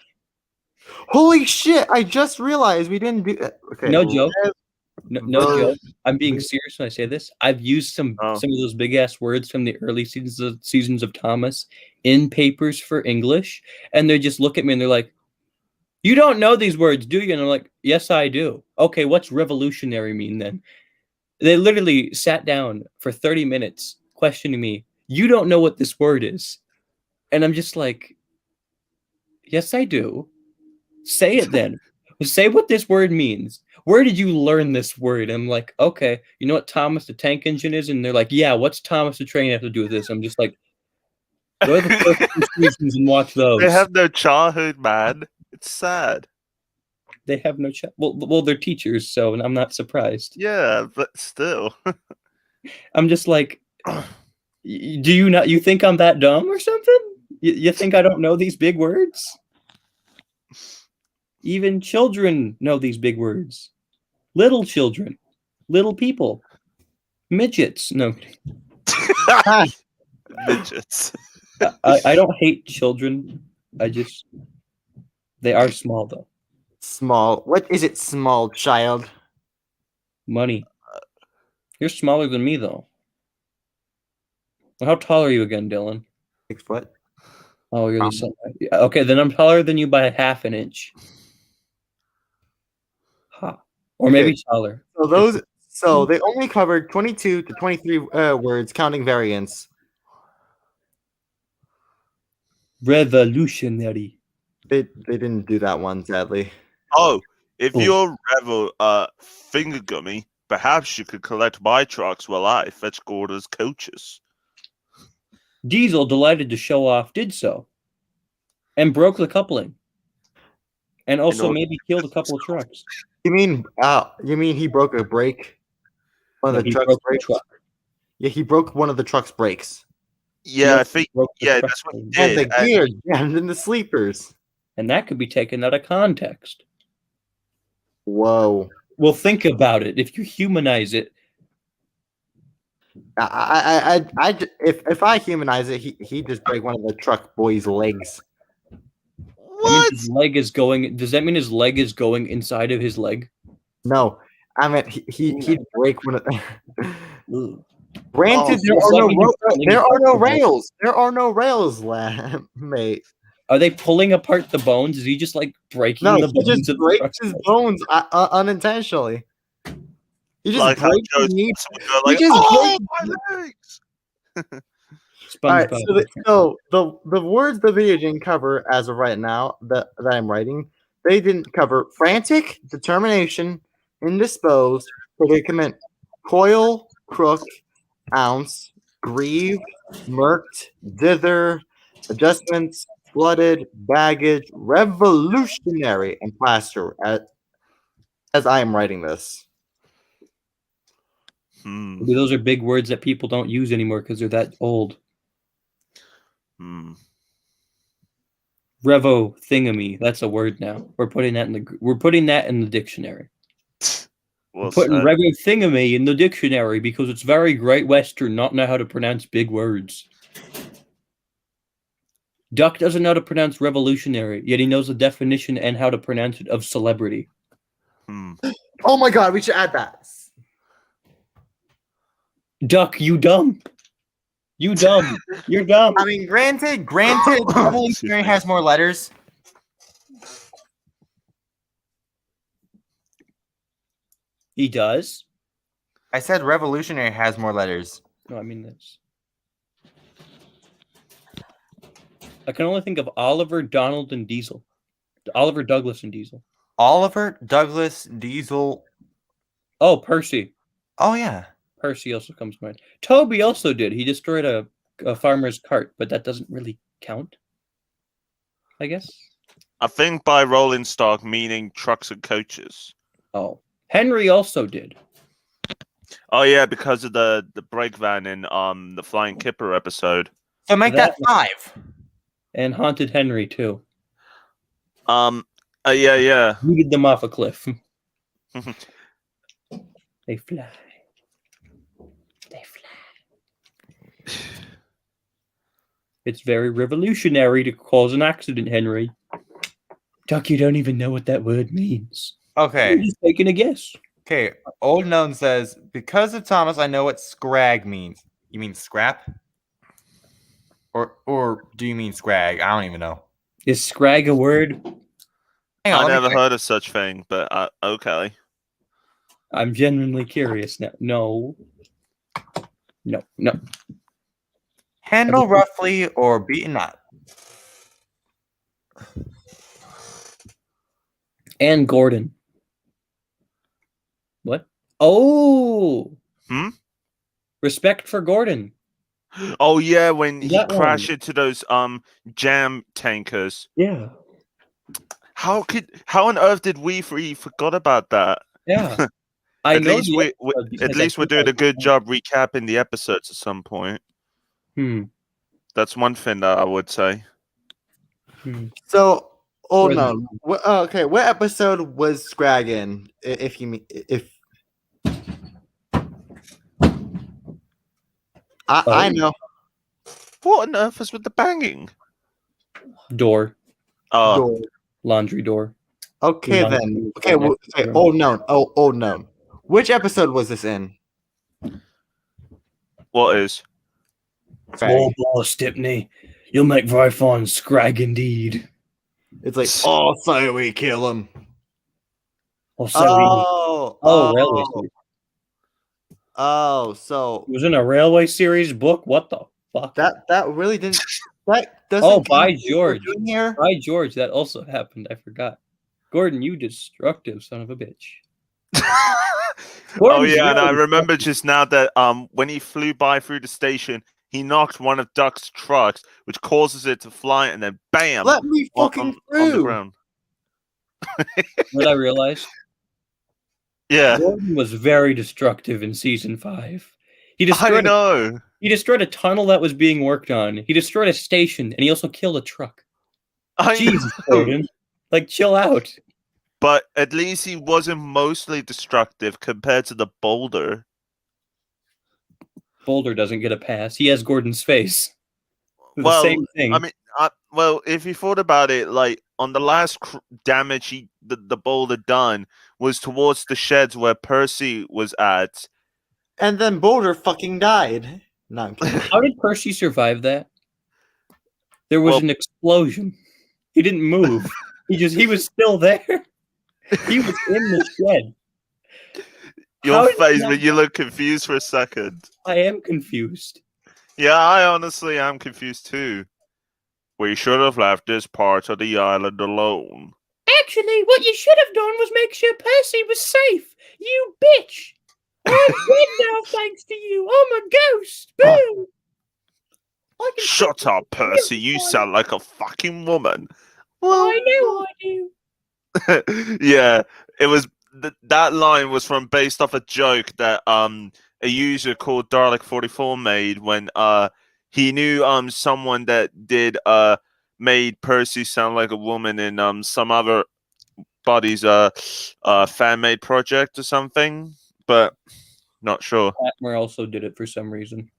Holy shit! I just realized we didn't do that. Okay. No joke. No Rev- joke. I'm being serious when I say this. I've used some of those big ass words from the early seasons of Thomas in papers for English, and they just look at me and they're like, "You don't know these words, do you?" And I'm like, "Yes, I do." Okay, what's revolutionary mean then? They literally sat down for 30 minutes questioning me. You don't know what this word is. And I'm just like, yes, I do. Say it then. Say what this word means. Where did you learn this word? I'm like, okay, you know what Thomas the Tank Engine is? And they're like, yeah, what's Thomas the Train have to do with this? I'm just like, go to the first two seasons and watch those. They have no childhood, man. It's sad. They have no well, they're teachers, so I'm not surprised. Yeah, but still. I'm just like, do you think I'm that dumb or something? You think I don't know these big words? Even children know these big words. Little children, little people, midgets. No, midgets. I don't hate children. They are small though. Small. What is it, small child? Money. You're smaller than me though. Well, how tall are you again, Dylan? 6 foot. Oh, you're the same. Okay, then I'm taller than you by ½ an inch. Huh. Or maybe taller. So they only covered 22 to 23 words, counting variants. Revolutionary. They didn't do that one, sadly. Oh, if you're Revel finger gummy, perhaps you could collect my trucks while I fetch Gorda's coaches. Diesel, delighted to show off, did so. And broke the coupling. And also maybe killed a couple of trucks. You mean he broke a brake? One of the truck's brakes? Yeah, he broke one of the truck's brakes. Yeah, I think that's what he did. And the gear jammed in the sleepers. And that could be taken out of context. Whoa. Well, think about it. If you humanize it. If I humanize it, he just break one of the truck boy's legs. What? His leg is going. Does that mean his leg is going inside of his leg? No, I meant he'd break one of. Granted, so does that mean you're pulling there are apart no the bones? rails. There are no rails, mate. Are they pulling apart the bones? Is he just like breaking No, the he bones? just of the breaks truck? his bones unintentionally. He just Like how breaks his Joe's knee. would go He like, just oh, breaks. my legs! All right, SpongeBob. so the words the video didn't cover as of right now that I'm writing, they didn't cover frantic, determination, indisposed, predicament, coil, crook, ounce, grieve, murked, dither, adjustments, flooded, baggage, revolutionary, and plaster as I am writing this. Maybe those are big words that people don't use anymore because they're that old. Revo thingamy. That's a word now. We're putting that in the dictionary. Well We're putting said. Revo thingamy in the dictionary because it's very Great Western not know how to pronounce big words. Duck doesn't know how to pronounce revolutionary, yet he knows the definition and how to pronounce it of celebrity. Oh my god, we should add that. Duck, you dumb. You dumb. You're dumb. I mean, granted, revolutionary has more letters. He does? I said revolutionary has more letters. No, I mean this. I can only think of Oliver, Donald, and Diesel. Oliver, Douglas, and Diesel. Oliver, Douglas, Diesel. Oh, Percy. Oh, yeah. Percy also comes to mind. Toby also did. He destroyed a farmer's cart, but that doesn't really count, I guess. I think by rolling stock, meaning trucks and coaches. Oh. Henry also did. Oh, yeah, because of the brake van in the Flying Kipper episode. So make that 5. And Haunted Henry, too. Yeah. Yeeted them off a cliff. They fly. They fly. It's very revolutionary to cause an accident, Henry. Duck, you don't even know what that word means. Okay. You're just taking a guess. Okay. Old Known says, because of Thomas, I know what scrag means. You mean scrap? Or do you mean scrag? I don't even know. Is scrag a word? Hang on, I never heard of such thing, but okay. I'm genuinely curious now. No. Handle roughly or beaten up. And Gordon. What? Oh. Respect for Gordon. Oh yeah, when he That crashed one. into those jam tankers. Yeah. How on earth did we forgot about that? Yeah. I At know least the episode because we're doing a good job recapping the episodes at some point. That's one thing that I would say. So, Old Known. Okay, what episode was Scrag in? If you mean if I know. What on earth is with the banging? Door. Door. Laundry door. Okay then. Okay, Old Known. Oh, Old Known. Which episode was this in? What is? Small ball, Stepney. You'll make very fine scrag indeed. It's like, oh, so we kill him. Railway series. Oh, so It was in a railway series book. What the fuck? that really didn't. That doesn't. Oh, by George. Here. By George, that also happened. I forgot. Gordon, you destructive son of a bitch. Oh yeah, and I remember just now that when he flew by through the station, he knocked one of Duck's trucks, which causes it to fly, and then bam! Let me fucking on the ground. What I realized? Yeah. Gordon was very destructive in season 5. He I destroyed know. He destroyed a tunnel that was being worked on. He destroyed a station, and he also killed a truck. Jesus, Gordon. Like, chill out. But at least he wasn't mostly destructive compared to the boulder. Boulder doesn't get a pass. He has Gordon's face. The Well, same thing. I mean, well, if you thought about it, like on the last damage the boulder done was towards the sheds where Percy was at, And then Boulder fucking died. No, I'm kidding. How did Percy survive that? There was Well- an explosion. He didn't move. He was still there. He was in the shed. How Your did he face, not but you die? look confused for a second. I am confused. Yeah, I honestly am confused too. We should have left this part of the island alone. Actually, what you should have done was make sure Percy was safe. You bitch! I'm dead now, thanks to you. I'm a ghost. Boo! I can Shut still- up, Percy. You sound like a fucking woman. I know I do. Yeah, it was that line was based off a joke that a user called Darlick44 made when he knew someone that did made Percy sound like a woman in some other body's fan made project or something, but not sure. Atmer also did it for some reason.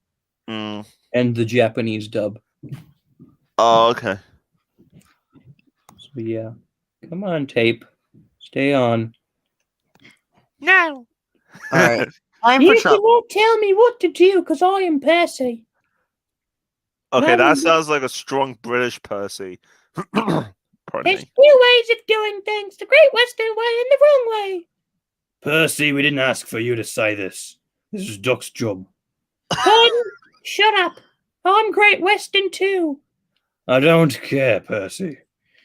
Mm. And the Japanese dub. Oh, okay. So yeah. Come on, tape. Stay on. No. All right. Time for trouble. won't tell me what to do because I am Percy. Okay, No, that you- sounds like a strong British Percy. Pardon There's me. two ways of doing things: the Great Western way and the wrong way. Percy, we didn't ask for you to say this. This is Duck's job. Pardon? Shut up. I'm Great Western too. I don't care, Percy.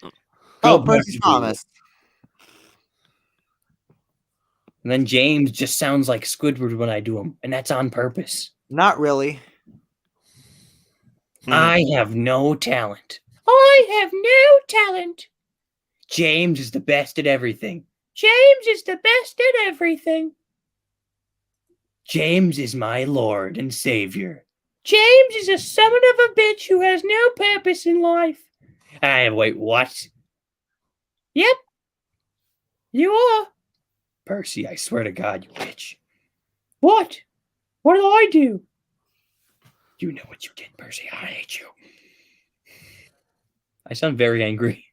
Oh, Go back Percy's to promise. And then James just sounds like Squidward when I do him, and that's on purpose. Not really. I have no talent. I have no talent. James is the best at everything. James is the best at everything. James is my Lord and Savior. James is a son of a bitch who has no purpose in life. Wait, what? Yep. You are. Percy, I swear to God, you bitch. What? What did I do? You know what you did, Percy. I hate you. I sound very angry.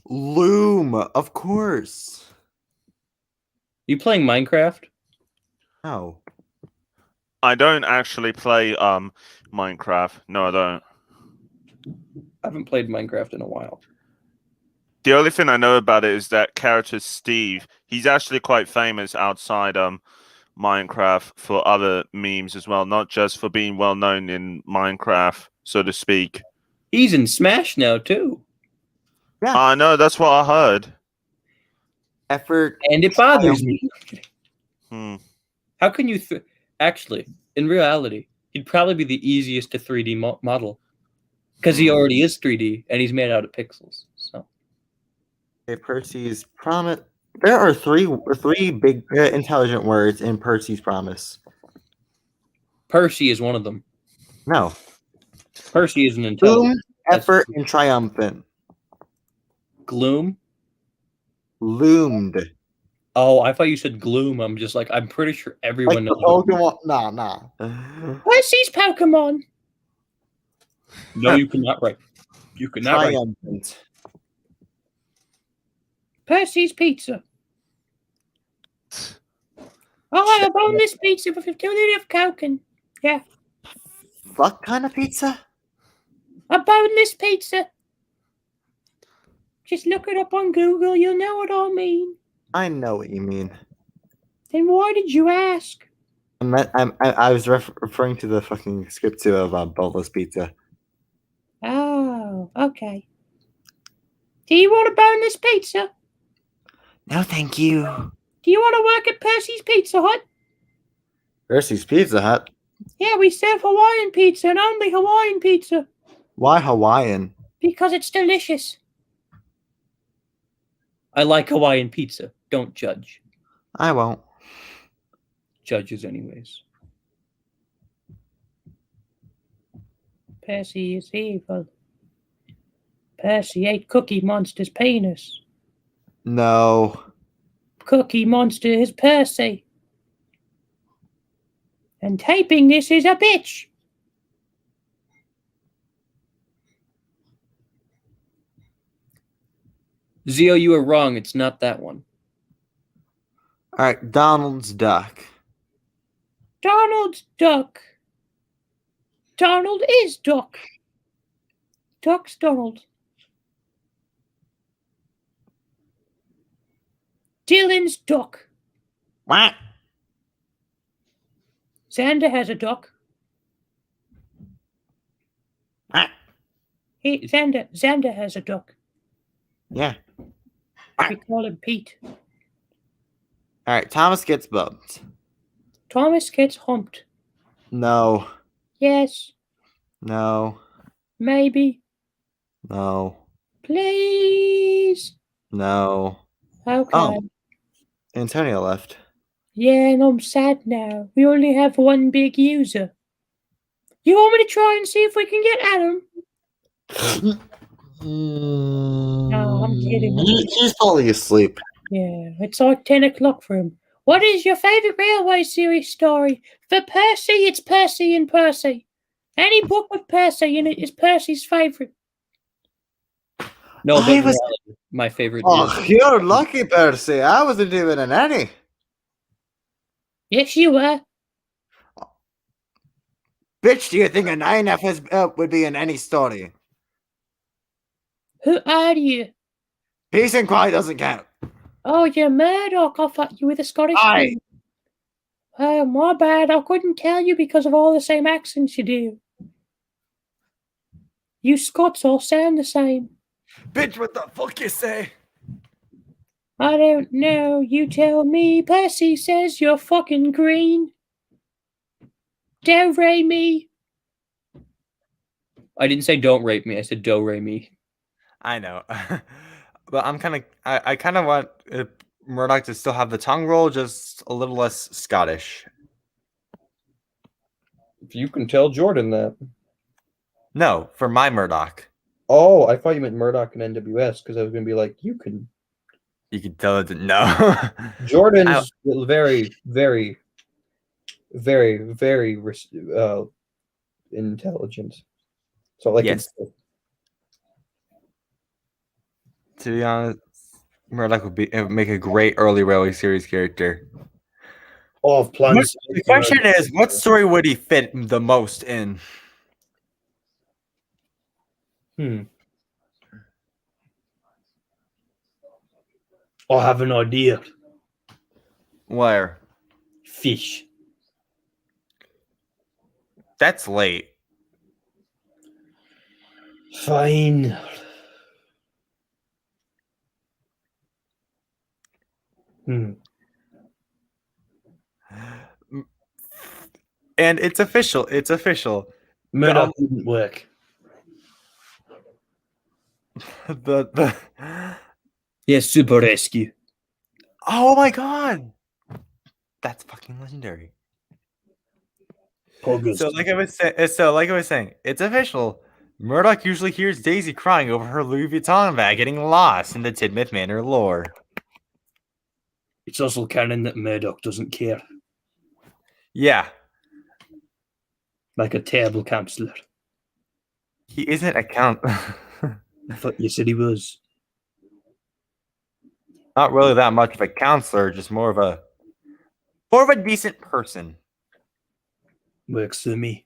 Loom, of course. You playing Minecraft? No. I don't actually play Minecraft. No, I don't. I haven't played Minecraft in a while. The only thing I know about it is that character Steve. He's actually quite famous outside Minecraft for other memes as well, not just for being well known in Minecraft, so to speak. He's in Smash now too. I know, that's what I heard. Effort. And it bothers me. Hmm. How can you actually, in reality, he'd probably be the easiest to 3D model. Because he already is 3D and he's made out of pixels. So Okay, Percy's promise. There are three big intelligent words in Percy's promise. Percy is one of them. No. Percy is an Boom, intelligent. effort, and triumphant. Gloom? Loomed. Oh, I thought you said gloom. I'm just like, I'm pretty sure everyone Like the knows. Pokemon. Nah. Percy's Pokemon. No, you cannot write. You cannot write. Triumphant. Percy's Pizza. Oh, I own this pizza with a little of Coke and yeah. What kind of pizza? A boneless pizza. Just look it up on Google. You'll know what I mean. I know what you mean. Then why did you ask? I was referring to the fucking script too of boneless pizza. Oh, okay. Do you want a boneless pizza? No, thank you. Do you want to work at Percy's Pizza Hut? Percy's Pizza Hut. Yeah, we serve Hawaiian pizza and only Hawaiian pizza. Why Hawaiian? Because it's delicious. I like Hawaiian pizza. Don't judge. I won't. Judges anyways. Percy is evil. Percy ate Cookie Monster's penis. No. Cookie Monster is Percy. And taping this is a bitch. Zio, you are wrong. It's not that one. All right, Donald's duck. Donald's duck. Donald is duck. Duck's Donald. Dylan's duck. What? Xander has a duck. What? Hey, Xander has a duck. Yeah. We call him Pete. All right, Thomas gets bumped. Thomas gets humped. No. Yes. No. Maybe. No. Please. No. Okay. Oh. Antonio left. Yeah, and I'm sad now. We only have one big user. You want me to try and see if we can get Adam? No, I'm kidding. He's falling asleep. Yeah, it's like 10 o'clock for him. What is your favourite railway series story? For Percy, it's Percy and Percy. Any book with Percy in it is Percy's favourite. No, I but was- my favourite Oh, is... you're lucky, Percy. I wasn't even in any. Yes, you were. Bitch, do you think a 9F would be in any story? Who are you? Peace and quiet doesn't count. Oh, you're Murdoch. I thought you were the Scottish Aye. one. Oh, my bad. I couldn't tell you because of all the same accents you do. You Scots all sound the same. Bitch, what the fuck you say? I don't know. You tell me. Percy says you're fucking green. Don't rape me. I didn't say don't rape me. I said do rape me. I know. But I'm kind of, I kind of want Murdoch to still have the tongue roll, just a little less Scottish. If you can tell Jordan that. No, for my Murdoch. Oh, I thought you meant Murdoch and NWS because I was going to be like, you can. You can tell it. No. Jordan's very, very, very, very intelligent. So, like, Yes. To be honest, Murdoch would make a great early Railway Series character. Oh, plans. The question is, what story would he fit the most in? I have an idea. Where? Fish. That's late. Fine. And it's official. It's official. Murdoch didn't work. The Yes, Super Rescue. Oh my god. That's fucking legendary. August. So like I was saying, it's official. Murdoch usually hears Daisy crying over her Louis Vuitton bag getting lost in the Tidmouth Manor lore. It's also canon that Murdoch doesn't care. Yeah. Like a terrible counselor. He isn't a count. I thought you said he was. Not really that much of a counselor, just more of a decent person. Works for me.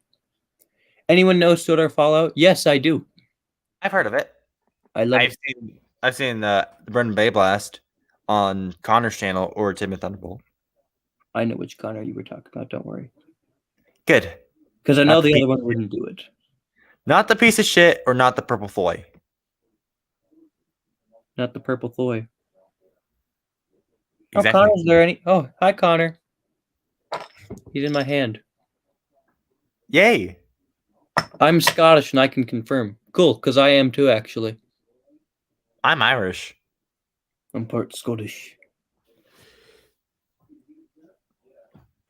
Anyone know Solar Fallout? Yes, I do. I've heard of it. I love it. I've seen the Brendan Bay Blast on Connor's channel or Tidmouth Thunderbolt. I know which Connor you were talking about. Don't worry. Good. Because I know Not the the other one wouldn't do it. Not the piece of shit or not the purple Floy. Not the Purple Thoy. Exactly. Oh, Connor's there. Oh, hi, Connor. He's in my hand. Yay. I'm Scottish and I can confirm. Cool, because I am too, actually. I'm Irish. I'm part Scottish.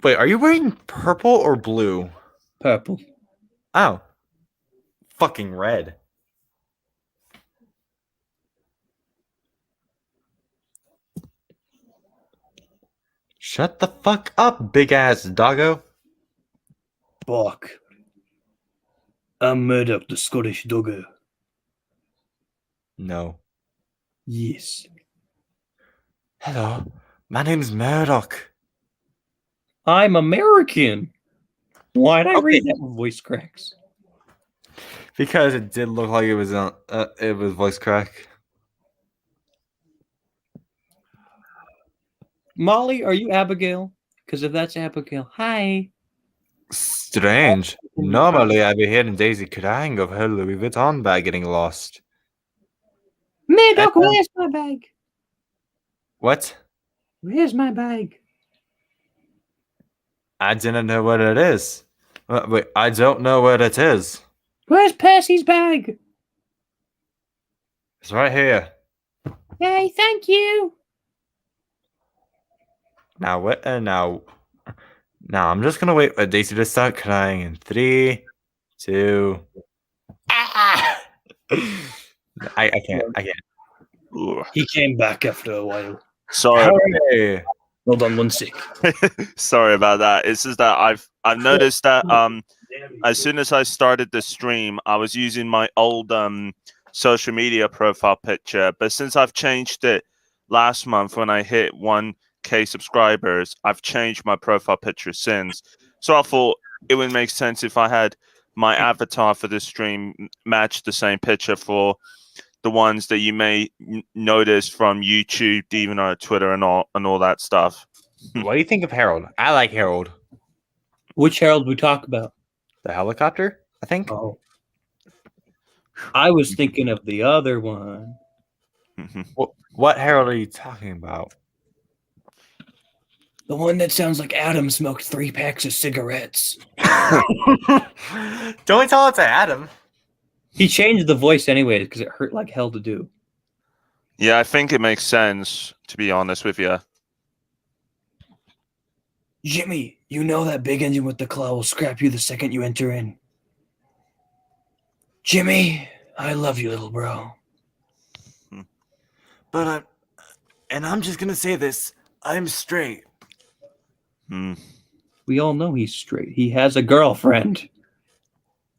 Wait, are you wearing purple or blue? Purple. Oh. Fucking red. Shut the fuck up, big ass doggo. Fuck. I'm Murdoch, the Scottish doggo. No. Yes. Hello. My name's Murdoch. I'm American. Why'd I Okay. read that with voice cracks? Because it did look like it was voice crack. Molly, are you Abigail? Because if that's Abigail, hi. Strange. Normally I'd be hearing Daisy crying of her Louis Vuitton bag getting lost. Murdoch, where's my bag? What? Where's my bag? I didn't know what it is. Wait, I don't know what it is. Where's Percy's bag? It's right here. Hey, thank you. Now what? Now I'm just gonna wait for Daisy to start crying in 3, 2. Ah! I can't. Ugh. He came back after a while. Sorry. Hey. Hold on one sec. Sorry about that. It's just that I've noticed that as soon as I started the stream, I was using my old social media profile picture, but since I've changed it last month when I hit 1K subscribers, I've changed my profile picture since. So I thought it would make sense if I had my avatar for this stream match the same picture for the ones that you may notice from YouTube, even on Twitter and all that stuff. What do you think of Harold? I like Harold. Which Harold we talk about? The helicopter, I think. Oh. I was thinking of the other one. What Harold are you talking about? The one that sounds like Adam smoked 3 packs of cigarettes. Don't tell it to Adam. He changed the voice anyways because it hurt like hell to do. Yeah, I think it makes sense, to be honest with you. Jimmy, you know that big engine with the claw will scrap you the second you enter in. Jimmy, I love you, little bro. But I'm just gonna say this. I'm straight. We all know he's straight. He has a girlfriend.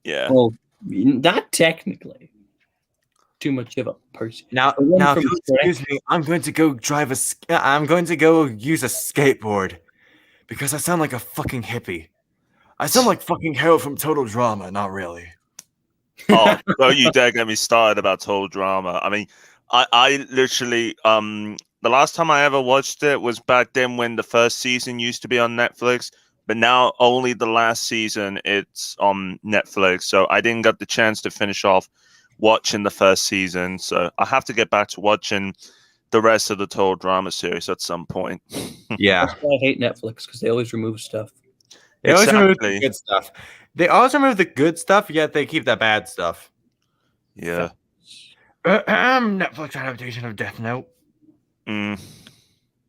Yeah. Well, not technically. Too much of a person. Now, if you'll excuse me, I'm going to go I'm going to go use a skateboard because I sound like a fucking hippie. I sound like fucking Harold from Total Drama. Not really. Oh, don't you dare get me started about Total Drama. I mean, I literally the last time I ever watched it was back then when the first season used to be on Netflix, but now only the last season it's on Netflix. So I didn't get the chance to finish off watching the first season. So I have to get back to watching the rest of the Total Drama series at some point. Yeah. That's why I hate Netflix because they always remove stuff. They always remove the good stuff. They always remove the good stuff, yet they keep the bad stuff. Yeah. Netflix adaptation of Death Note.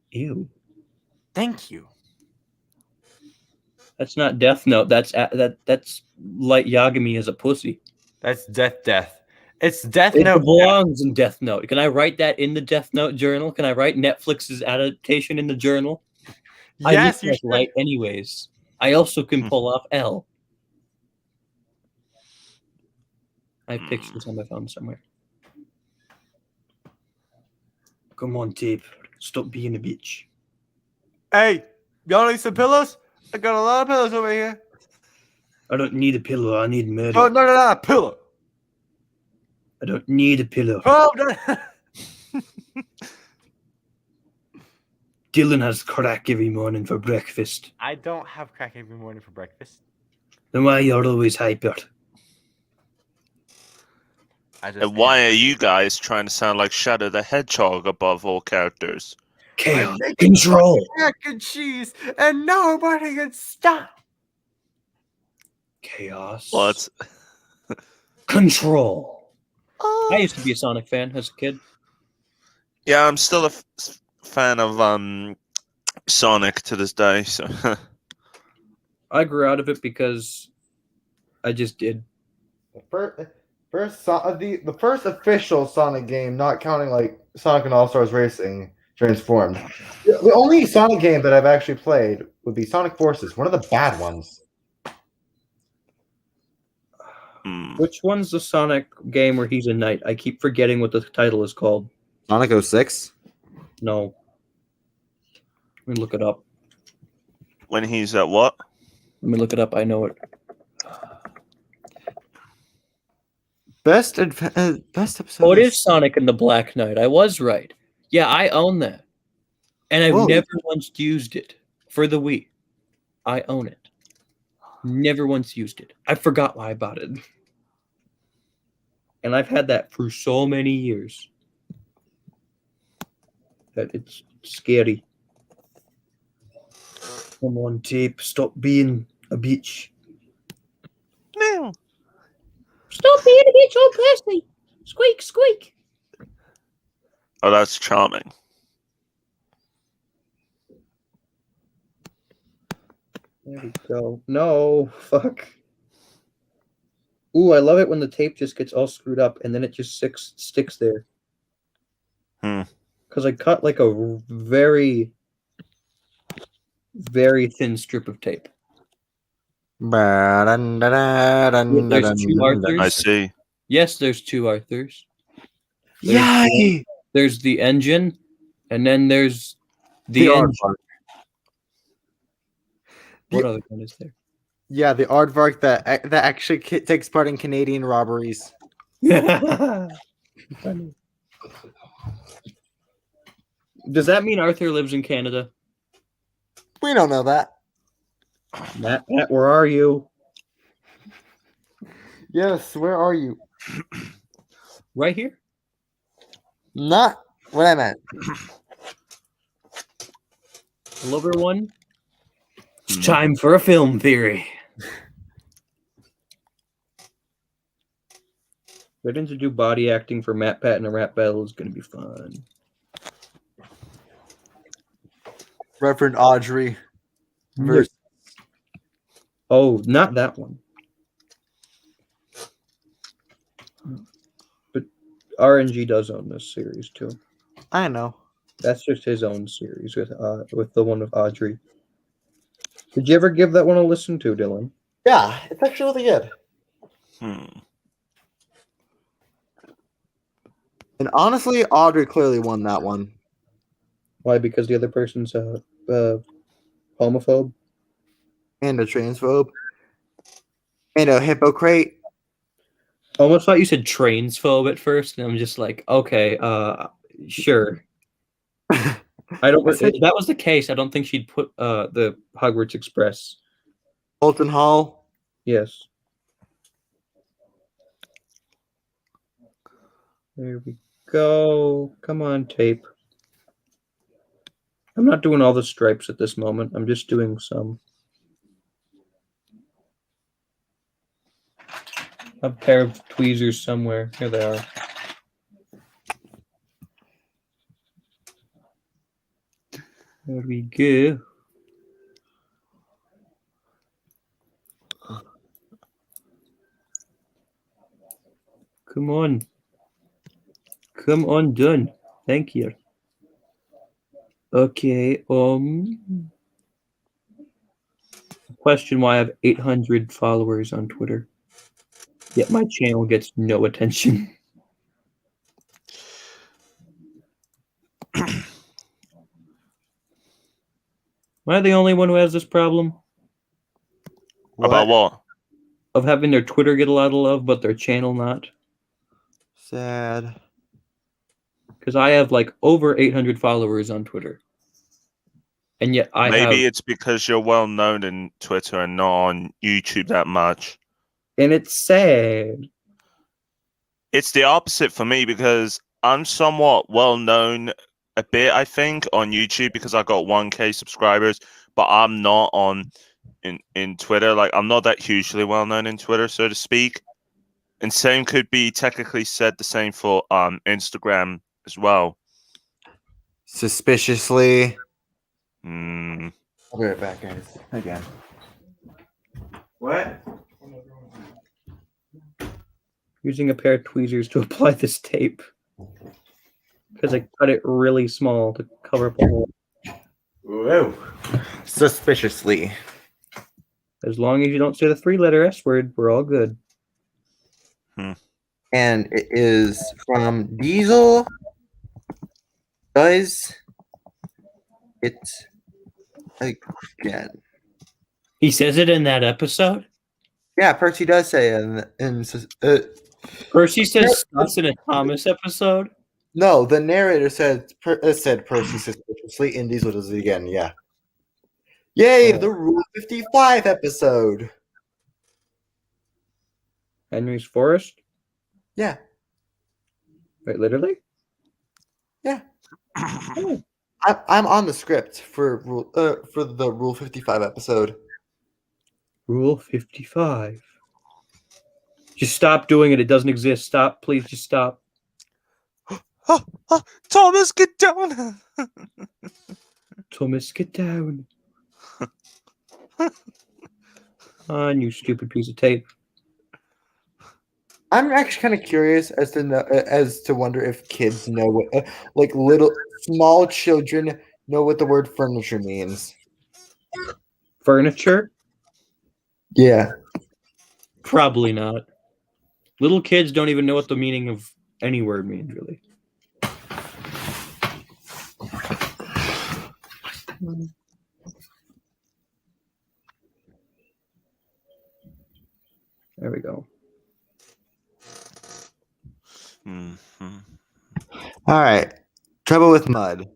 Ew. Thank you. That's not Death Note. That's Light Yagami as a pussy. That's Death. It's Death It Note. belongs in Death Note. Can I write that in the Death Note journal? Can I write Netflix's adaptation in the journal? Yes, I look like Light anyways. I also can pull off L. I have pictures on my phone somewhere. Come on, Tape. Stop being a bitch. Hey, y'all need some pillows? I got a lot of pillows over here. I don't need a pillow. I need murder. Oh, no, a pillow. I don't need a pillow. Oh, no. Dylan has crack every morning for breakfast. I don't have crack every morning for breakfast. Then why you're always hyper? And why are you guys trying to sound like Shadow the Hedgehog above all characters? Chaos. Control. Mac and cheese, and nobody can stop. Chaos. What? Control. I used to be a Sonic fan as a kid. Yeah, I'm still a fan of Sonic to this day. So I grew out of it because I just did. The first official Sonic game, not counting like Sonic and All Stars Racing, Transformed. The only Sonic game that I've actually played would be Sonic Forces, one of the bad ones. Which one's the Sonic game where he's a knight? I keep forgetting what the title is called. Sonic 06? No. Let me look it up. When he's at what? Let me look it up. I know it. Best episode. Oh, it is Sonic and the Black Knight. I was right. Yeah, I own that. And I've Whoa. never once used it for the Wii. I own it. Never once used it. I forgot why I bought it. And I've had that for so many years that it's scary. Come on, tape. Stop being a bitch. No. Stop being a bitch, old Percy. Squeak, squeak. Oh, that's charming. There we go. No, fuck. Ooh, I love it when the tape just gets all screwed up and then it just sticks there. Because I cut like a very, very thin strip of tape. There's two Arthurs. I see. Yes, there's two Arthurs. Yay! There's the engine, and then there's the engine. What other one is there? Yeah, the aardvark that actually takes part in Canadian robberies. Funny. Does that mean Arthur lives in Canada? We don't know that. Matt, where are you? Yes, where are you? Right here. Not what I meant. Lover one. It's time for a film theory. Getting to do body acting for Matt Pat in a rap battle is going to be fun. Reverend Audrey. Versus. Oh, not that one. But RNG does own this series too. I know. That's just his own series with the one with Audrey. Did you ever give that one a listen to, Dylan? Yeah, it's actually really good. And honestly, Audrey clearly won that one. Why? Because the other person's homophobe? And a transphobe. And a hypocrite. I almost thought you said transphobe at first, and I'm just like, okay, sure. I don't. If that was the case, I don't think she'd put the Hogwarts Express. Bolton Hall. Yes. There we go. Come on, tape. I'm not doing all the stripes at this moment. I'm just doing some. A pair of tweezers somewhere. Here they are. There we go. Come on. Come on, done. Thank you. Okay, question why I have 800 followers on Twitter, yet my channel gets no attention. Am I the only one who has this problem? About what? Of having their Twitter get a lot of love, but their channel not? Sad. Because I have like over 800 followers on Twitter. And yet Maybe it's because you're well known in Twitter and not on YouTube that much. And it's sad. It's the opposite for me because I'm somewhat well known a bit, I think, on YouTube because I got 1K subscribers, but I'm not on in Twitter. Like, I'm not that hugely well known in Twitter, so to speak. And same could be technically said the same for Instagram as well. Suspiciously. Mm. I'll be right back, guys. Again. What? Using a pair of tweezers to apply this tape. Because I cut it really small to cover up the hole. Whoa. Suspiciously. As long as you don't say the 3-letter S word, we're all good. And it is from Diesel. Does it again. He says it in that episode. Yeah, Percy does say Percy says sus in a Thomas episode. no, the narrator said Percy suspiciously, and Diesel does it again. Yeah. Yay, the Rule 55 episode. Henry's Forest. Yeah. Wait, literally? Yeah. I'm on the script for the Rule 55 episode. Rule 55. Just stop doing it. It doesn't exist. Stop, please. Just stop. Thomas, get down. Thomas, get down. On, you stupid piece of tape. I'm actually kind of curious as to wonder if kids know what, like little small children know what the word furniture means. Furniture? Yeah. Probably not. Little kids don't even know what the meaning of any word means, really. There we go. Mm-hmm. All right. Trouble with Mud.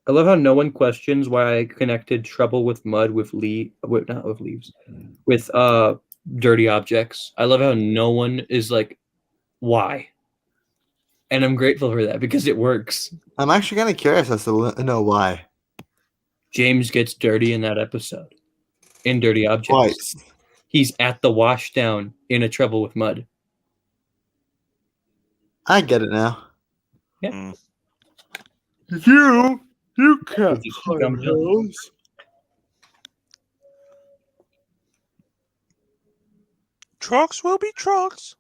I love how no one questions why I connected Trouble with Mud with with dirty objects. I love how no one is like, why? And I'm grateful for that because it works. I'm actually kind of curious as to know why. James gets dirty in that episode. In Dirty Objects. Twice. He's at the washdown in a Trouble with Mud. I get it now. Yeah. You can't climb hills. Trucks will be trucks.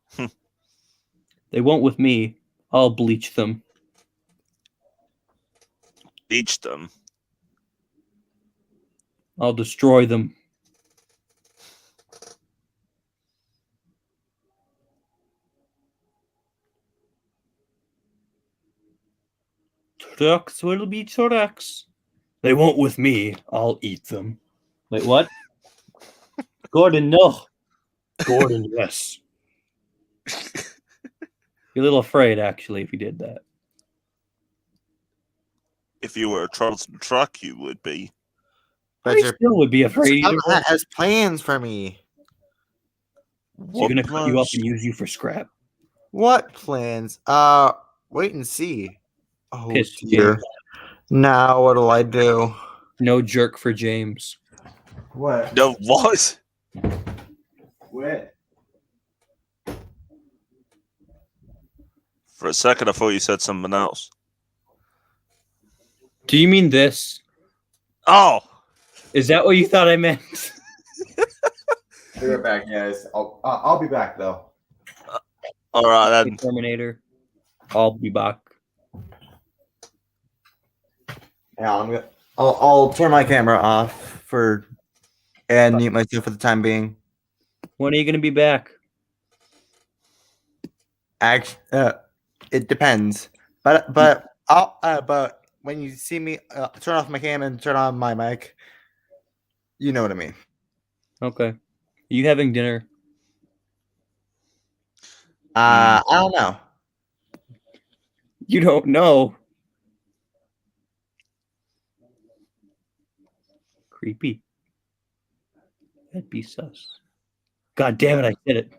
They won't with me. I'll bleach them. Beach them. I'll destroy them. Trucks will be trucks. They won't with me. I'll eat them. Wait, what? Gordon, no. Gordon, yes. You're a little afraid, actually, if you did that. If you were a troublesome truck, you would be. But I still would be afraid either way. has plans for me. You're gonna cut you up and use you for scrap. What plans? Wait and see. Oh Piss dear. James. Now what do I do? No jerk for James. What? No, what? What? For a second, I thought you said something else. Do you mean this? Oh! Is that what you thought I meant? Be right back, guys. I'll be back though. All right, then. Terminator. I'll be back. Yeah, I'll turn my camera off and mute myself for the time being. When are you gonna be back? It depends. But when you see me turn off my cam and turn on my mic, you know what I mean. Okay. Are you having dinner? I don't know. You don't know. Creepy. That'd be sus. God damn it, I said it.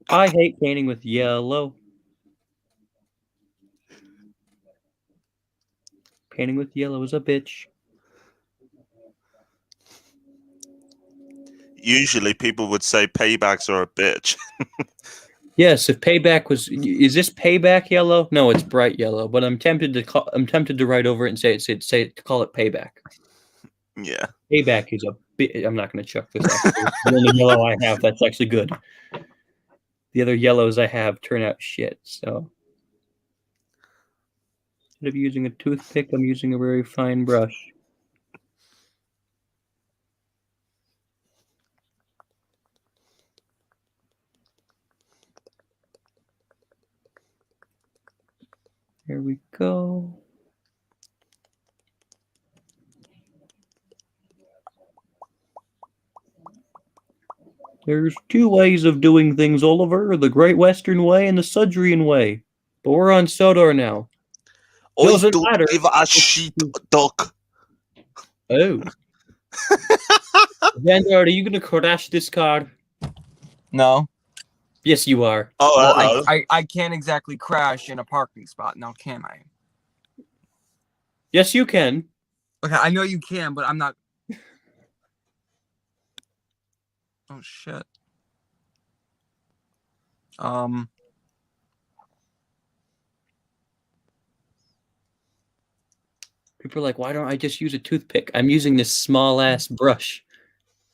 I hate painting with yellow. Painting with yellow is a bitch. Usually people would say paybacks are a bitch. Yes, if payback was, is this payback yellow? No, it's bright yellow. But I'm tempted to write over it and call it payback. Yeah. Payback is a bit. I'm not going to chuck this. The only yellow I have that's actually good. The other yellows I have turn out shit. So instead of using a toothpick, I'm using a very fine brush. There we go. There's two ways of doing things, Oliver. The Great Western Way and the Sudrian Way. But we're on Sodor now. I Doesn't don't matter. give a shit, duck. Oh. Vanguard, are you going to crash this car? No. Yes, you are. Oh, Well, hello. I can't exactly crash in a parking spot now, can I? Yes, you can. Okay, I know you can, but I'm not. Oh shit. People are like, why don't I just use a toothpick? I'm using this small ass brush.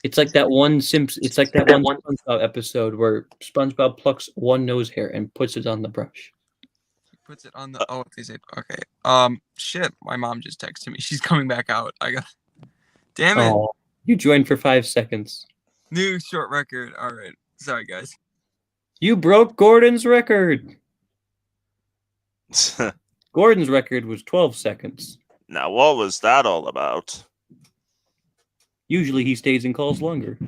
It's like that one SpongeBob episode where SpongeBob plucks one nose hair and puts it on the brush. Puts it on the. Oh, they say okay. Shit. My mom just texted me. She's coming back out. I got. Damn it. Oh, you joined for 5 seconds. New short record. All right. Sorry, guys. You broke Gordon's record. Gordon's record was 12 seconds. Now, what was that all about? Usually he stays in calls longer.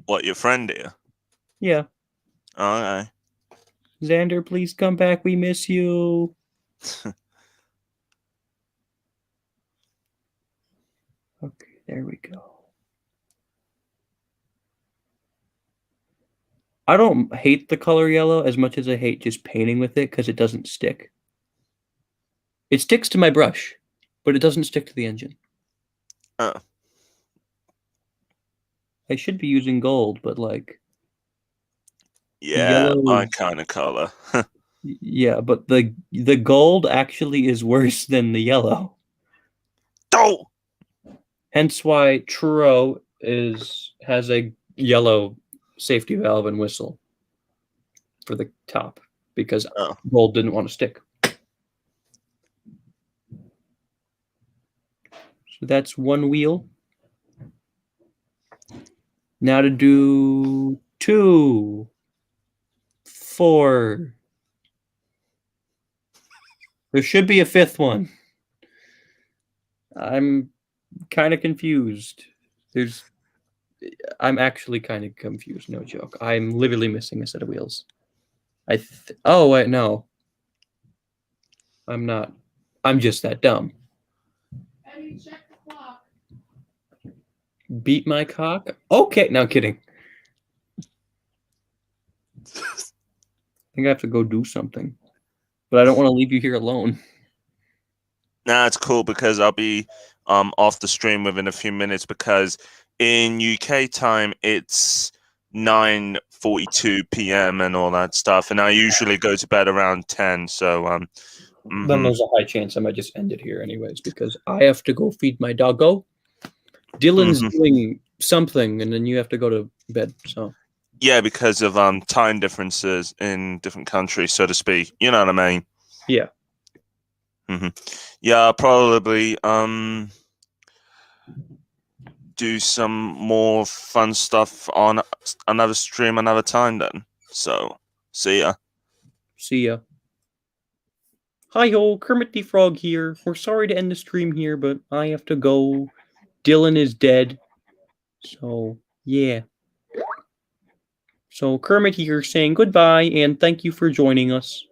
What, your friend here? Yeah. Okay. Xander, please come back. We miss you. Okay, there we go. I don't hate the color yellow as much as I hate just painting with it because it doesn't stick. It sticks to my brush, but it doesn't stick to the engine. Oh. I should be using gold, but like... Yeah, yellow my is- kind of color. Yeah, but the gold actually is worse than the yellow. Oh! Hence why Truro has a yellow safety valve and whistle for the top, because gold didn't want to stick. So that's one wheel. Now to do 2, 4. There should be a 5th one. I'm kind of confused. I'm actually kind of confused, no joke. I'm literally missing a set of wheels. Oh, wait, no. I'm not. I'm just that dumb. Beat my cock? Okay, no, I'm kidding. I think I have to go do something. But I don't want to leave you here alone. Nah, it's cool because I'll be off the stream within a few minutes because in UK time it's 9:42 p.m. and all that stuff, and I usually go to bed around 10. So Then there's a high chance I might just end it here anyways because I have to go feed my doggo. Dylan's doing something, and then you have to go to bed. So yeah, because of time differences in different countries, so to speak. You know what I mean? Yeah. Yeah, I'll probably do some more fun stuff on another stream another time then. So see ya. See ya. Hi-ho, Kermit the Frog here. We're sorry to end the stream here, but I have to go. Dylan is dead. So, yeah. So, Kermit here saying goodbye, and thank you for joining us.